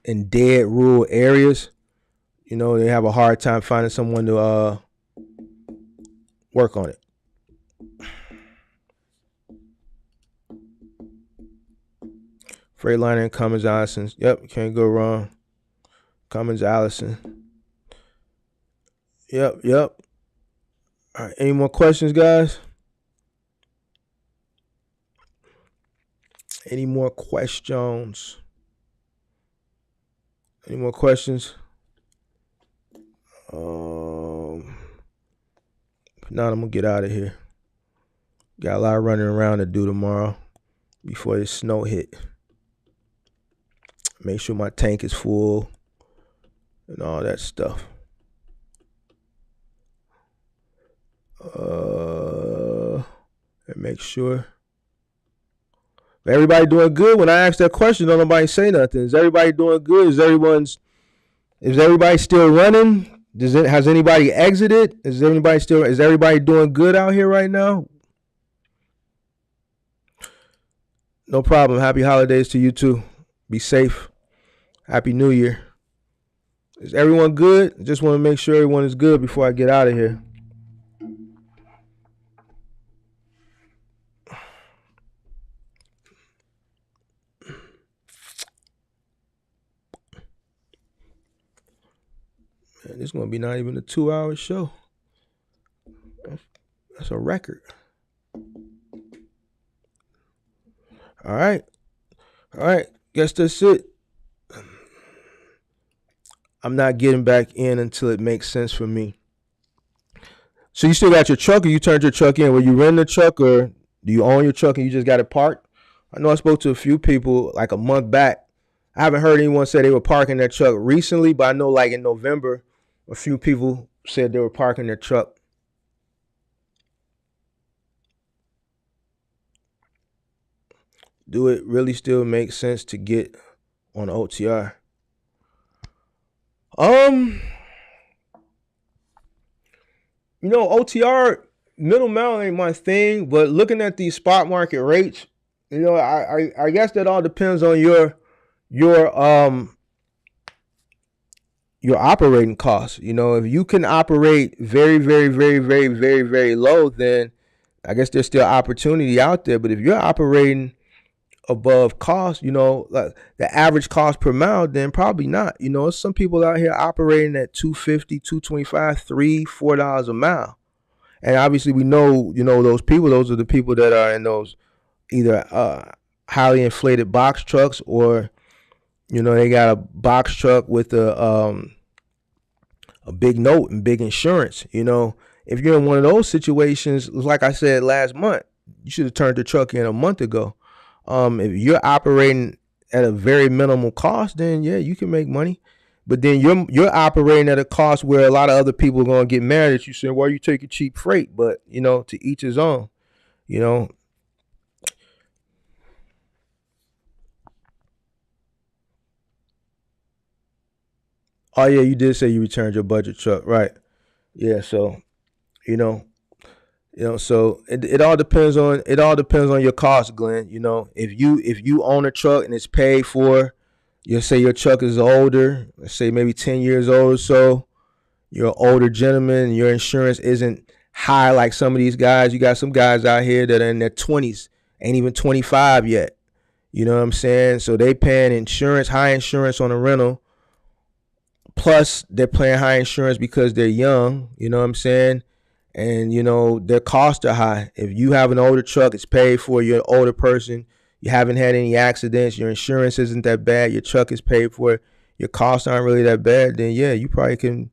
in dead rural areas. They have a hard time finding someone to work on it. Freightliner and Cummins Allison. Yep, can't go wrong. Cummins Allison. Yep. All right, any more questions, guys? Any more questions? Any more questions? If not, I'm gonna get out of here. Got a lot running around to do tomorrow before the snow hit. Make sure my tank is full and all that stuff. And make sure everybody doing good. When I ask that question, don't nobody say nothing. Is everybody doing good? Is everybody still running? Has anybody exited? Is everybody doing good out here right now? No problem. Happy holidays to you too. Be safe. Happy New Year. Is everyone good? I just want to make sure everyone is good before I get out of here. Man, this is going to be not even a 2-hour show. That's a record. All right. Guess that's it. I'm not getting back in until it makes sense for me. So you still got your truck, or you turned your truck in? Were you renting a truck, or do you own your truck and you just got it parked? I know I spoke to a few people like a month back. I haven't heard anyone say they were parking their truck recently, but I know like in November, a few people said they were parking their truck. Do it really still make sense to get on OTR? OTR middle mount ain't my thing, but looking at these spot market rates, I guess that all depends on your operating costs. If you can operate very, very, very, very, very, very low, then I guess there's still opportunity out there. But if you're operating above cost, like the average cost per mile, then probably not. Some people out here operating at $2.50, $2.25, $3, $4 a mile. And obviously we know, those people, those are the people that are in those either highly inflated box trucks, or, they got a box truck with a big note and big insurance. If you're in one of those situations, like I said last month, you should have turned the truck in a month ago. If you're operating at a very minimal cost, then yeah, you can make money. But then you're operating at a cost where a lot of other people are gonna get mad at you, saying, "Why are you taking cheap freight?" But to each his own. Oh yeah, you did say you returned your budget truck, right? Yeah, so so it all depends on your cost, Glenn. If you own a truck and it's paid for, you say your truck is older, let's say maybe 10 years old or so, you're an older gentleman and your insurance isn't high like some of these guys. You got some guys out here that are in their 20s, ain't even 25 yet. You know what I'm saying? So they paying high insurance on a rental. Plus they're paying high insurance because they're young. You know what I'm saying? And their costs are high. If you have an older truck, it's paid for, you're an older person, you haven't had any accidents, your insurance isn't that bad, your truck is paid for, your costs aren't really that bad, then yeah, you probably can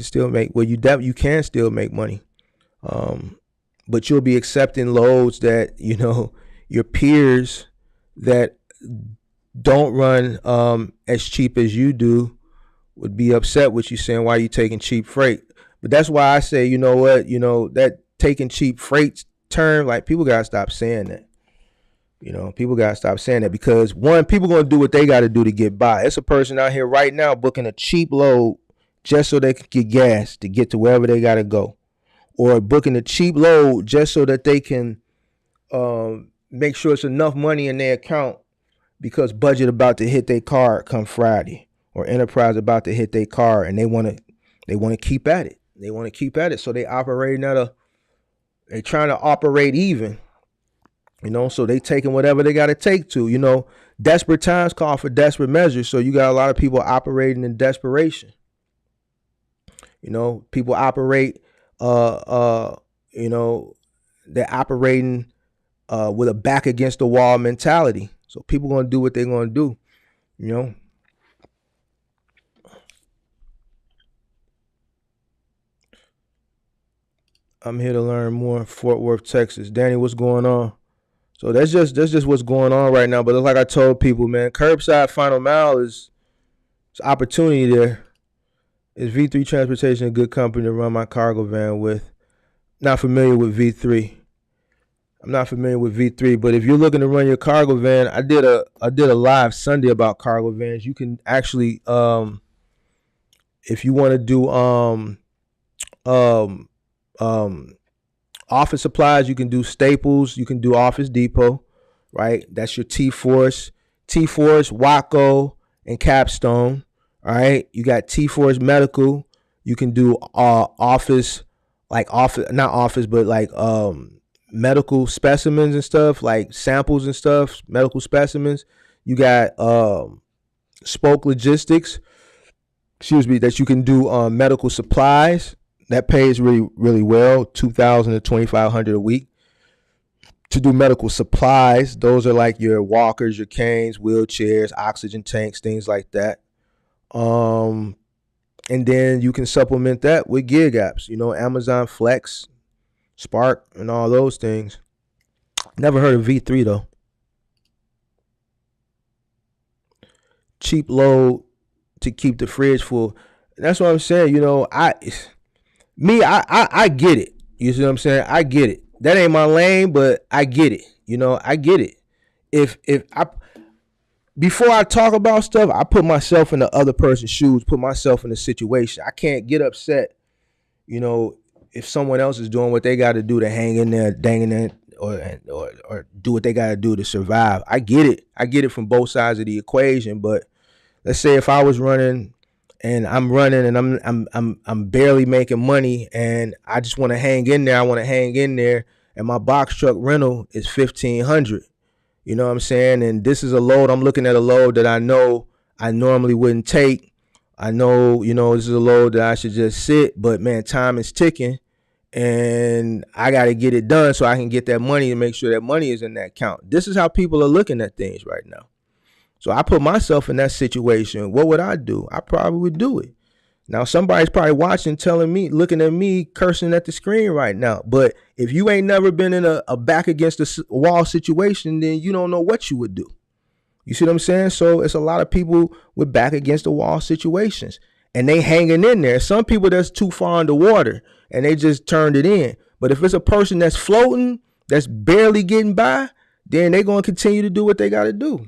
still make, you can still make money. But you'll be accepting loads that your peers that don't run as cheap as you do would be upset with you, saying, why are you taking cheap freight? But that's why I say, that taking cheap freight term, like, people gotta stop saying that. People gotta stop saying that, because one, people gonna do what they gotta do to get by. It's a person out here right now booking a cheap load just so they can get gas to get to wherever they gotta go, or booking a cheap load just so that they can make sure it's enough money in their account because budget about to hit their card come Friday, or enterprise about to hit their card, and they want to keep at it. So they they trying to operate even. So they taking whatever they got to take to. Desperate times call for desperate measures. So you got a lot of people operating in desperation. People operate, they're operating with a back against the wall mentality. So people gonna do what they're gonna do. You know. I'm here to learn more. Fort Worth, Texas. Danny, what's going on? So that's just what's going on right now. But like I told people, man, curbside final mile is it's opportunity there. Is V3 Transportation a good company to run my cargo van with? Not familiar with V3. I'm not familiar with V3, but if you're looking to run your cargo van, I did a live Sunday about cargo vans. You can actually if you want to do um um office supplies, you can do Staples, you can do Office Depot, right? That's your T-Force, Waco, and Capstone. All right. You got T-Force Medical. You can do office, like office, not office, but like medical specimens and stuff, like samples and stuff, medical specimens. You got Spoke Logistics, excuse me, that you can do medical supplies. That pays really, really well, $2,000 to $2,500 a week. To do medical supplies, those are like your walkers, your canes, wheelchairs, oxygen tanks, things like that. And then you can supplement that with gig apps, Amazon Flex, Spark, and all those things. Never heard of V3 though. Cheap load to keep the fridge full. That's what I'm saying. I get it. You see what I'm saying? I get it. That ain't my lane, but I get it. I get it. If I before I talk about stuff, I put myself in the other person's shoes, put myself in the situation. I can't get upset, if someone else is doing what they got to do to hang in there, dang in there, or do what they got to do to survive. I get it. I get it from both sides of the equation. But let's say if I was running and I'm running and I'm barely making money and I just want to hang in there. I want to hang in there, and my box truck rental is $1,500. You know what I'm saying? And this is a load. I'm looking at a load that I know I normally wouldn't take. I know, this is a load that I should just sit, but man, time is ticking and I got to get it done so I can get that money and make sure that money is in that account. This is how people are looking at things right now. So I put myself in that situation. What would I do? I probably would do it. Now, somebody's probably watching, telling me, looking at me, cursing at the screen right now. But if you ain't never been in a back against the wall situation, then you don't know what you would do. You see what I'm saying? So it's a lot of people with back against the wall situations, and they hanging in there. Some people that's too far underwater, and they just turned it in. But if it's a person that's floating, that's barely getting by, then they're going to continue to do what they got to do.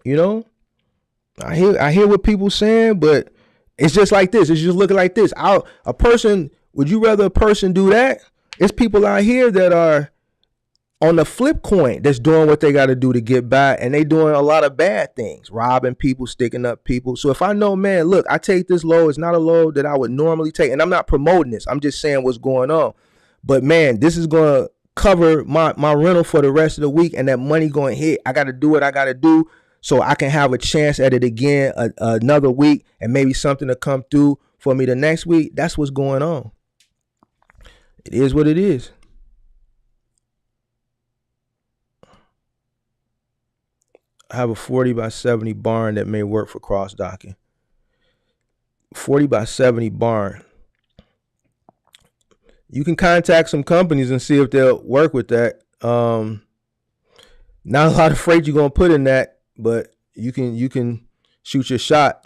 I hear what people saying, but it's just like this. It's just looking like this. Would you rather a person do that? It's people out here that are on the flip coin that's doing what they got to do to get by, and they doing a lot of bad things, robbing people, sticking up people. So if I know, man, look, I take this load, it's not a load that I would normally take, and I'm not promoting this. I'm just saying what's going on. But man, this is going to cover my rental for the rest of the week, and that money going to hit. I got to do what I got to do so I can have a chance at it again another week, and maybe something to come through for me the next week. That's what's going on. It is what it is. I have a 40 by 70 barn that may work for cross docking. 40 by 70 barn. You can contact some companies and see if they'll work with that. Not a lot of freight you're gonna put in that, but you can shoot your shot.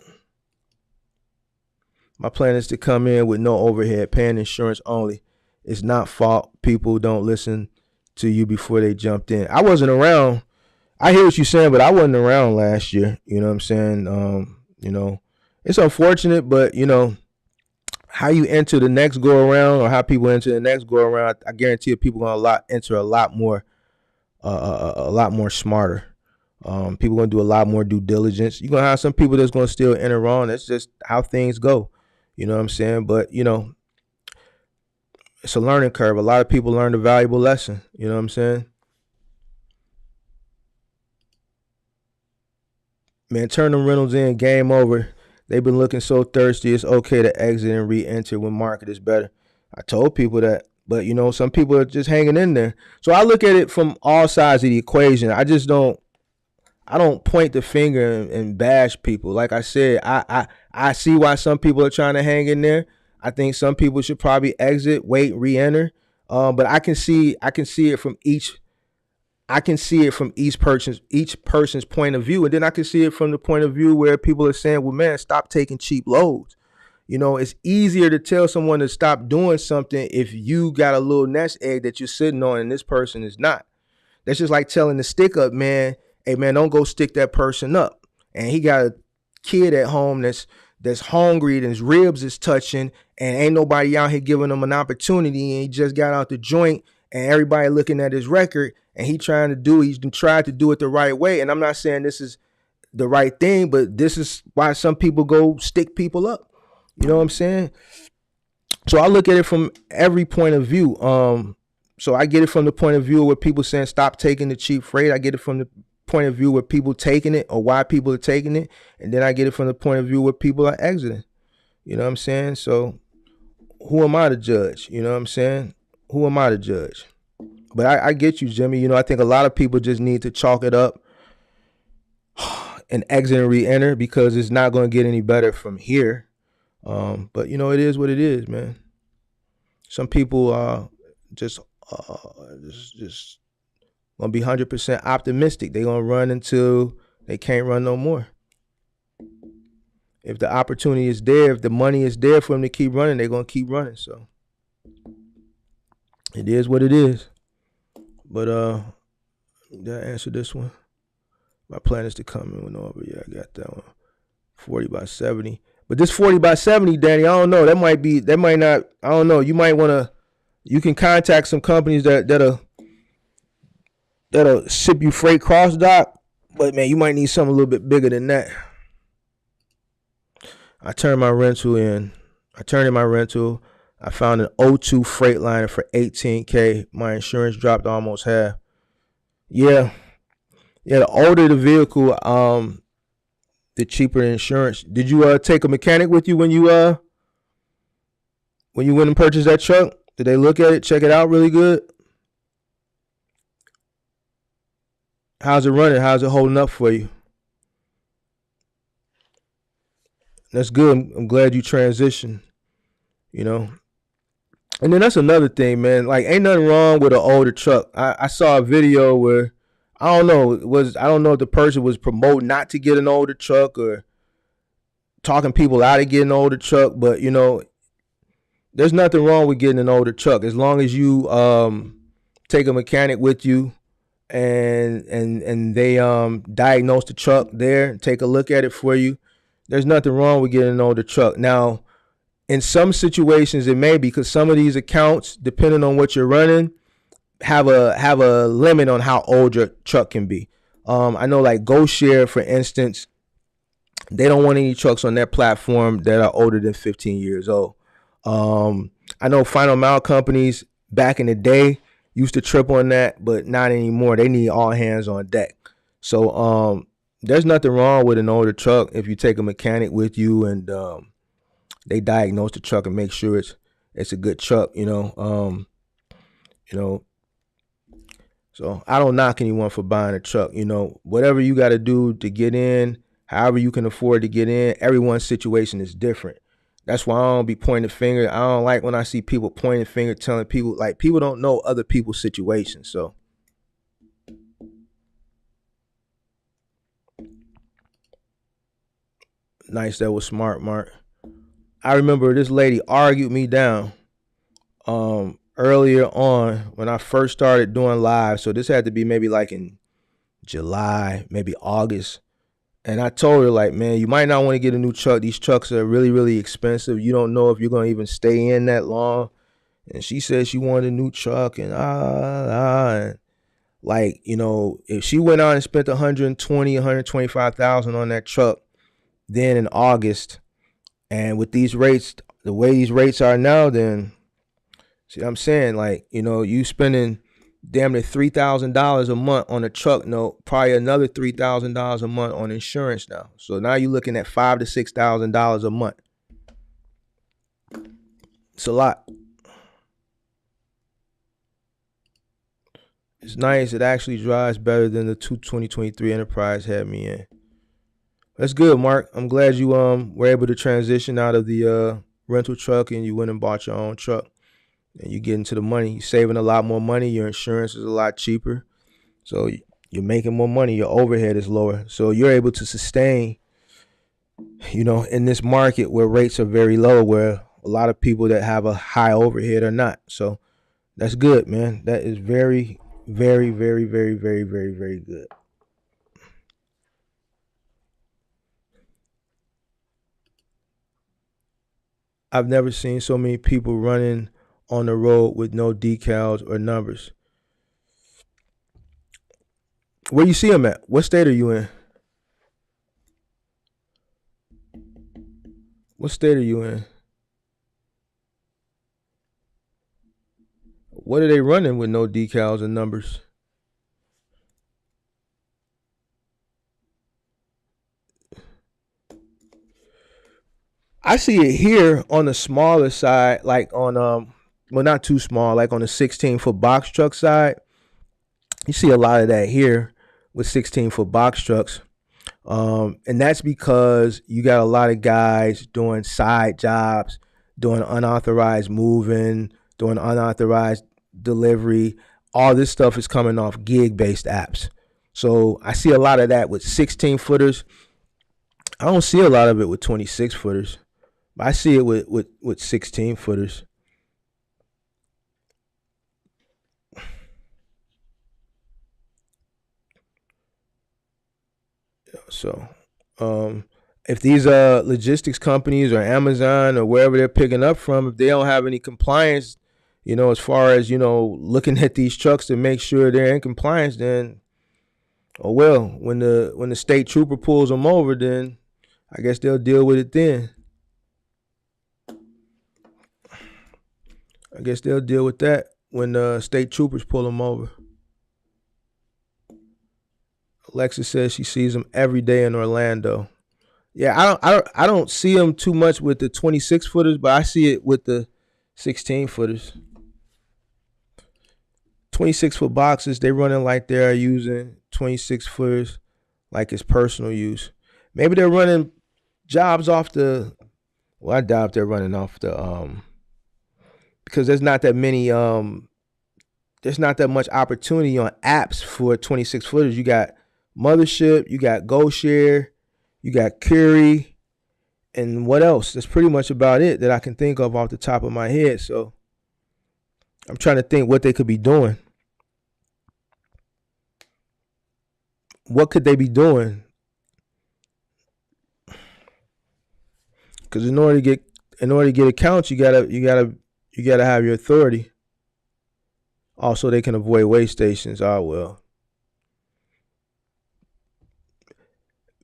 My plan is to come in with no overhead, paying insurance only. It's not fault. People don't listen to you before they jumped in. I wasn't around. I hear what you're saying, but I wasn't around last year. You know what I'm saying? It's unfortunate, but how you enter the next go around, or how people enter the next go around, I guarantee you people gonna enter a lot more smarter. People gonna do a lot more due diligence. You're gonna have some people that's gonna still enter wrong. That's just how things go. You know what I'm saying? But it's a learning curve. A lot of people learned a valuable lesson. You know what I'm saying? Man, turn them rentals in, game over. They've been looking so thirsty. It's okay to exit and re-enter when market is better. I told people that. But some people are just hanging in there. So I look at it from all sides of the equation. I don't point the finger and bash people. Like I said, I see why some people are trying to hang in there. I think some people should probably exit, wait, re-enter. But I can see it from each person's point of view, and then I can see it from the point of view where people are saying, "Well, man, stop taking cheap loads." It's easier to tell someone to stop doing something if you got a little nest egg that you're sitting on and this person is not. That's just like telling the stick up man, "Hey man, don't go stick that person up." And he got a kid at home that's hungry and his ribs is touching, and ain't nobody out here giving him an opportunity, and he just got out the joint, and everybody looking at his record, and he's tried to do it the right way. And I'm not saying this is the right thing, but this is why some people go stick people up. You know what I'm saying? So I look at it from every point of view. So I get it from the point of view where people saying stop taking the cheap freight. I get it from the point of view where people taking it or why people are taking it. And then I get it from the point of view where people are exiting. You know what I'm saying? So who am I to judge? You know what I'm saying? Who am I to judge? But I get you, Jimmy. I think a lot of people just need to chalk it up and exit and re-enter because it's not going to get any better from here. But it is what it is, man. Some people are just gonna be 100% optimistic. They gonna run until they can't run no more. If the opportunity is there, if the money is there for them to keep running, they're gonna keep running. So it is what it is. But did I answer this one? My plan is to come in over. Yeah, I got that one. 40 by 70. But this 40 by 70, Danny, I don't know. That might not, I don't know. You can contact some companies that'll ship you freight cross dock, but man, you might need something a little bit bigger than that. I turned in my rental. I found an O2 Freightliner for $18K. My insurance dropped almost half. Yeah. The older the vehicle, the cheaper the insurance. Did you take a mechanic with you when you went and purchased that truck? Did they look at it, check it out really good? How's it running? How's it holding up for you? That's good. I'm glad you transitioned. And then that's another thing, man. Like, ain't nothing wrong with an older truck. I saw a video where I don't know if the person was promoting not to get an older truck or talking people out of getting an older truck, but there's nothing wrong with getting an older truck as long as you take a mechanic with you and they diagnose the truck there, take a look at it for you. There's nothing wrong with getting an older truck. Now, in some situations it may be because some of these accounts, depending on what you're running, have a limit on how old your truck can be. I know like GoShare, for instance, they don't want any trucks on their platform that are older than 15 years old. I know final mile companies back in the day used to trip on that, but not anymore. They need all hands on deck. So there's nothing wrong with an older truck if you take a mechanic with you and they diagnose the truck and make sure it's a good truck. So I don't knock anyone for buying a truck. Whatever you got to do to get in, however you can afford to get in, everyone's situation is different. That's why I don't be pointing the finger. I don't like when I see people pointing the finger, telling people, like, people don't know other people's situations. So nice. That was smart, Mark. I remember this lady argued me down earlier on when I first started doing live. So this had to be maybe like in July, maybe August. And I told her, like, man, you might not want to get a new truck. These trucks are really, really expensive. You don't know if you're going to even stay in that long. And she said she wanted a new truck and like, if she went out and spent 125,000 on that truck then in August, and with these rates, the way these rates are now, then see what I'm saying? Like, you spending damn near $3,000 a month on a truck note, probably another $3,000 a month on insurance now. So now you're looking at $5,000 to $6,000 a month. It's a lot. It's nice. It actually drives better than the 2023 Enterprise had me in. That's good, Mark. I'm glad you were able to transition out of the rental truck and you went and bought your own truck. And you get into the money. You're saving a lot more money. Your insurance is a lot cheaper. So you're making more money. Your overhead is lower. So you're able to sustain, in this market where rates are very low, where a lot of people that have a high overhead are not. So that's good, man. That is very, very, very, very, very, very, very good. I've never seen so many people running on the road with no decals or numbers. Where you see them at? What state are you in? What state are you in? What are they running with no decals and numbers? I see it here on the smaller side, like on well, not too small, like on the 16-foot box truck side. You see a lot of that here with 16-foot box trucks. And that's because you got a lot of guys doing side jobs, doing unauthorized moving, doing unauthorized delivery. All this stuff is coming off gig-based apps. So I see a lot of that with 16-footers. I don't see a lot of it with 26-footers. I see it with 16-footers. So, if these logistics companies or Amazon or wherever they're picking up from, if they don't have any compliance, as far as looking at these trucks to make sure they're in compliance, then oh well. When the state trooper pulls them over, then I guess they'll deal with it then. I guess they'll deal with that when the state troopers pull them over. Alexa says she sees them every day in Orlando. Yeah, I don't see them too much with the 26-footers, but I see it with the 16-footers. 26-foot boxes, they running like they're using 26-footers like it's personal use. Maybe they're running jobs off the. Well, I doubt they're running off the because there's not that many there's not that much opportunity on apps for 26-footers. You got Mothership, you got GoShare, you got Curie, and what else? That's pretty much about it that I can think of off the top of my head. So I'm trying to think what they could be doing. What could they be doing? Because in order to get accounts, you gotta have your authority. Also, they can avoid weigh stations. Oh well.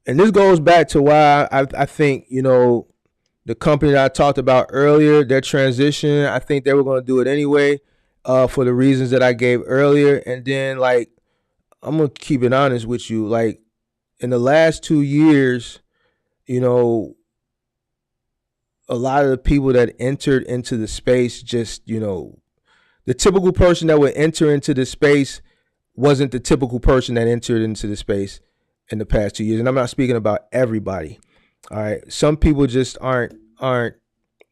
And this goes back to why I think the company that I talked about earlier, their transition. I think they were going to do it anyway, for the reasons that I gave earlier. And then I'm gonna keep it honest with you. Like in the last 2 years, a lot of the people that entered into the space just, the typical person that would enter into the space wasn't the typical person that entered into the space in the past 2 years. And I'm not speaking about everybody. All right. Some people just don't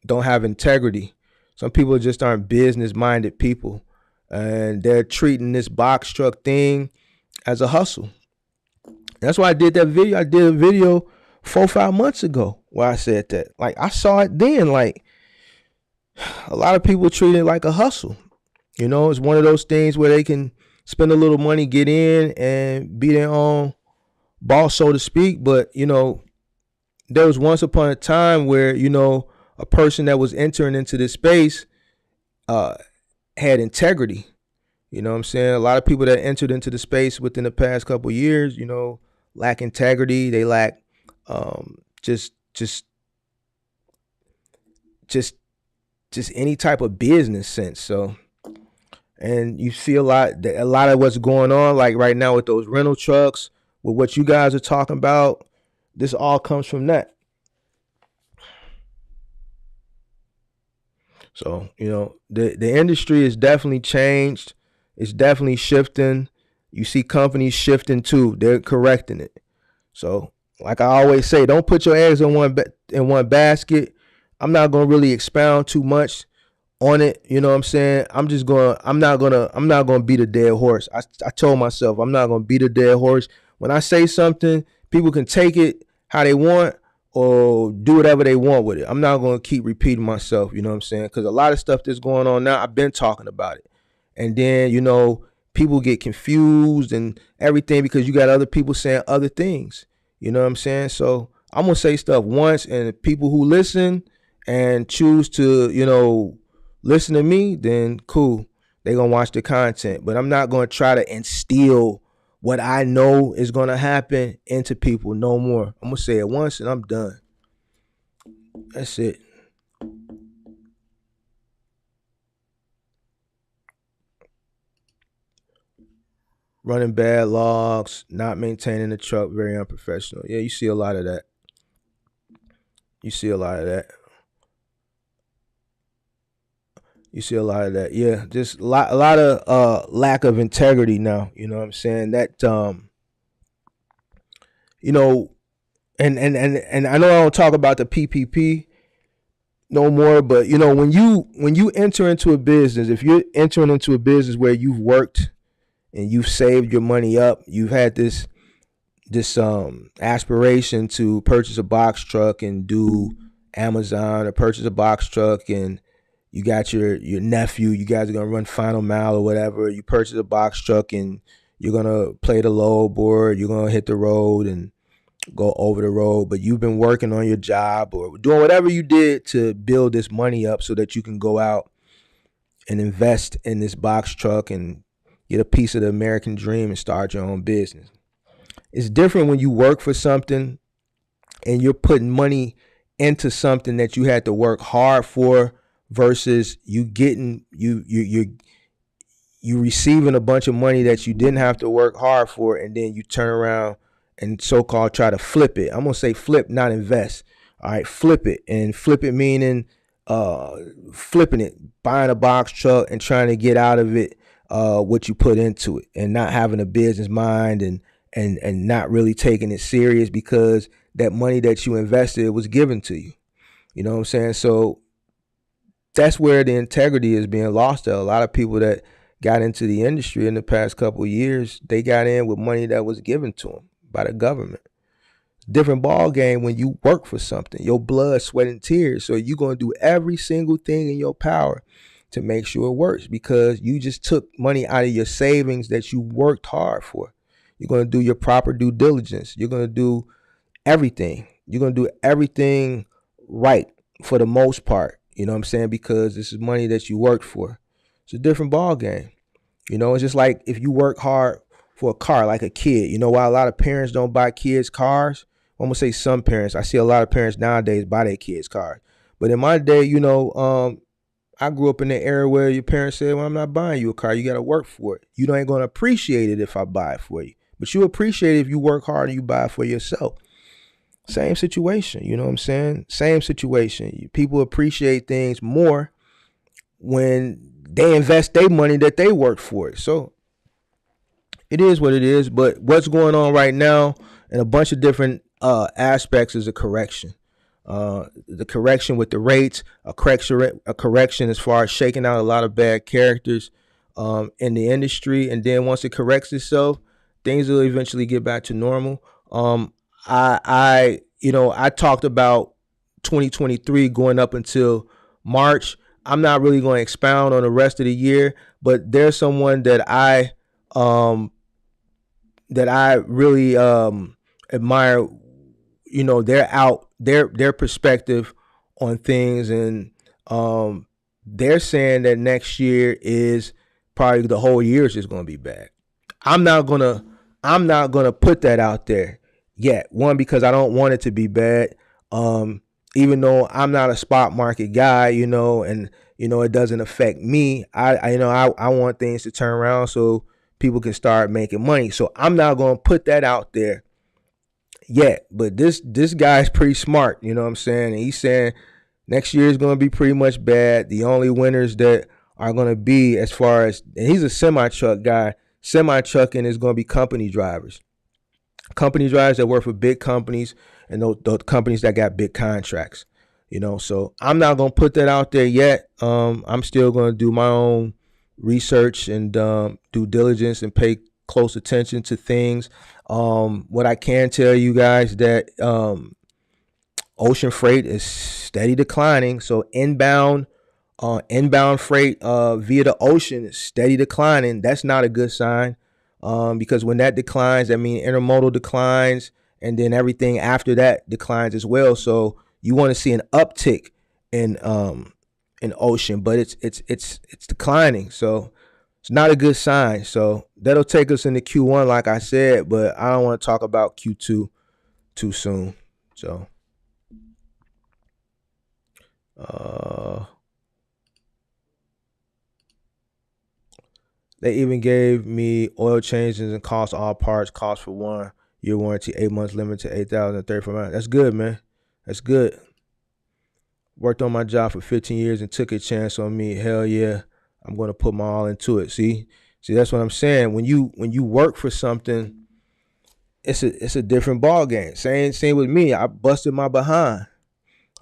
have integrity. Some people just aren't business minded people. And they're treating this box truck thing as a hustle. That's why I did that video. I did a video 4-5 months ago where I said that. Like I saw it then. Like a lot of people treat it like a hustle. It's one of those things where they can spend a little money, get in, and be their own boss, so to speak. But there was once upon a time where a person that was entering into this space had integrity. You know what I'm saying? A lot of people that entered into the space within the past couple of years, lack integrity. They lack just any type of business sense. So, and you see a lot of what's going on, like right now with those rental trucks, with what you guys are talking about. This all comes from that. So, the industry has definitely changed. It's definitely shifting. You see companies shifting too. They're correcting it. So, like I always say, don't put your eggs in one basket. I'm not gonna really expound too much on it. You know what I'm saying? I'm not gonna beat a dead horse. I told myself I'm not gonna beat a dead horse. When I say something, people can take it how they want or do whatever they want with it. I'm not gonna keep repeating myself, you know what I'm saying? Because a lot of stuff that's going on now, I've been talking about it. And then, people get confused and everything because you got other people saying other things. You know what I'm saying? So I'm gonna say stuff once, and the people who listen and choose to, listen to me, then cool. They gonna watch the content. But I'm not gonna try to instill what I know is gonna happen into people no more. I'm gonna say it once and I'm done. That's it. Running bad logs, not maintaining the truck, very unprofessional. Yeah, you see a lot of that. You see a lot of that. You see a lot of that. Yeah, just a lot of lack of integrity now. You know what I'm saying? That you know, and I know I don't talk about the PPP no more, but when you enter into a business, if you're entering into a business where you've worked and you've saved your money up, you've had this aspiration to purchase a box truck and do Amazon, or purchase a box truck, and you got your nephew, you guys are gonna run final mile or whatever. You purchase a box truck and you're gonna play the low board, you're gonna hit the road and go over the road, but you've been working on your job or doing whatever you did to build this money up so that you can go out and invest in this box truck and get a piece of the American dream and start your own business. It's different when you work for something and you're putting money into something that you had to work hard for versus you getting you receiving a bunch of money that you didn't have to work hard for, and then you turn around and so-called try to flip it. I'm gonna say flip, not invest. All right, flip it. And flip it meaning flipping it, buying a box truck and trying to get out of it what you put into it, and not having a business mind and not really taking it serious because that money that you invested was given to you. You know what I'm saying? So that's where the integrity is being lost. A lot of people that got into the industry in the past couple of years, they got in with money that was given to them by the government. Different ball game when you work for something, your blood, sweat, and tears. So you're going to do every single thing in your power to make sure it works because you just took money out of your savings that you worked hard for. You're going to do your proper due diligence. You're going to do everything. You're going to do everything right for the most part. You know what I'm saying? Because this is money that you worked for. It's a different ball game. It's just like if you work hard for a car, like a kid. You know why a lot of parents don't buy kids cars? I'm gonna say some parents. I see a lot of parents nowadays buy their kids cars. But in my day, I grew up in the era where your parents said, "Well, I'm not buying you a car. You got to work for it. You ain't gonna appreciate it if I buy it for you, but you appreciate it if you work hard and you buy it for yourself." Same situation. You know what I'm saying? Same situation. People appreciate things more when they invest their money that they worked for it. So it is what it is. But what's going on right now in a bunch of different aspects is a correction. The correction with the rates, a correction as far as shaking out a lot of bad characters in the industry, and then once it corrects itself, things will eventually get back to normal. I talked about 2023 going up until March. I'm not really going to expound on the rest of the year, but there's someone that I really admire. Their perspective on things, and they're saying that next year is probably the whole year is just going to be bad. I'm not gonna put that out there yet. One, because I don't want it to be bad. Even though I'm not a spot market guy, and it doesn't affect me. I want things to turn around so people can start making money. So I'm not gonna put that out there yet. But this guy's pretty smart, you know what I'm saying? And he's saying next year is gonna be pretty much bad. The only winners that are going to be, as far as, and he's a semi truck guy. Semi trucking is going to be company drivers that work for big companies, and those companies that got big contracts. So I'm not going to put that out there yet. I'm still going to do my own research and due diligence and pay close attention to things. What I can tell you guys that ocean freight is steady declining. So inbound freight via the ocean is steady declining. That's not a good sign, because when that declines, that means intermodal declines, and then everything after that declines as well. So you want to see an uptick in ocean, but it's declining. So it's not a good sign. So that'll take us into Q1, like I said, but I don't want to talk about Q2 too soon. So they even gave me oil changes and cost all parts, cost for 1 year warranty, 8 months limit to 8,034 miles. That's good, man. That's good. Worked on my job for 15 years and took a chance on me. Hell yeah, I'm going to put my all into it. See, that's what I'm saying. When you work for something, it's a different ball game. Same with me. I busted my behind.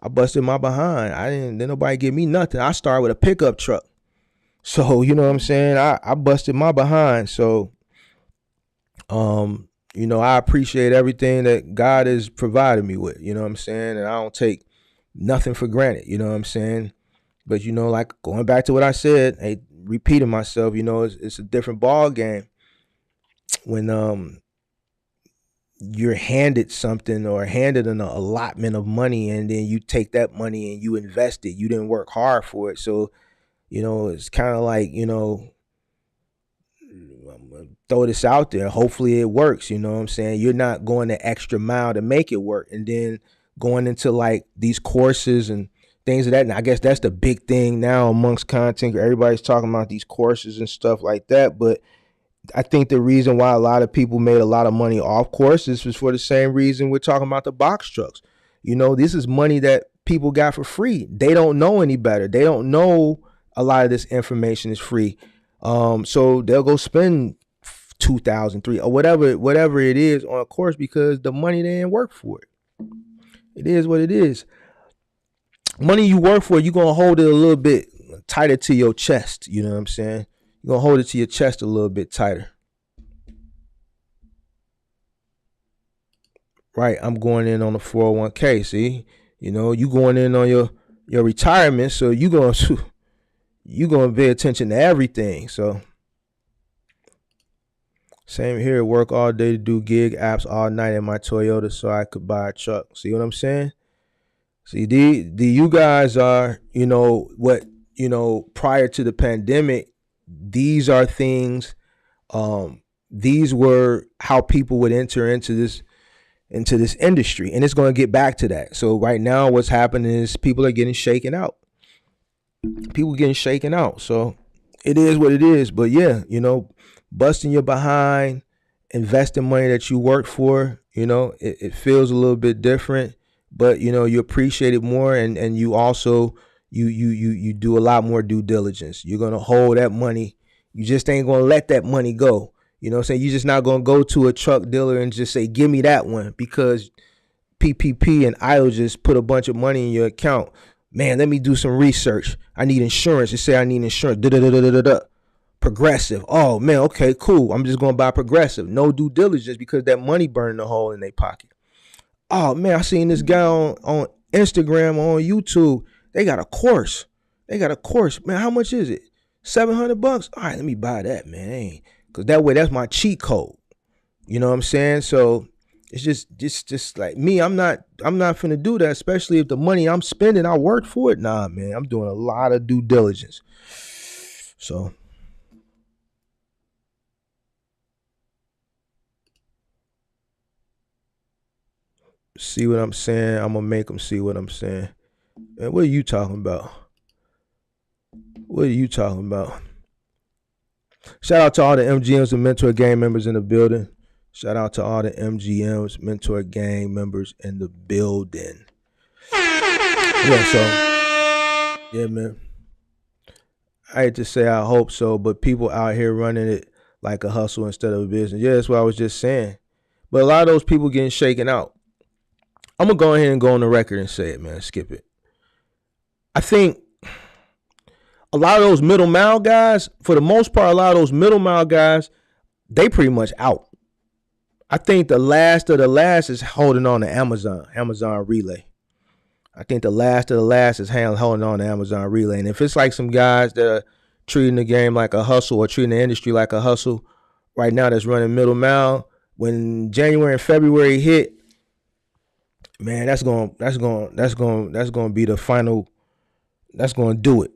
I didn't nobody give me nothing. I started with a pickup truck. So, you know what I'm saying? I busted my behind. So, I appreciate everything that God has provided me with, you know what I'm saying? And I don't take nothing for granted, you know what I'm saying? But, like going back to what I said, repeating myself, it's a different ball game when you're handed something or handed an allotment of money, and then you take that money and you invest it. You didn't work hard for it. So, it's kind of like, I'm gonna throw this out there. Hopefully it works. You know what I'm saying? You're not going the extra mile to make it work, and then going into like these courses and things of that. And I guess that's the big thing now amongst content. Everybody's talking about these courses and stuff like that. But I think the reason why a lot of people made a lot of money off courses was for the same reason we're talking about the box trucks. This is money that people got for free. They don't know any better. They don't know a lot of this information is free. So they'll go spend 2,000, 3,000, or whatever it is on a course because the money they didn't work for it. It is what it is. Money you work for, you're gonna hold it a little bit tighter to your chest. You know what I'm saying? You're gonna hold it to your chest a little bit tighter. Right, I'm going in on the 401k. See, you going in on your retirement, so you gonna pay attention to everything. So same here. Work all day to do gig apps all night in my Toyota so I could buy a truck. See what I'm saying? See, you guys are, prior to the pandemic, these are things. These were how people would enter into this industry, and it's going to get back to that. So right now, what's happening is people are getting shaken out. So it is what it is. But yeah, busting your behind, investing money that you worked for, it feels a little bit different, but you appreciate it more, and you also you do a lot more due diligence. You're gonna hold that money. You just ain't gonna let that money go. You know what I'm saying? You're just not gonna go to a truck dealer and just say, give me that one, because PPP and IO just put a bunch of money in your account. Man, let me do some research. I need insurance. They say I need insurance. Progressive. Oh man, okay, cool. I'm just gonna buy Progressive. No due diligence because that money burning a hole in their pocket. Oh man, I seen this guy on Instagram, on YouTube. They got a course. Man, how much is it? $700. All right, let me buy that, man. Cause that way, that's my cheat code. You know what I'm saying? So it's just like me. I'm not finna do that, especially if the money I'm spending, I worked for it. Nah, man, I'm doing a lot of due diligence. So see what I'm saying? I'm gonna make them see what I'm saying. Man, what are you talking about? Shout out to all the MGMs and Mentor Gang members in the building. Yeah, so yeah, man. I hate to say I hope so, but people out here running it like a hustle instead of a business. Yeah, that's what I was just saying. But a lot of those people getting shaken out. I'm gonna go ahead and go on the record and say it, man. Skip it. I think a lot of those middle mile guys, for the most part, a lot of those middle mile guys, they pretty much out. I think the last of the last is holding on to Amazon Relay. I think the last of the last is holding on to Amazon Relay. And if it's like some guys that are treating the game like a hustle or treating the industry like a hustle right now that's running middle mile, when January and February hit, man, that's going to be the final. That's going to do it.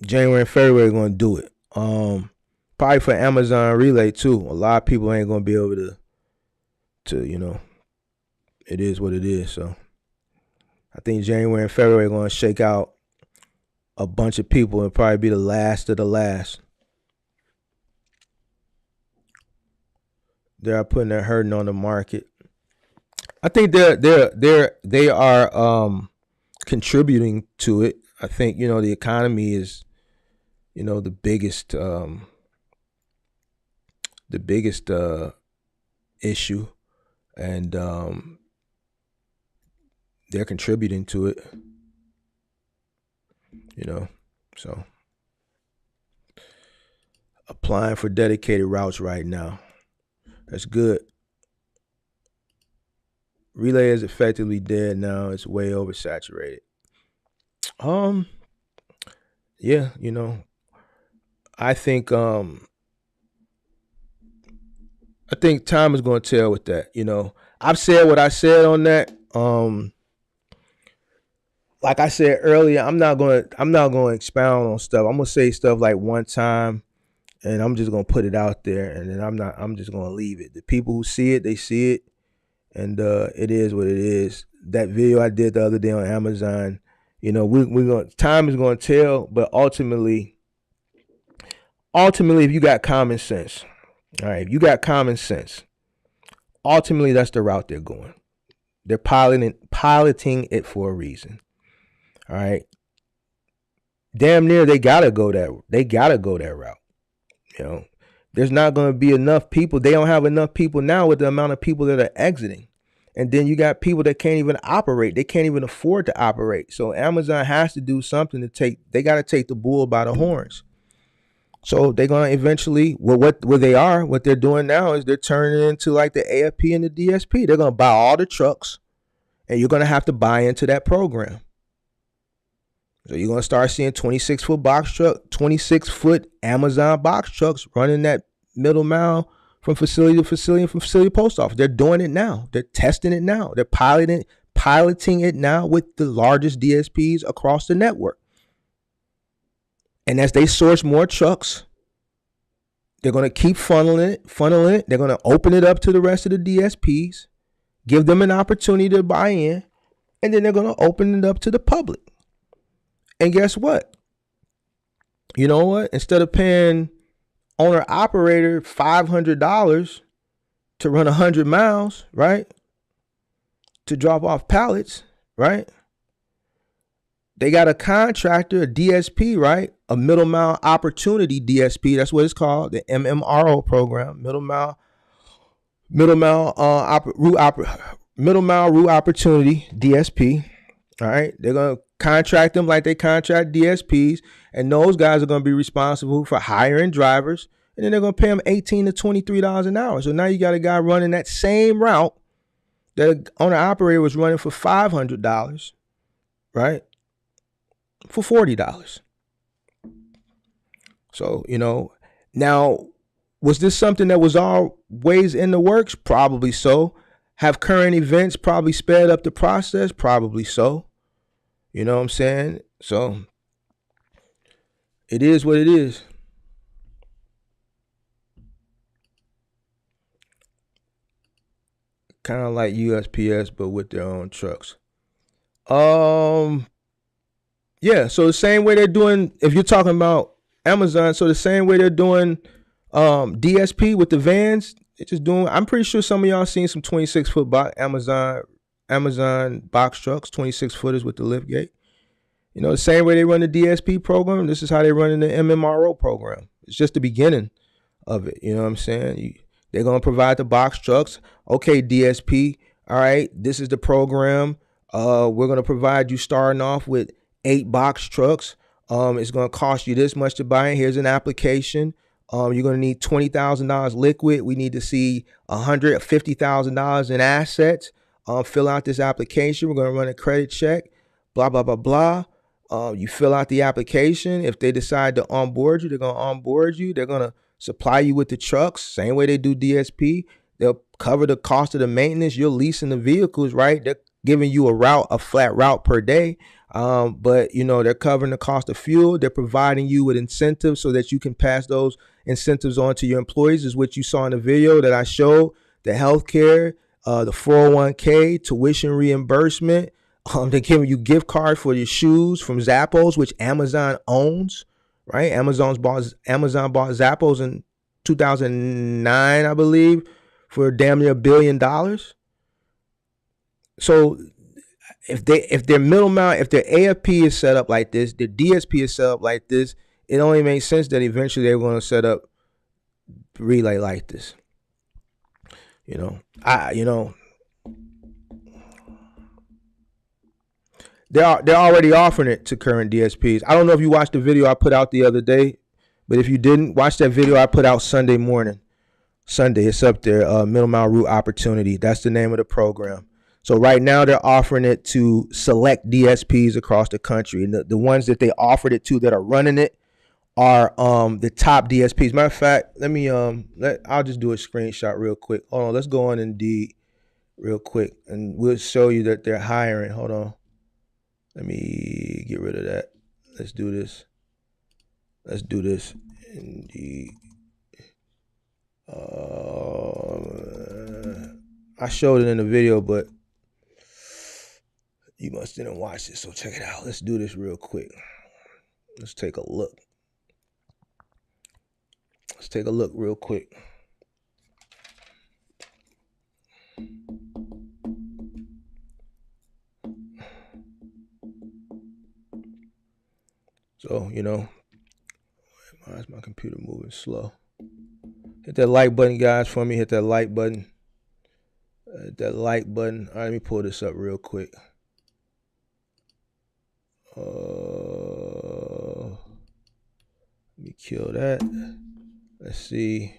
January and February are going to do it. Probably for Amazon Relay too. A lot of people ain't going to be able to it is what it is. So I think January and February are going to shake out a bunch of people and probably be the last of the last. They are putting their hurting on the market. I think they are contributing to it. I think the economy is the biggest issue, and they're contributing to it. So applying for dedicated routes right now. That's good. Relay is effectively dead now. It's way oversaturated. Yeah, I think time is going to tell with that. I've said what I said on that. Like I said earlier, I'm not going to expound on stuff. I'm going to say stuff like one time, and I'm just going to put it out there, and then I'm just going to leave it. The people who see it, they see it, and it is what it is. That video I did the other day on Amazon, time is going to tell, but ultimately, if you got common sense, all right, if you got common sense, ultimately that's the route they're going. They're piloting it for a reason. All right. Damn near they gotta go that route. There's not gonna be enough people. They don't have enough people now with the amount of people that are exiting. And then you got people that can't even operate. They can't even afford to operate. So Amazon has to do something they gotta take the bull by the horns. So they're gonna eventually, what they're doing now is they're turning into like the AFP and the DSP. They're gonna buy all the trucks, and you're gonna have to buy into that program. So you're gonna start seeing 26-foot Amazon box trucks running that middle mile from facility to facility and from facility to post office. They're doing it now. They're testing it now. They're piloting it now with the largest DSPs across the network. And as they source more trucks, they're going to keep funneling it. They're going to open it up to the rest of the DSPs, give them an opportunity to buy in, and then they're going to open it up to the public. And guess what? You know what? Instead of paying owner-operator $500 to run 100 miles, right, to drop off pallets, right, they got a contractor, a DSP, right, a middle mile opportunity DSP. That's what it's called, the MMRO program, middle mile route opportunity DSP. All right, they're gonna contract them like they contract DSPs, and those guys are gonna be responsible for hiring drivers, and then they're gonna pay them $18 to $23 an hour. So now you got a guy running that same route that an owner-operator was running for $500, right, for $40. So, now, was this something that was always in the works? Probably so. Have current events probably sped up the process? Probably so. You know what I'm saying? So, it is what it is. Kind of like USPS, but with their own trucks. Yeah, so the same way they're doing, if you're talking about Amazon, so the same way they're doing DSP with the vans, it's just doing, I'm pretty sure some of y'all seen some 26-foot Amazon box trucks, 26 footers with the lift gate. You know, the same way they run the DSP program, this is how they run in the MMRO program. It's just the beginning of it. You know what I'm saying? They're going to provide the box trucks. Okay, DSP. All right, this is the program. We're going to provide you starting off with 8 box trucks. It's going to cost you this much to buy it. Here's an application. You're going to need $20,000 liquid. We need to see $150,000 in assets. Fill out this application. We're going to run a credit check. Blah, blah, blah, blah. You fill out the application. If they decide to onboard you, they're going to onboard you. They're going to supply you with the trucks, same way they do DSP. They'll cover the cost of the maintenance. You're leasing the vehicles, right? They're giving you a flat route per day. But you know, they're covering the cost of fuel. They're providing you with incentives so that you can pass those incentives on to your employees, is what you saw in the video that I showed. The healthcare, the 401k, tuition reimbursement. They're giving you gift cards for your shoes from Zappos, which Amazon owns, right? Amazon bought Zappos in 2009, I believe, for damn near $1 billion. So if their middle mount, if their AFP is set up like this, their DSP is set up like this, it only makes sense that eventually they're going to set up Relay like this. They're already offering it to current DSPs. I don't know if you watched the video I put out the other day, but if you didn't, watch that video I put out Sunday morning. Sunday, it's up there. Middle Mile Route Opportunity. That's the name of the program. So right now they're offering it to select DSPs across the country, and the ones that they offered it to that are running it are the top DSPs. Matter of fact, let me I'll just do a screenshot real quick. Hold on, let's go on Indeed real quick, and we'll show you that they're hiring. Hold on. Let me get rid of that. Let's do this. Indeed. I showed it in the video, but you must didn't watch it, so check it out. Let's do this real quick. Let's take a look. Real quick. So, why is my computer moving slow? Hit that like button, guys, for me. Hit that like button. All right, let me pull this up real quick. Let me kill that. Let's see.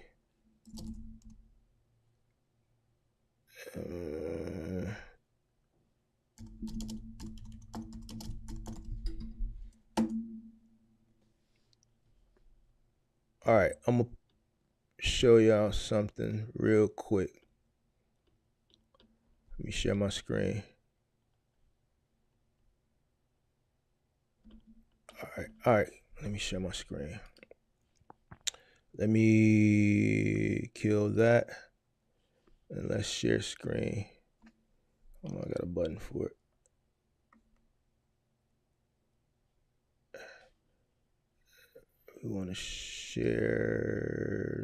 All right, I'm gonna show y'all something real quick. Let me share my screen. All right, let me share my screen. Let me kill that, and let's share screen. Oh, I got a button for it. We want to share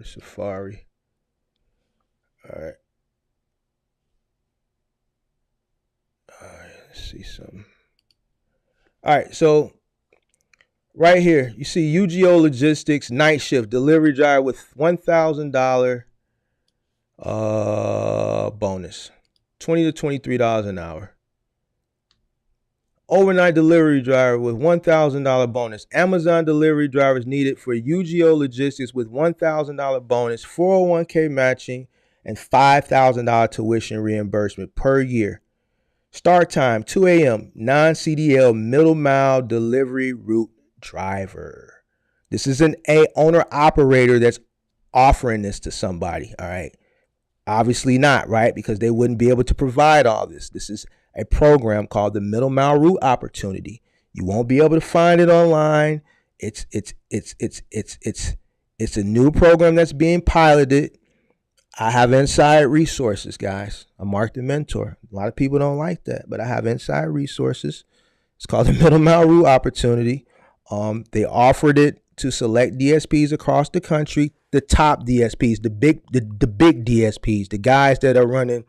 Safari. All right, let's see something. All right, so right here, you see UGO Logistics night shift delivery driver with $1,000 bonus, $20 to $23 an hour. Overnight delivery driver with $1,000 bonus. Amazon delivery drivers needed for UGO Logistics with $1,000 bonus, 401k matching, and $5,000 tuition reimbursement per year. Start time 2 a.m. Non-CDL middle mile delivery route driver. This is an owner operator that's offering this to somebody. All right. Obviously not, right? Because they wouldn't be able to provide all this. This is a program called the Middle Mile Route Opportunity. You won't be able to find it online. It's a new program that's being piloted. I have inside resources, guys. I'm Mark the Mentor. A lot of people don't like that, but I have inside resources. It's called the Middle Mile Route Opportunity. They offered it to select DSPs across the country, the top DSPs, the big DSPs, the guys that are running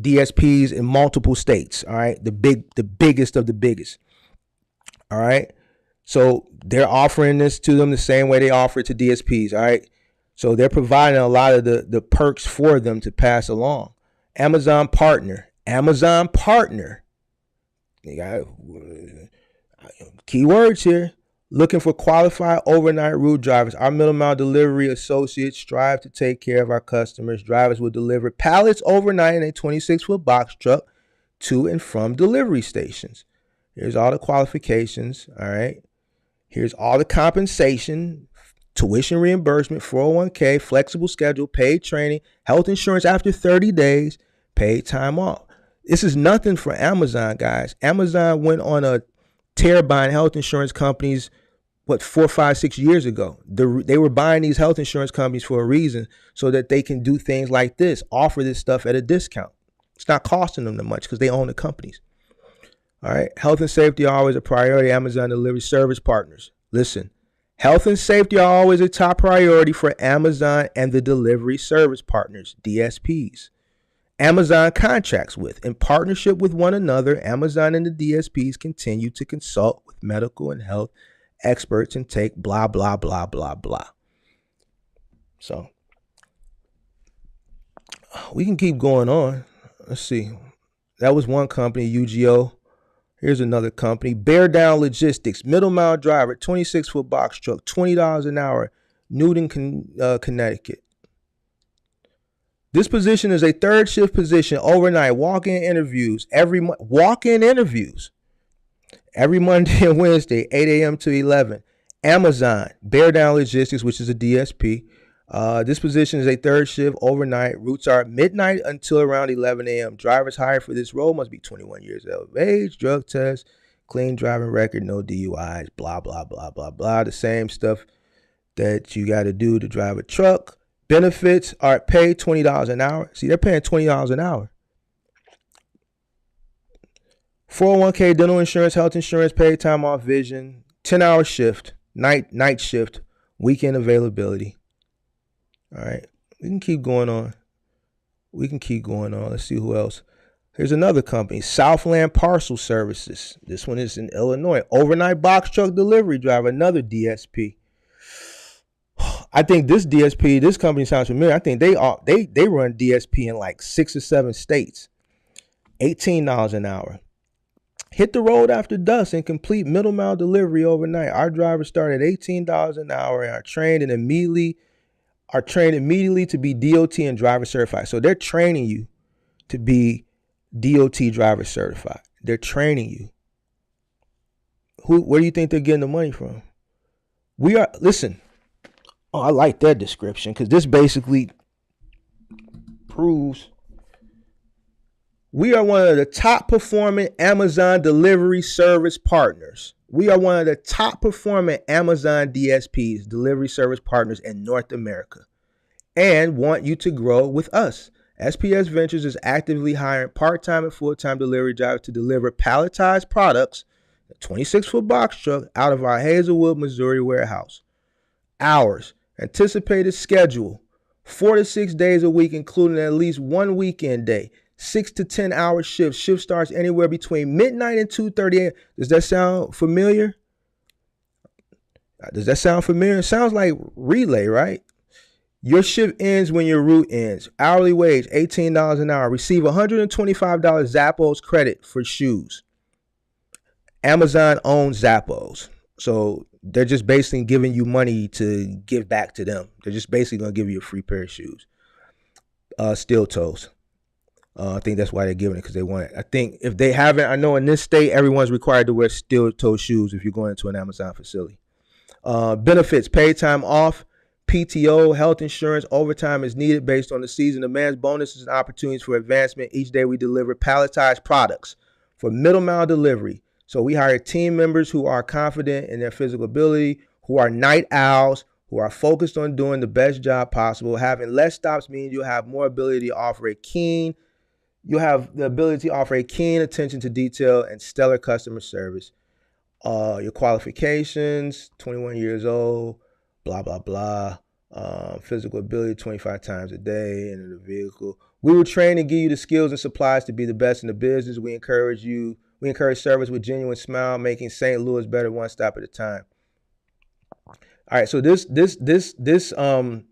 DSPs in multiple states. All right, the biggest of the biggest. All right. So they're offering this to them the same way they offer it to DSPs. All right. So they're providing a lot of the perks for them to pass along. Amazon partner. Amazon partner. You got keywords here. Looking for qualified overnight route drivers. Our middle mile delivery associates strive to take care of our customers. Drivers will deliver pallets overnight in a 26-foot box truck to and from delivery stations. Here's all the qualifications. All right. Here's all the compensation, tuition reimbursement, 401k, flexible schedule, paid training, health insurance after 30 days, paid time off. This is nothing for Amazon, guys. Amazon went on a tear buying health insurance companies, 4, 5, 6 years ago. They were buying these health insurance companies for a reason, so that they can do things like this, offer this stuff at a discount. It's not costing them that much because they own the companies. All right. Health and safety are always a priority. Amazon delivery service partners. Listen, health and safety are always a top priority for Amazon and the delivery service partners, DSPs. Amazon contracts with, in partnership with one another, Amazon and the DSPs continue to consult with medical and health experts and take blah, blah, blah, blah, blah. So we can keep going on. Let's see. That was one company, UGO. Here's another company, Bear Down Logistics, middle mile driver, 26-foot box truck, $20 an hour, Newton, Connecticut. This position is a third shift position, overnight, walk-in interviews every Monday and Wednesday, 8 a.m. to 11. Amazon, Bear Down Logistics, which is a DSP. This position is a third shift overnight. Routes are midnight until around 11 a.m. Drivers hired for this role must be 21 years of age, drug test, clean driving record, no DUIs, blah, blah, blah, blah, blah. The same stuff that you got to do to drive a truck. Benefits are paid $20 an hour. See, they're paying $20 an hour. 401k, dental insurance, health insurance, paid time off, vision, 10-hour shift, night shift, weekend availability. All right, we can keep going on. Let's see who else. Here's another company, Southland Parcel Services. This one is in Illinois. Overnight box truck delivery driver, another DSP. I think this company sounds familiar. I think they run DSP in like 6 or 7 states. $18 an hour. Hit the road after dusk and complete middle mile delivery overnight. Our drivers start at $18 an hour and are trained immediately to be DOT and driver certified. So they're training you to be DOT driver certified. They're training you. Where do you think they're getting the money from? Listen. Oh, I like that description because this basically proves we are one of the top performing Amazon delivery service partners. We are one of the top performing Amazon DSPs, delivery service partners in North America, and want you to grow with us. SPS Ventures is actively hiring part-time and full-time delivery drivers to deliver palletized products, a 26-foot box truck, out of our Hazelwood, Missouri warehouse. Hours. Anticipated schedule, 4 to 6 days a week, including at least one weekend day. 6 to 10 hour shifts. Shift starts anywhere between midnight and 2:30 a.m. Does that sound familiar? It sounds like relay, right? Your shift ends when your route ends. Hourly wage, $18 an hour. Receive $125 Zappos credit for shoes. Amazon owns Zappos. So they're just basically giving you money to give back to them. They're just basically going to give you a free pair of shoes. Steel toes. I think that's why they're giving it, because they want it. I think if they haven't, I know in this state, everyone's required to wear steel toe shoes if you're going into an Amazon facility. Benefits, paid time off, PTO, health insurance, overtime is needed based on the season demands, bonuses, and opportunities for advancement. Each day we deliver palletized products for middle mile delivery. So we hire team members who are confident in their physical ability, who are night owls, who are focused on doing the best job possible. Having less stops means you'll have more ability to offer a keen attention to detail and stellar customer service. Your qualifications, 21 years old, blah, blah, blah. Physical ability, 25 times a day in the vehicle. We will train and give you the skills and supplies to be the best in the business. We encourage you We encourage service with genuine smile, making St. Louis better one stop at a time. All right, so this DSP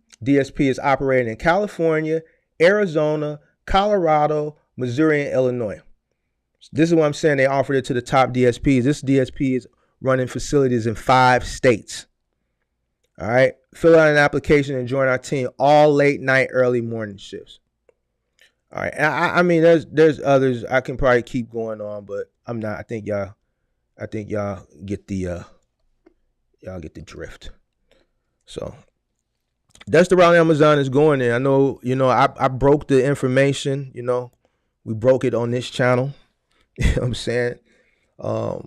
is operating in California, Arizona, Colorado, Missouri, and Illinois. This is what I'm saying. They offered it to the top DSPs. This DSP is running facilities in 5 states. All right, fill out an application and join our team. All late night, early morning shifts. All right, and I mean, there's others. I can probably keep going on, but I'm not. I think y'all get the drift. So that's the route Amazon is going in. I know, I broke the information. We broke it on this channel. You know what I'm saying? I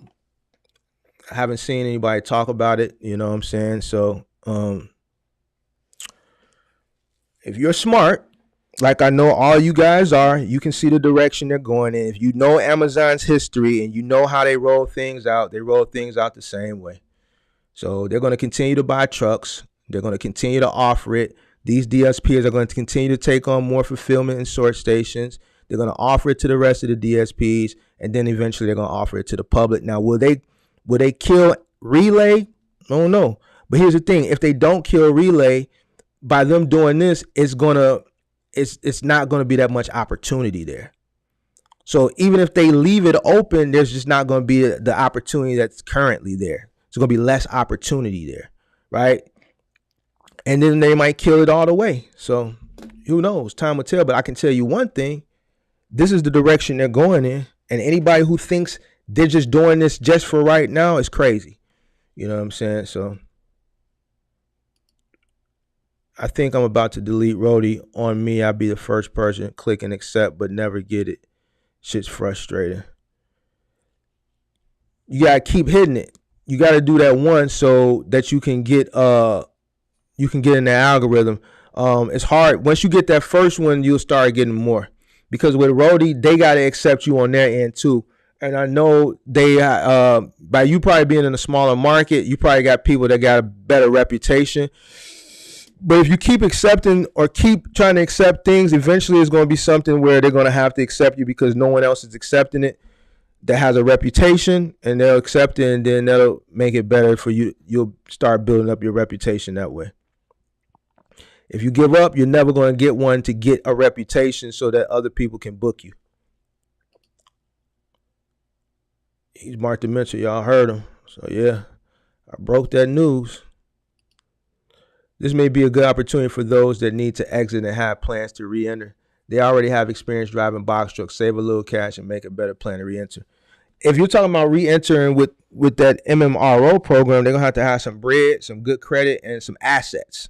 haven't seen anybody talk about it. You know what I'm saying? So if you're smart, like I know all you guys are, you can see the direction they're going in. If you know Amazon's history and you know how they roll things out the same way. So they're going to continue to buy trucks. They're going to continue to offer it. These DSPs are going to continue to take on more fulfillment and sort stations. They're going to offer it to the rest of the DSPs, and then eventually they're going to offer it to the public. Now, will they kill Relay? I don't know. But here's the thing. If they don't kill Relay, by them doing this, it's not going to be that much opportunity there. So even if they leave it open, there's just not going to be the opportunity that's currently there. It's going to be less opportunity there, right? And then they might kill it all the way. So who knows? Time will tell. But I can tell you one thing. This is the direction they're going in. And anybody who thinks they're just doing this just for right now is crazy. You know what I'm saying? So I think I'm about to delete Rody. On me, I'll be the first person click and accept, but never get it. Shit's frustrating. You gotta keep hitting it. You gotta do that once so that you can get in the algorithm. It's hard. Once you get that first one, you'll start getting more. Because with Rody, they gotta accept you on their end too. And I know they by you probably being in a smaller market, you probably got people that got a better reputation. But if you keep accepting or keep trying to accept things, eventually it's going to be something where they're going to have to accept you because no one else is accepting it that has a reputation, and they'll accept it, and then that'll make it better for you. You'll start building up your reputation that way. If you give up, you're never going to get one to get a reputation so that other people can book you. He's Mark the Mentor. Y'all heard him. So, yeah, I broke that news. This may be a good opportunity for those that need to exit and have plans to re-enter. They already have experience driving box trucks, save a little cash, and make a better plan to re-enter. If you're talking about re-entering with that MMRO program, they're going to have some bread, some good credit, and some assets.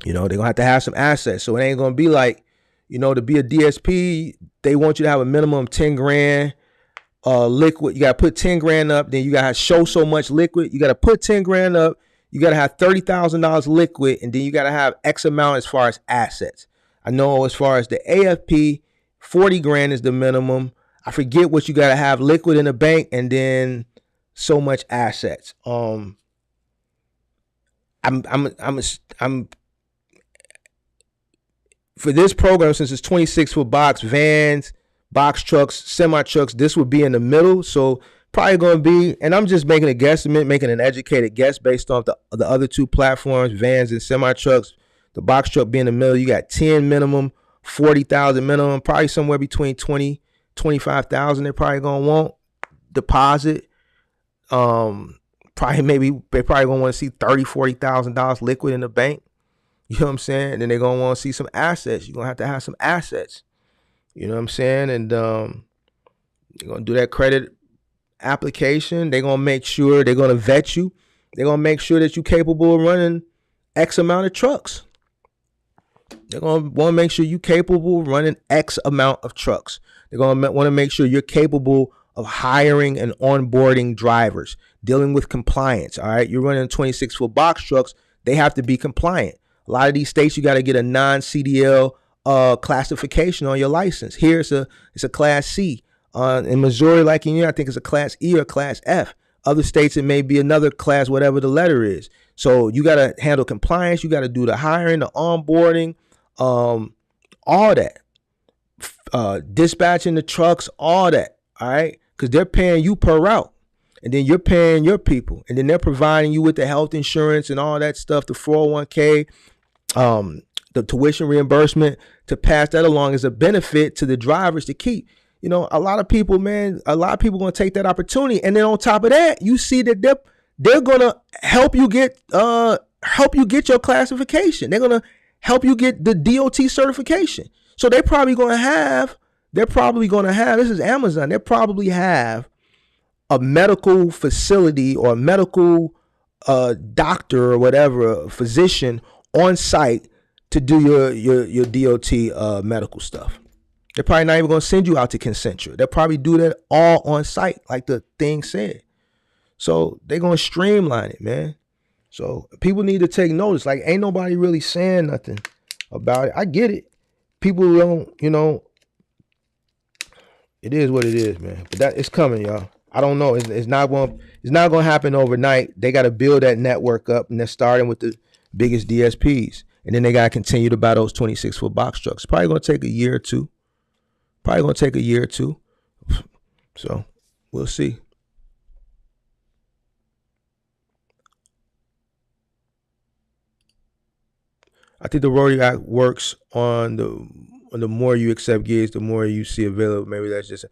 They're going to have some assets. So it ain't going to be like, to be a DSP, they want you to have a minimum 10 grand liquid. You got to put 10 grand up. Then you got to show so much liquid. You got to put 10 grand up. You got to have $30,000 liquid, and then you got to have X amount as far as assets. I know as far as the AFP, 40 grand is the minimum. I forget what you got to have liquid in the bank, and then so much assets. I'm for this program, since it's 26 foot box, vans, box trucks, semi trucks, this would be in the middle. So probably going to be, and I'm just making a guesstimate, making an educated guess based off the other two platforms, vans and semi trucks. The box truck being in the middle, you got 10 minimum, 40,000 minimum, probably somewhere between 20, 25,000. They're probably going to want deposit. Maybe they probably going to want to see $30,000, $40,000 liquid in the bank. You know what I'm saying? And then they're going to want to see some assets. You're going to have some assets. You know what I'm saying? And you're going to do that credit application. They're going to make sure, they're going to vet you. They're going to make sure that you're capable of running X amount of trucks. They're going to want to make sure you're capable of running X amount of trucks. They're going to want to make sure you're capable of hiring and onboarding drivers, dealing with compliance. All right. You're running 26 foot box trucks. They have to be compliant. A lot of these states, you got to get a non-CDL classification on your license. Here it's a class C. In Missouri, like in here, I think it's a class E or class F. Other states, it may be another class, whatever the letter is. So you got to handle compliance. You got to do the hiring, the onboarding, all that. Dispatching the trucks, all that. All right. because they're paying you per route, and then you're paying your people, and then they're providing you with the health insurance and all that stuff, the 401k, the tuition reimbursement, to pass that along as a benefit to the drivers to keep. A lot of people, man, going to take that opportunity, and then on top of that, you see that they're going to help you get your classification. They're going to help you get the DOT certification. So they're probably going to have, this is Amazon, they probably have a medical facility or a medical doctor or whatever, a physician on site to do your DOT medical stuff. They're probably not even going to send you out to Concentra. They'll probably do that all on site, like the thing said. So they're going to streamline it, man. So people need to take notice. Like, ain't nobody really saying nothing about it. I get it. People don't, it is what it is, man. But it's coming, y'all. I don't know. It's not going to happen overnight. They got to build that network up, and they're starting with the biggest DSPs. And then they got to continue to buy those 26-foot box trucks. Probably going to take a year or two. So we'll see. I think the Rotary Act works on the more you accept gigs, the more you see available. Maybe that's just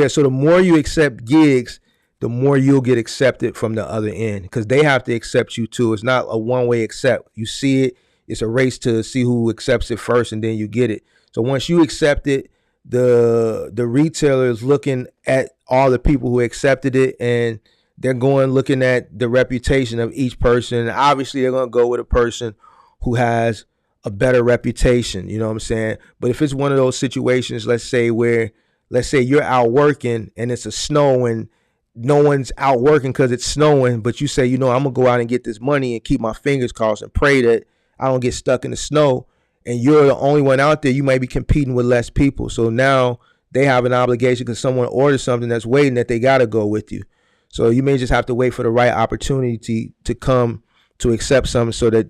so the more you accept gigs, the more you'll get accepted from the other end, because they have to accept you too. It's not a one-way accept. You see it, it's a race to see who accepts it first, and then you get it. So once you accept it, the retailer is looking at all the people who accepted it, and they're looking at the reputation of each person. Obviously, they're going to go with a person who has a better reputation, you know what I'm saying? But if it's one of those situations, let's say you're out working and it's a snow and no one's out working because it's snowing, but you say, I'm gonna go out and get this money and keep my fingers crossed and pray that I don't get stuck in the snow, and you're the only one out there, you might be competing with less people. So now they have an obligation because someone orders something that's waiting, that they got to go with you. So you may just have to wait for the right opportunity to come to accept something, so that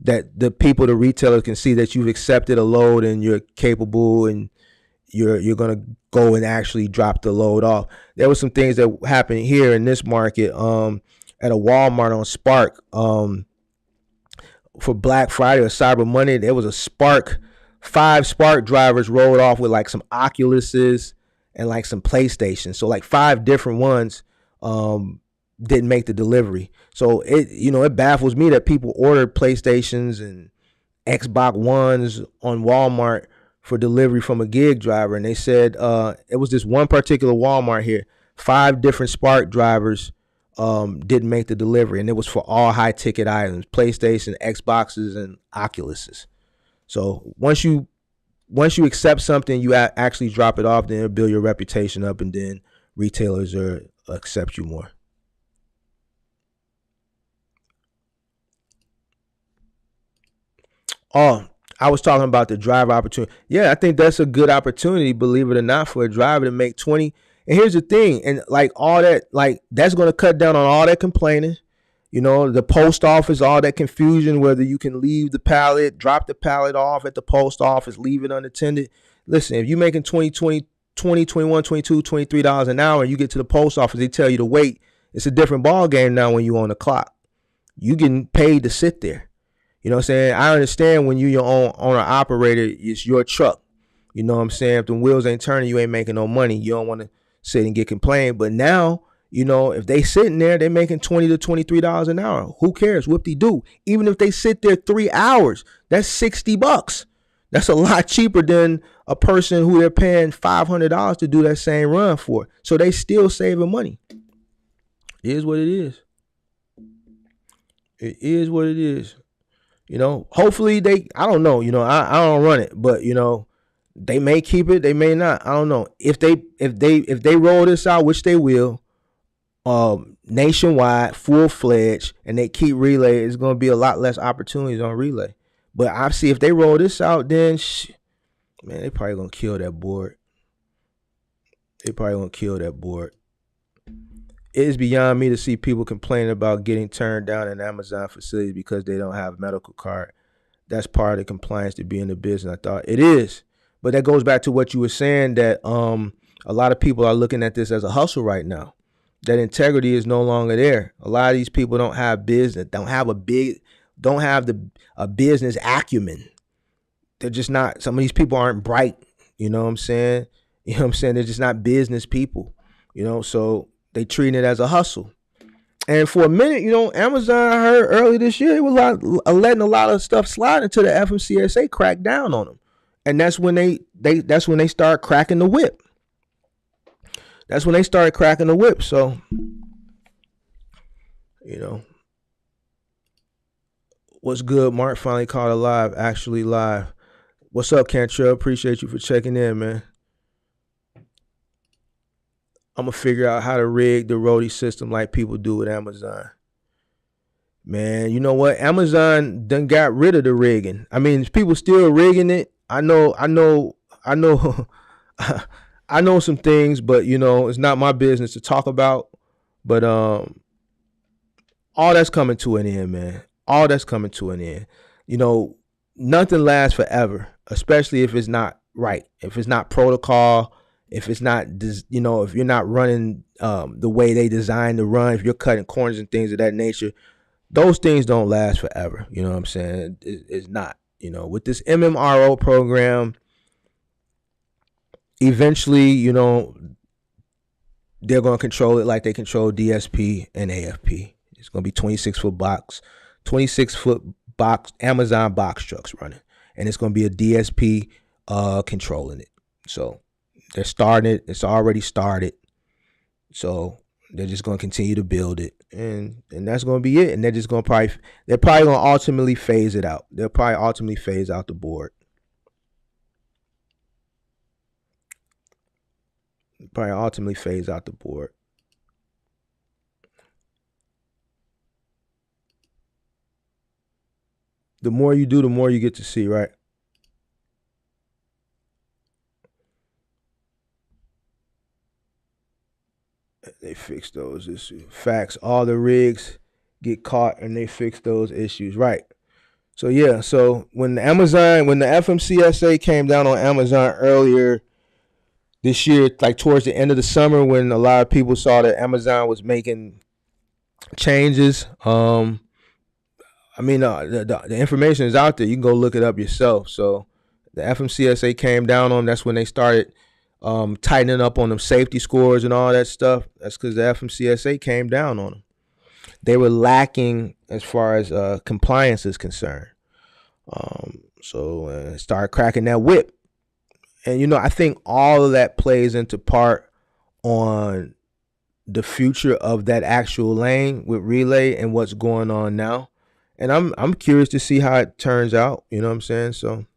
that the people, the retailers, can see that you've accepted a load and you're capable, and you're going to go and actually drop the load off. There were some things that happened here in this market at a Walmart on Spark for Black Friday or Cyber Monday. There was a 5 Spark drivers rolled off with like some Oculuses and like some PlayStations. So like 5 different ones didn't make the delivery. So it baffles me that people ordered PlayStations and Xbox Ones on Walmart for delivery from a gig driver. And they said it was this one particular Walmart here, 5 different Spark drivers didn't make the delivery, and it was for all high ticket items: PlayStation, Xboxes, and Oculuses. So once you accept something, you actually drop it off, then it'll build your reputation up, and then retailers accept you more. Oh, I was talking about the driver opportunity. Yeah, I think that's a good opportunity, believe it or not, for a driver to make 20. And here's the thing, and like all that, like that's going to cut down on all that complaining. The post office, all that confusion, whether you can leave the pallet, drop the pallet off at the post office, leave it unattended. Listen, if you're making $20, $21, $22, $23 an hour, and you get to the post office, they tell you to wait. It's a different ball game now when you're on the clock. You getting paid to sit there. You know what I'm saying? I understand when you're your own owner operator, it's your truck. You know what I'm saying? If the wheels ain't turning, you ain't making no money. You don't want to sit and get complained. But now, if they sitting there, they're making $20 to $23 an hour. Who cares? Whoop-de-doo. Even if they sit there 3 hours, that's $60. That's a lot cheaper than a person who they're paying $500 to do that same run for. So they still saving money. It is what it is. It is what it is. Hopefully I don't know, I don't run it, but they may keep it, they may not. I don't know. If they roll this out, which they will, nationwide, full-fledged, and they keep relay, it's going to be a lot less opportunities on relay. But I see if they roll this out, then man, they probably going to kill that board. It is beyond me to see people complaining about getting turned down in Amazon facilities because they don't have a medical card. That's part of the compliance to be in the business. I thought it is, but that goes back to what you were saying, that a lot of people are looking at this as a hustle right now. That integrity is no longer there. A lot of these people don't have business, don't have the a business acumen. They're just not. Some of these people aren't bright. You know what I'm saying? You know what I'm saying? They're just not business people. So they treat it as a hustle. And for a minute, Amazon, I heard early this year, it was letting a lot of stuff slide until the FMCSA cracked down on them, and that's when they start cracking the whip. That's when they started cracking the whip. So, what's good? Mark finally caught actually live. What's up, Cantrell? Appreciate you for checking in, man. I'm going to figure out how to rig the roadie system like people do with Amazon. Man, you know what? Amazon done got rid of the rigging. I mean, people still rigging it. I know I know some things, but it's not my business to talk about. But all that's coming to an end, man. All that's coming to an end. Nothing lasts forever, especially if it's not right. If it's not protocol, if it's not, if you're not running the way they designed to run, if you're cutting corners and things of that nature, those things don't last forever. You know what I'm saying? It's not. With this MMRO program, eventually, they're going to control it like they control DSP and AFP. It's going to be 26-foot box, Amazon box trucks running, and it's going to be a DSP controlling it. So they're starting it. It's already started. So they're just going to continue to build it, and that's going to be it. And they're just going to they're probably going to ultimately phase it out. They'll probably ultimately phase out the board. Probably ultimately phase out the board. The more you do, the more you get to see, right? They fix those issues. Facts. All the rigs get caught and they fix those issues, right? So yeah. So when the FMCSA came down on Amazon earlier this year, like towards the end of the summer, when a lot of people saw that Amazon was making changes, the information is out there. You can go look it up yourself. So the FMCSA came down on them. That's when they started tightening up on them safety scores and all that stuff. That's because the FMCSA came down on them. They were lacking as far as compliance is concerned. So started cracking that whip. And, I think all of that plays into part on the future of that actual lane with Relay and what's going on now. And I'm curious to see how it turns out. You know what I'm saying? So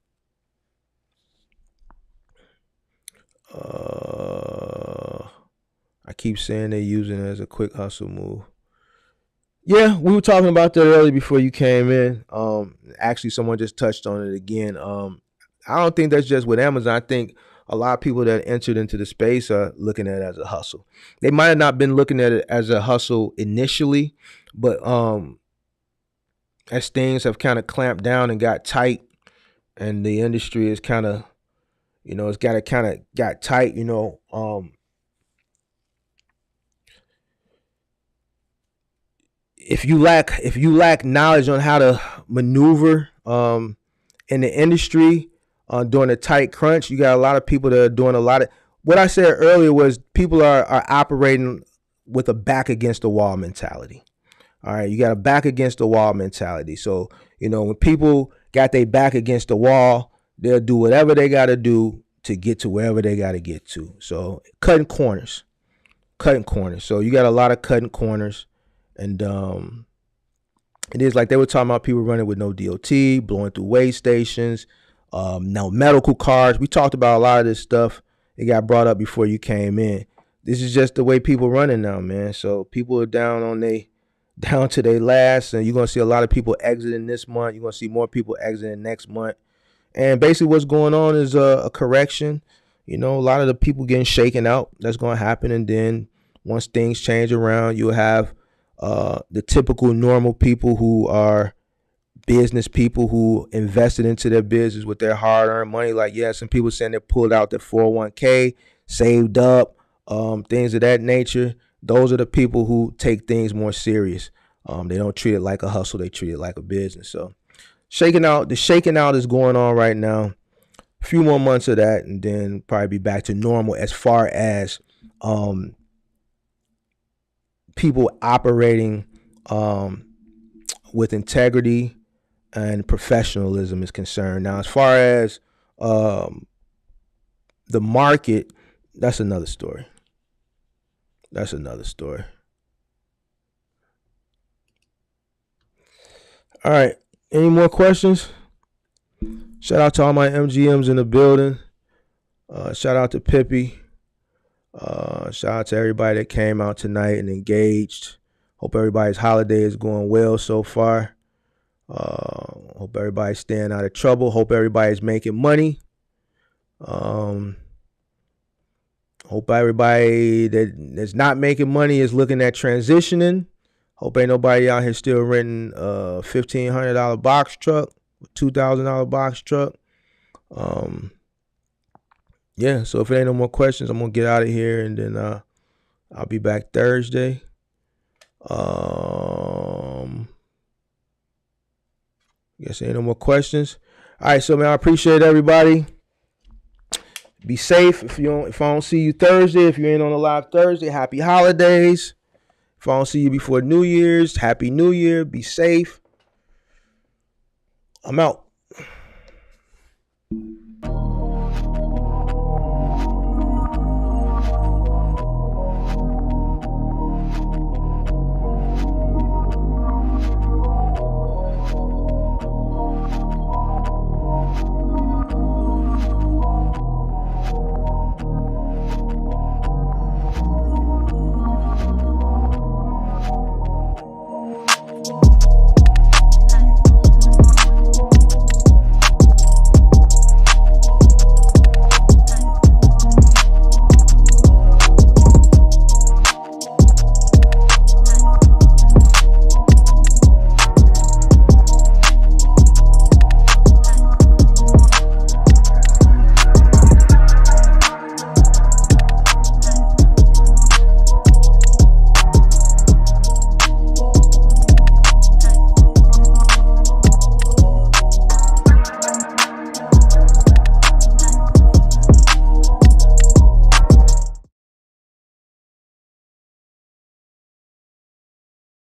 I keep saying they're using it as a quick hustle move. Yeah, we were talking about that earlier before you came in. Actually, someone just touched on it again. I don't think that's just with Amazon. I think a lot of people that entered into the space are looking at it as a hustle. They might have not been looking at it as a hustle initially, but as things have kind of clamped down and got tight, and the industry is kind of, it's got tight, if you lack knowledge on how to maneuver in the industry during a tight crunch, you got a lot of people that are doing a lot of what I said earlier was people are operating with a back against the wall mentality. All right, you got a back against the wall mentality. So, when people got their back against the wall, they'll do whatever they got to do to get to wherever they got to get to. So cutting corners. So you got a lot of cutting corners. And it is like they were talking about people running with no DOT, blowing through weigh stations, no medical cards. We talked about a lot of this stuff. It got brought up before you came in. This is just the way people running now, man. So people are down to their last, and you're going to see a lot of people exiting this month. You're going to see more people exiting next month. And basically what's going on is a correction. A lot of the people getting shaken out. That's going to happen. And then once things change around, you'll have the typical normal people who are business people who invested into their business with their hard-earned money. Like, some people saying they pulled out their 401k. saved up, things of that nature. Those are the people who take things more serious. They don't treat it like a hustle; they treat it like a business. So, the shaking out is going on right now. A few more months of that, and then probably be back to normal as far as people operating with integrity and professionalism is concerned. Now, as far as the market, that's another story. That's another story. All right. Any more questions? Shout out to all my MGMs in the building. Shout out to Pippi. Shout out to everybody that came out tonight and engaged. Hope everybody's holiday is going well so far. Hope everybody's staying out of trouble. Hope everybody's making money. Hope everybody that's not making money is looking at transitioning. Hope ain't nobody out here still renting a $1,500 box truck, $2,000 box truck. Yeah, so if there ain't no more questions, I'm gonna get out of here, and then I'll be back Thursday. Guess there ain't no more questions. All right, so man, I appreciate everybody. Be safe. If I don't see you Thursday, if you ain't on a live Thursday, happy holidays. If I don't see you before New Year's, happy New Year. Be safe. I'm out.